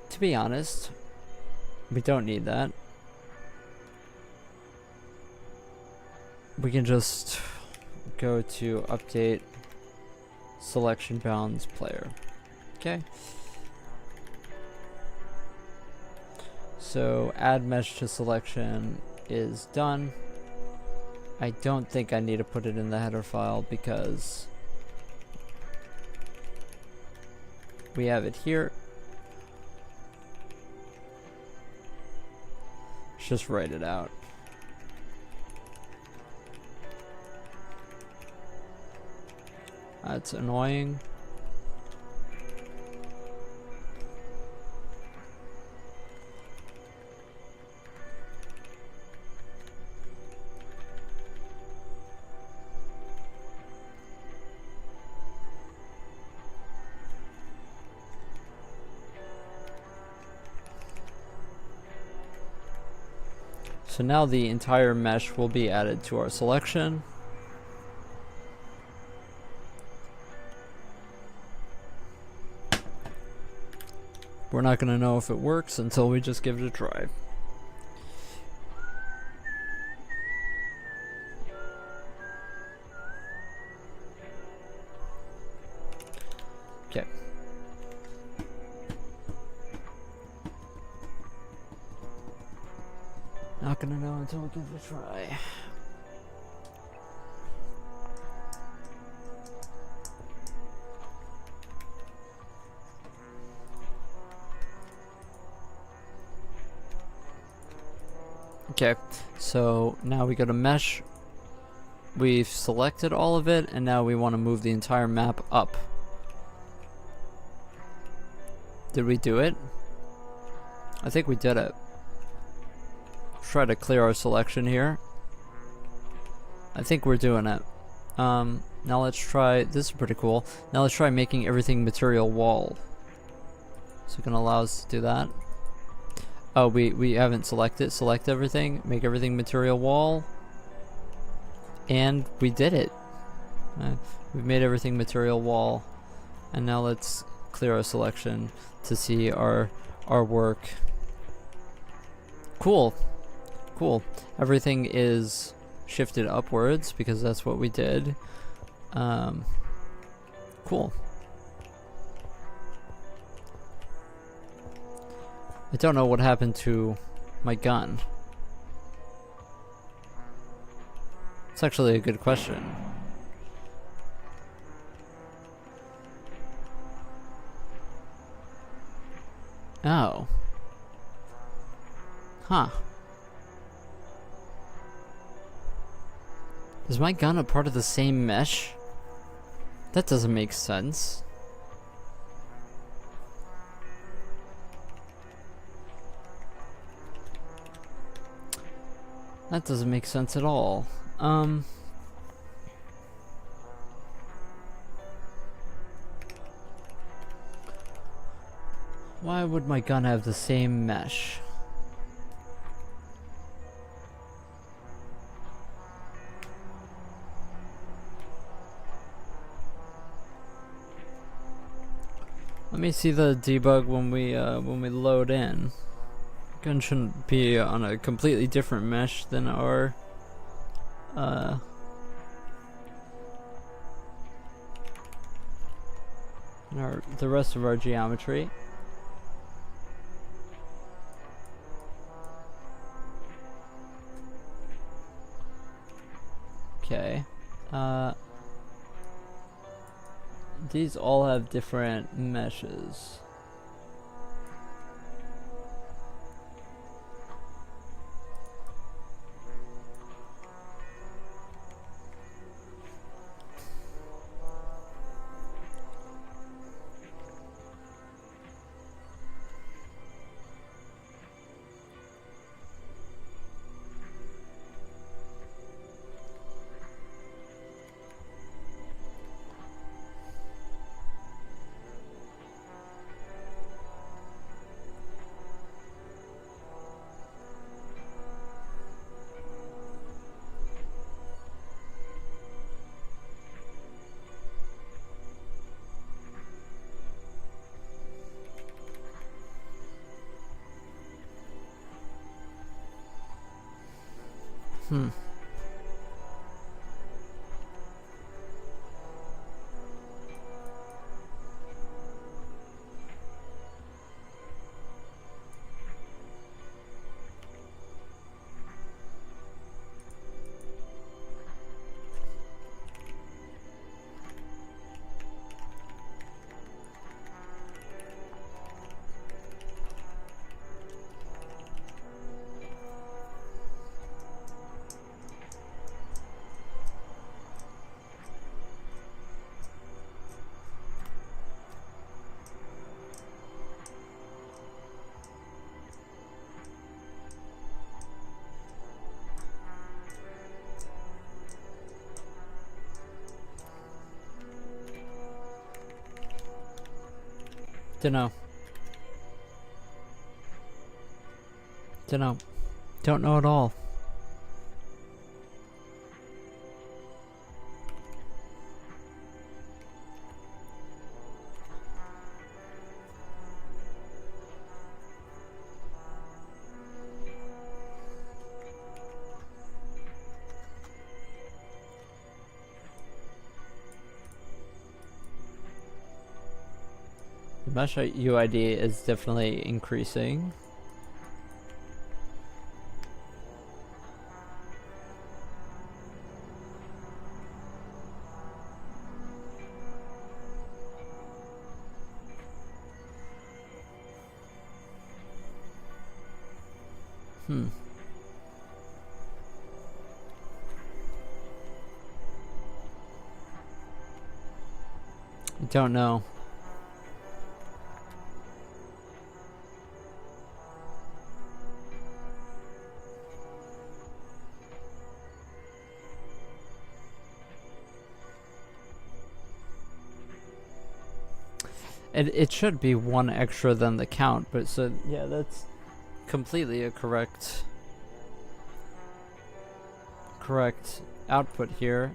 To be honest, we don't need that. We can just go to update selection bounds player. Okay. So add mesh to selection is done. I don't think I need to put it in the header file because we have it here. Let's just write it out. That's annoying. So now the entire mesh will be added to our selection. We're not going to know if it works until we just give it a try. Okay. Not going to know until we give it a try. Okay, so now we go to mesh, We've selected all of it, and now we want to move the entire map up. Did we do it? I think we did it. Let's try to clear our selection here. I think we're doing it. Now let's try, this is pretty cool. Now let's try making everything material wall. So it can allow us to do that. Oh, we haven't selected. Select everything, make everything material wall. And we did it. We've made everything material wall. And now let's clear our selection to see our work. Cool. Cool. Everything is shifted upwards because that's what we did. Cool. I don't know what happened to my gun. It's actually a good question. Oh. Huh. Is my gun a part of the same mesh? That doesn't make sense. That doesn't make sense at all. Why would my gun have the same mesh? Let me see the debug when we load in. Gun shouldn't be on a completely different mesh than our the rest of our geometry. Okay. These all have different meshes. Dunno. Don't know at all. The mesh UID is definitely increasing. Don't know. It should be one extra than the count, but so yeah, that's completely a correct output here.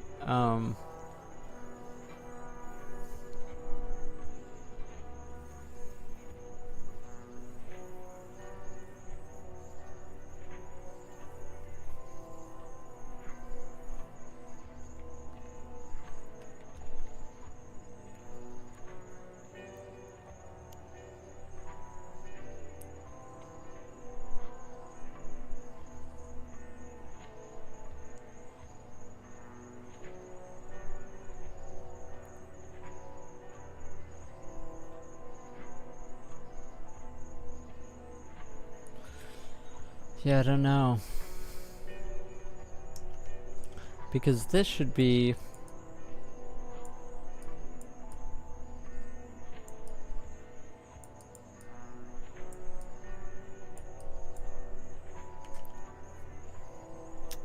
Yeah, I don't know. Because this should be...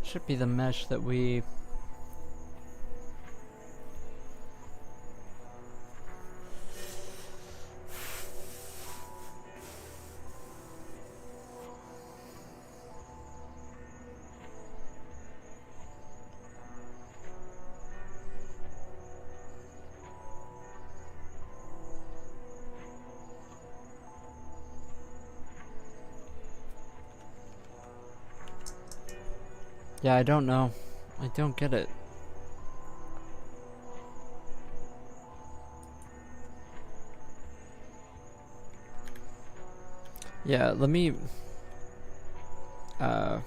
should be the mesh that we... Yeah, I don't know. I don't get it. Yeah, let me... let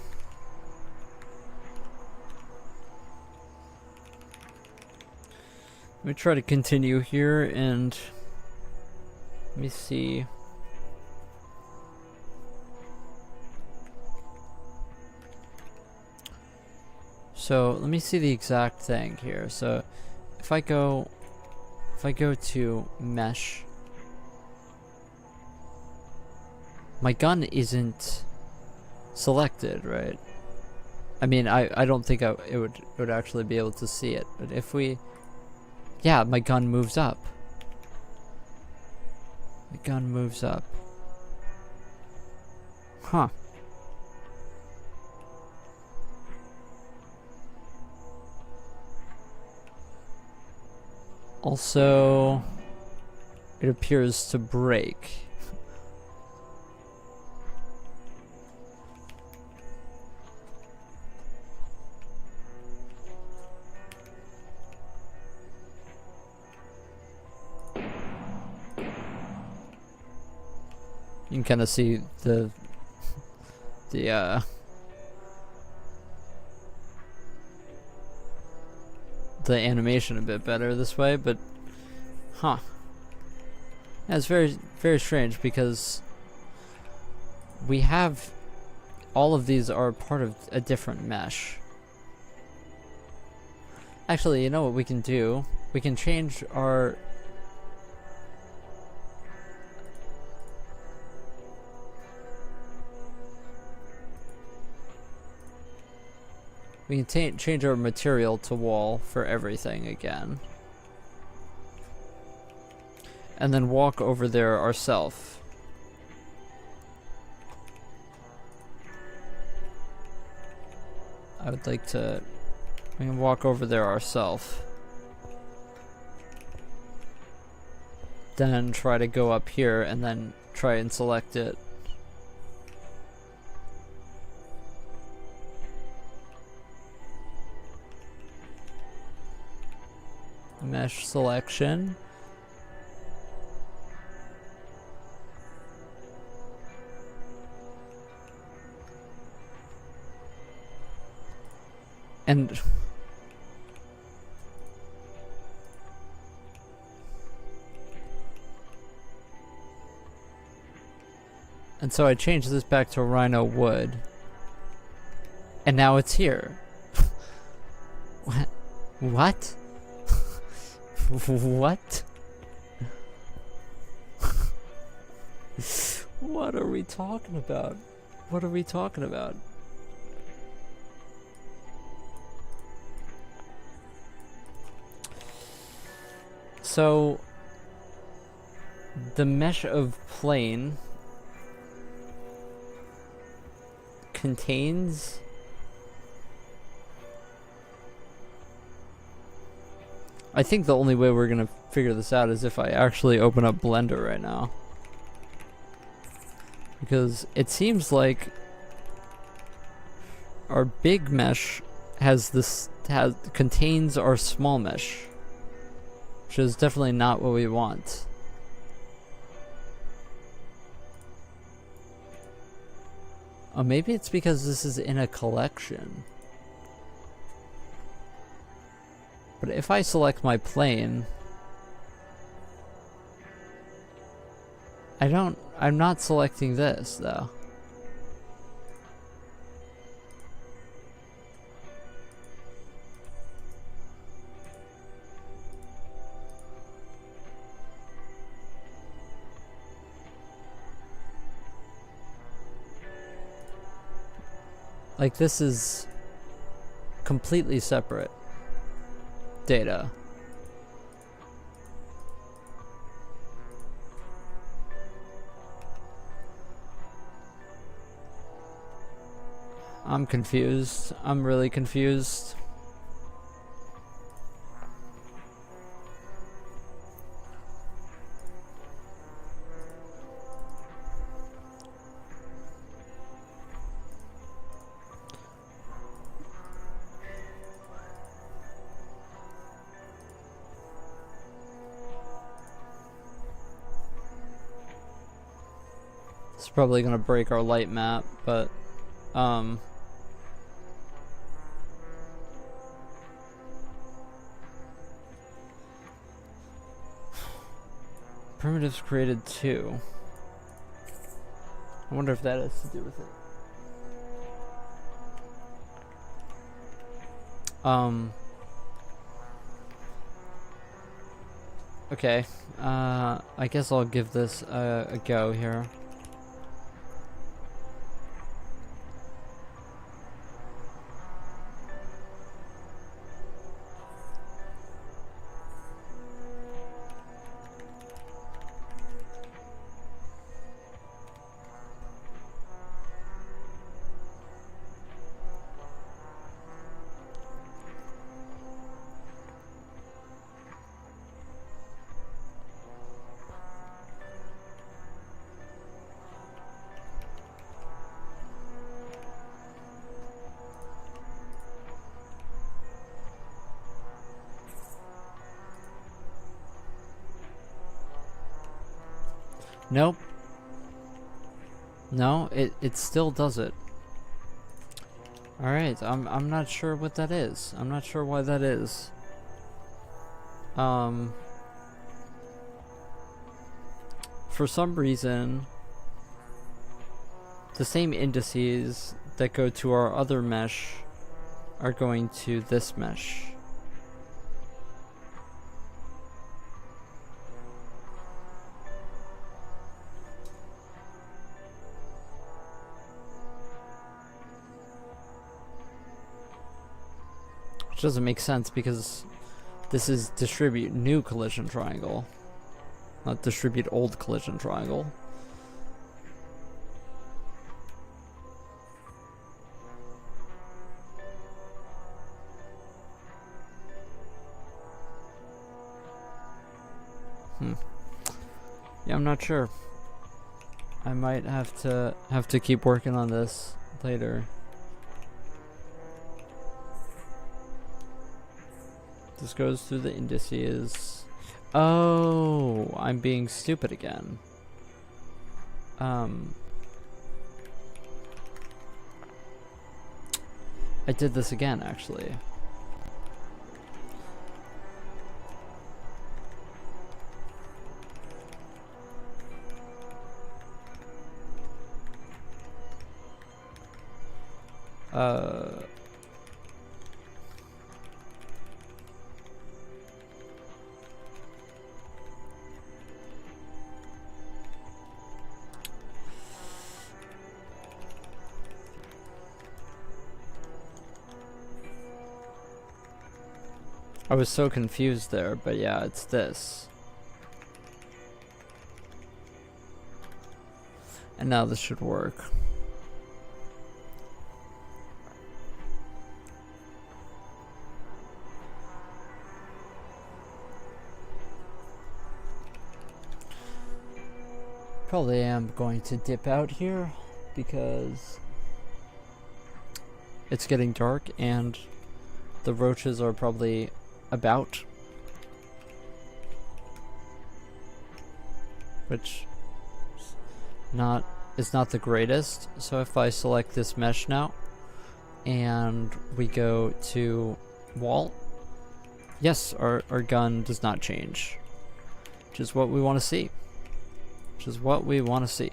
me try to continue here and... let me see... So let me see the exact thing here. So if I go to mesh, my gun isn't selected, right? I mean, I don't think it would actually be able to see it. But if we, yeah, my gun moves up. The gun moves up. Huh. Also, it appears to break. You can kind of see the animation a bit better this way, but huh. Yeah, it's very, very strange because we have all of these are part of a different mesh. Actually, you know what we can do? We can change our change our material to wall for everything again. And then walk over there ourselves. I would like to... we can walk over there ourselves. Then try to go up here and then try and select it. Mesh selection. And so I changed this back to rhino wood. And now it's here. What? What? What? What are we talking about? What are we talking about? So, the mesh of plane contains I think the only way we're gonna figure this out is if I actually open up Blender right now. Because it seems like our big mesh contains our small mesh, which is definitely not what we want. Oh, maybe it's because this is in a collection. But if I select my plane, I'm not selecting this though. Like, this is completely separate data. I'm confused. I'm really confused. It's probably gonna break our light map, but primitives created 2. I wonder if that has to do with it. Okay. I guess I'll give this a go here. Nope. No, it still does it. Alright, I'm not sure what that is. I'm not sure why that is. For some reason, the same indices that go to our other mesh are going to this mesh. Which doesn't make sense because this is distribute new collision triangle, not distribute old collision triangle. Yeah, I'm not sure. I might have to keep working on this later. This goes through the indices. Oh, I'm being stupid again. I did this again, actually. I was so confused there, but yeah, it's this. And now this should work. Probably am going to dip out here because it's getting dark and the roaches are probably about, which is not the greatest. So if I select this mesh now and we go to wall, yes, our gun does not change, which is what we want to see. Which is what we want to see.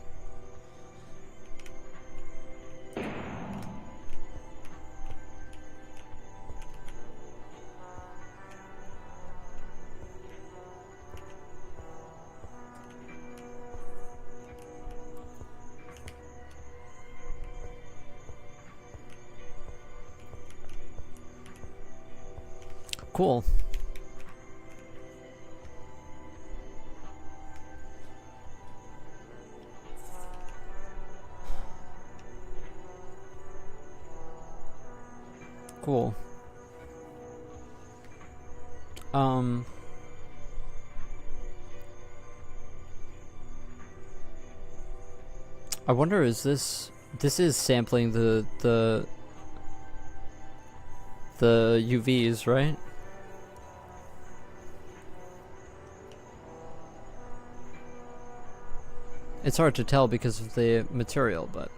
Cool. Cool. I wonder, is this is sampling the UVs, right? It's hard to tell because of the material, but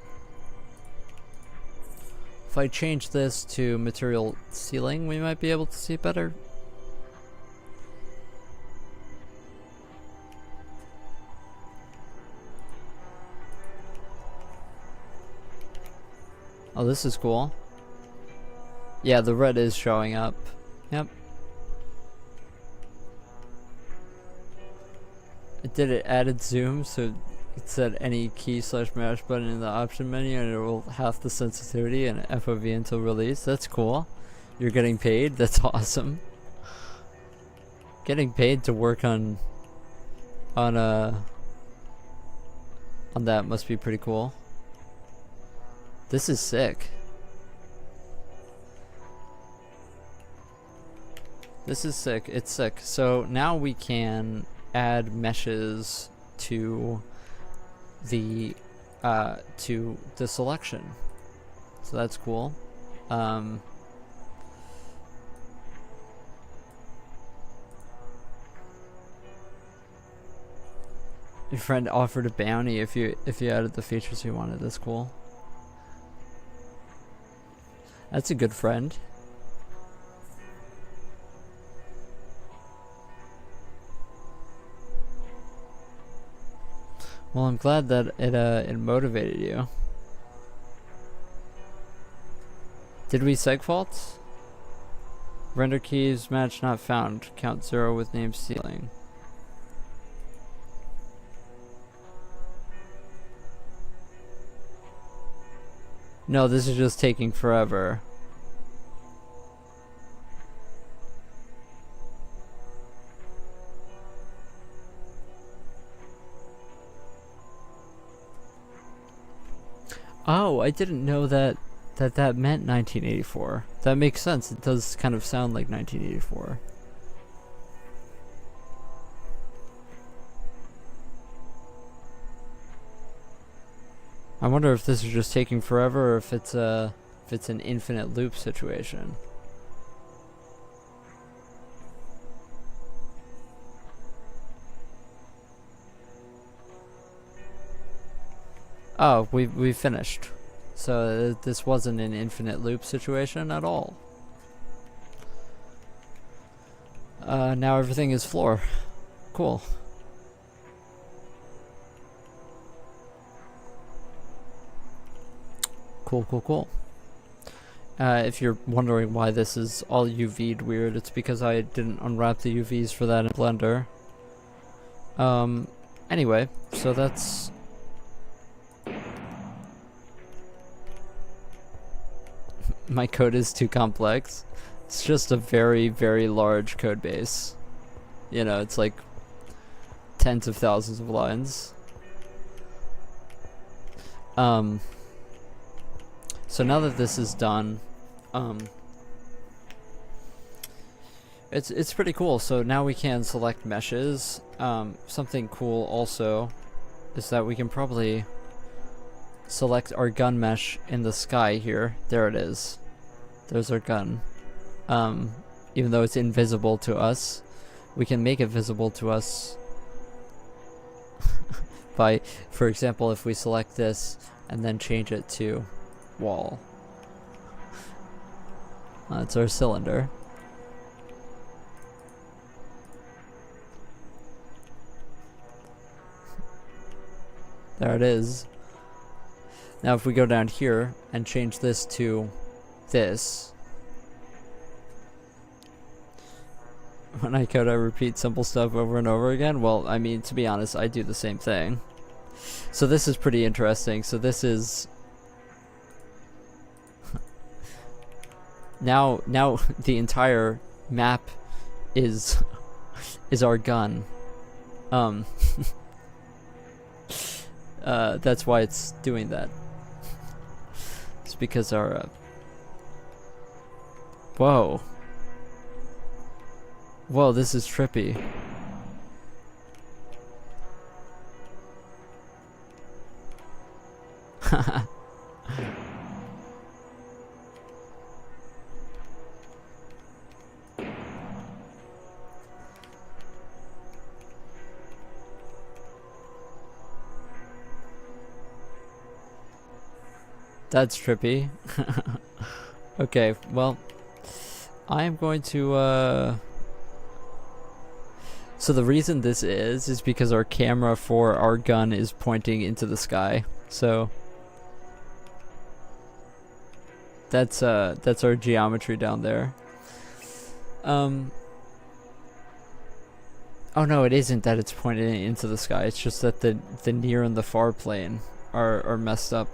if I change this to material ceiling, we might be able to see better. Oh, this is cool. Yeah, the red is showing up. Yep. It added zoom, so it said any key/mash button in the option menu and it will half the sensitivity and FOV until release. That's cool. You're getting paid? That's awesome. Getting paid to work on that must be pretty cool. This is sick. This is sick. It's sick. So now we can add meshes to the selection. So that's cool. Your friend offered a bounty if you added the features you wanted. That's cool. That's a good friend. Well, I'm glad that it motivated you. Did we seg faults? Render keys match not found. Count 0 with name ceiling. No, this is just taking forever. Oh, I didn't know that meant 1984. That makes sense. It does kind of sound like 1984. I wonder if this is just taking forever or if it's an infinite loop situation. Oh, we finished. So this wasn't an infinite loop situation at all. Now everything is floor. Cool. Cool. If you're wondering why this is all UV'd weird, it's because I didn't unwrap the UVs for that in Blender. Anyway, so that's... My code is too complex. It's just a very, very large code base. You know, it's like tens of thousands of lines. So now that this is done, it's pretty cool. So now we can select meshes. Something cool also is that we can probably select our gun mesh in the sky here. There it is. There's our gun. Even though it's invisible to us, we can make it visible to us by, for example, if we select this and then change it to wall. That's our cylinder. There it is. Now if we go down here and change this to this, when I code I repeat simple stuff over and over again. Well, I mean, to be honest, I do the same thing. So this is pretty interesting. So this is now the entire map is our gun. That's why it's doing that. It's because our whoa, this is trippy. That's trippy. Okay, well, I am going to, so the reason this is because our camera for our gun is pointing into the sky. So that's our geometry down there. Oh no, it isn't that it's pointing into the sky. It's just that the near and the far plane are messed up,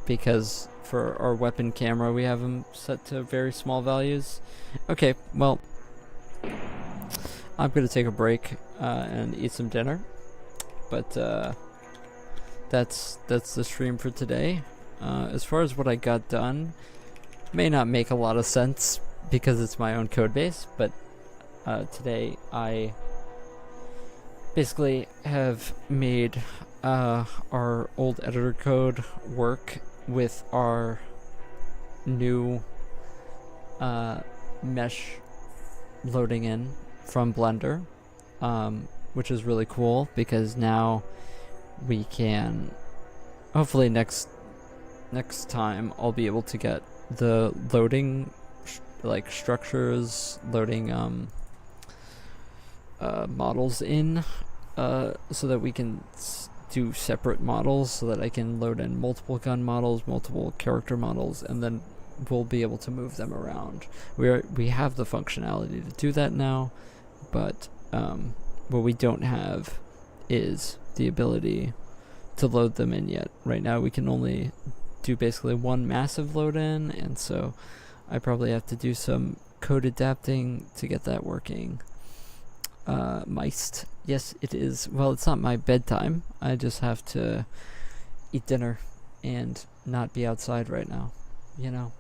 because for our weapon camera we have them set to very small values. Okay, well, I'm gonna take a break and eat some dinner, but that's the stream for today. As far as what I got done, may not make a lot of sense because it's my own code base, but today I basically have made our old editor code work with our new mesh loading in from Blender, which is really cool because now we can, hopefully next time I'll be able to get the loading like structures, loading models in, so that we can do separate models, so that I can load in multiple gun models, multiple character models, and then we'll be able to move them around. We have the functionality to do that now, but what we don't have is the ability to load them in yet. Right now we can only do basically one massive load in, and so I probably have to do some code adapting to get that working. Meist. Yes, it is. Well, it's not my bedtime. I just have to eat dinner and not be outside right now, you know,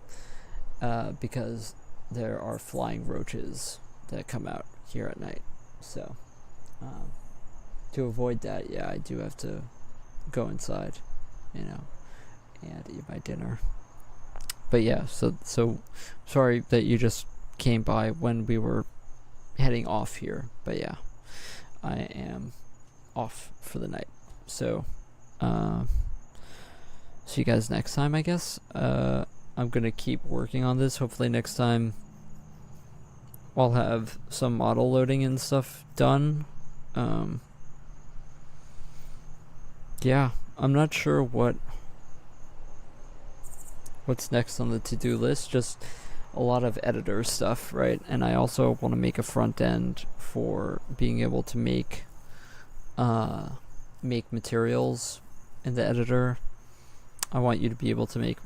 because there are flying roaches that come out here at night. So, to avoid that, yeah, I do have to go inside, you know, and eat my dinner. But yeah, so sorry that you just came by when we were heading off here, but yeah, I am off for the night. So see you guys next time, I guess. I'm gonna keep working on this. Hopefully next time I'll have some model loading and stuff done. Yeah, I'm not sure what's next on the to-do list. Just a lot of editor stuff, right? And I also want to make a front end for being able to make materials in the editor. I want you to be able to make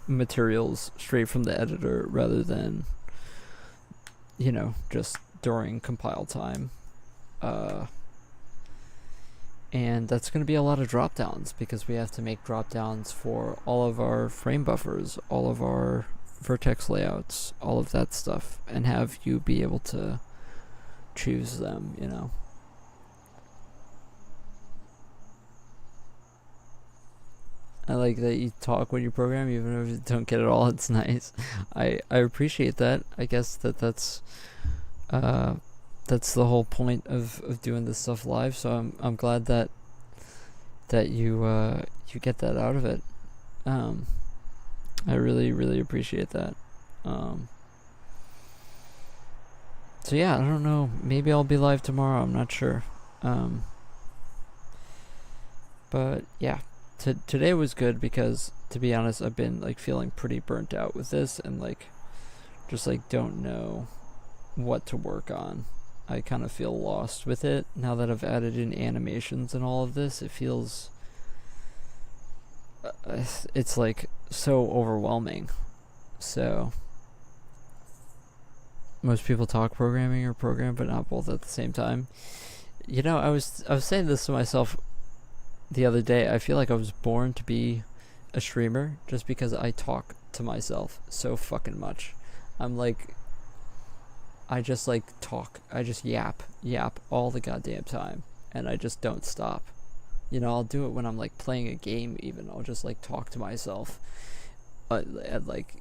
materials straight from the editor rather than just during compile time. And that's going to be a lot of drop downs because we have to make drop downs for all of our frame buffers, all of our vertex layouts, all of that stuff, and have you be able to choose them, I like that you talk when you program, even if you don't get it all. It's nice. I appreciate that. I guess that's the whole point of doing this stuff live. So I'm glad that you get that out of it. I really, really appreciate that. So yeah, I don't know. Maybe I'll be live tomorrow. I'm not sure. But yeah, today was good because, to be honest, I've been like feeling pretty burnt out with this and like just like don't know what to work on. I kind of feel lost with it now that I've added in animations and all of this. It feels it's like so overwhelming. So most people talk programming or program, but not both at the same time. I was saying this to myself the other day. I feel like I was born to be a streamer just because I talk to myself so fucking much. I just like talk. I just yap all the goddamn time, and I just don't stop. I'll do it when I'm like playing a game. Even I'll just like talk to myself, and like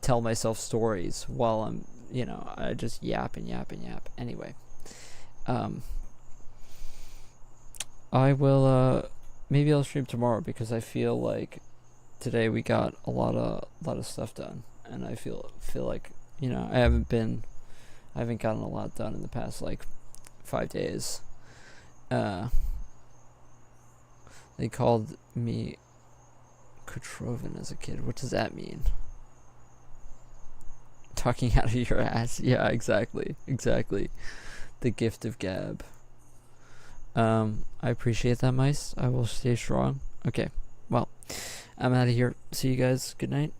tell myself stories while I'm I just yap and yap and yap. Anyway, I will maybe I'll stream tomorrow because I feel like today we got a lot of stuff done, and I feel like I haven't gotten a lot done in the past like 5 days. They called me Kotrovin as a kid. What does that mean? Talking out of your ass. Yeah, exactly. The gift of gab. I appreciate that, mice. I will stay strong. Okay, well, I'm out of here. See you guys. Good night.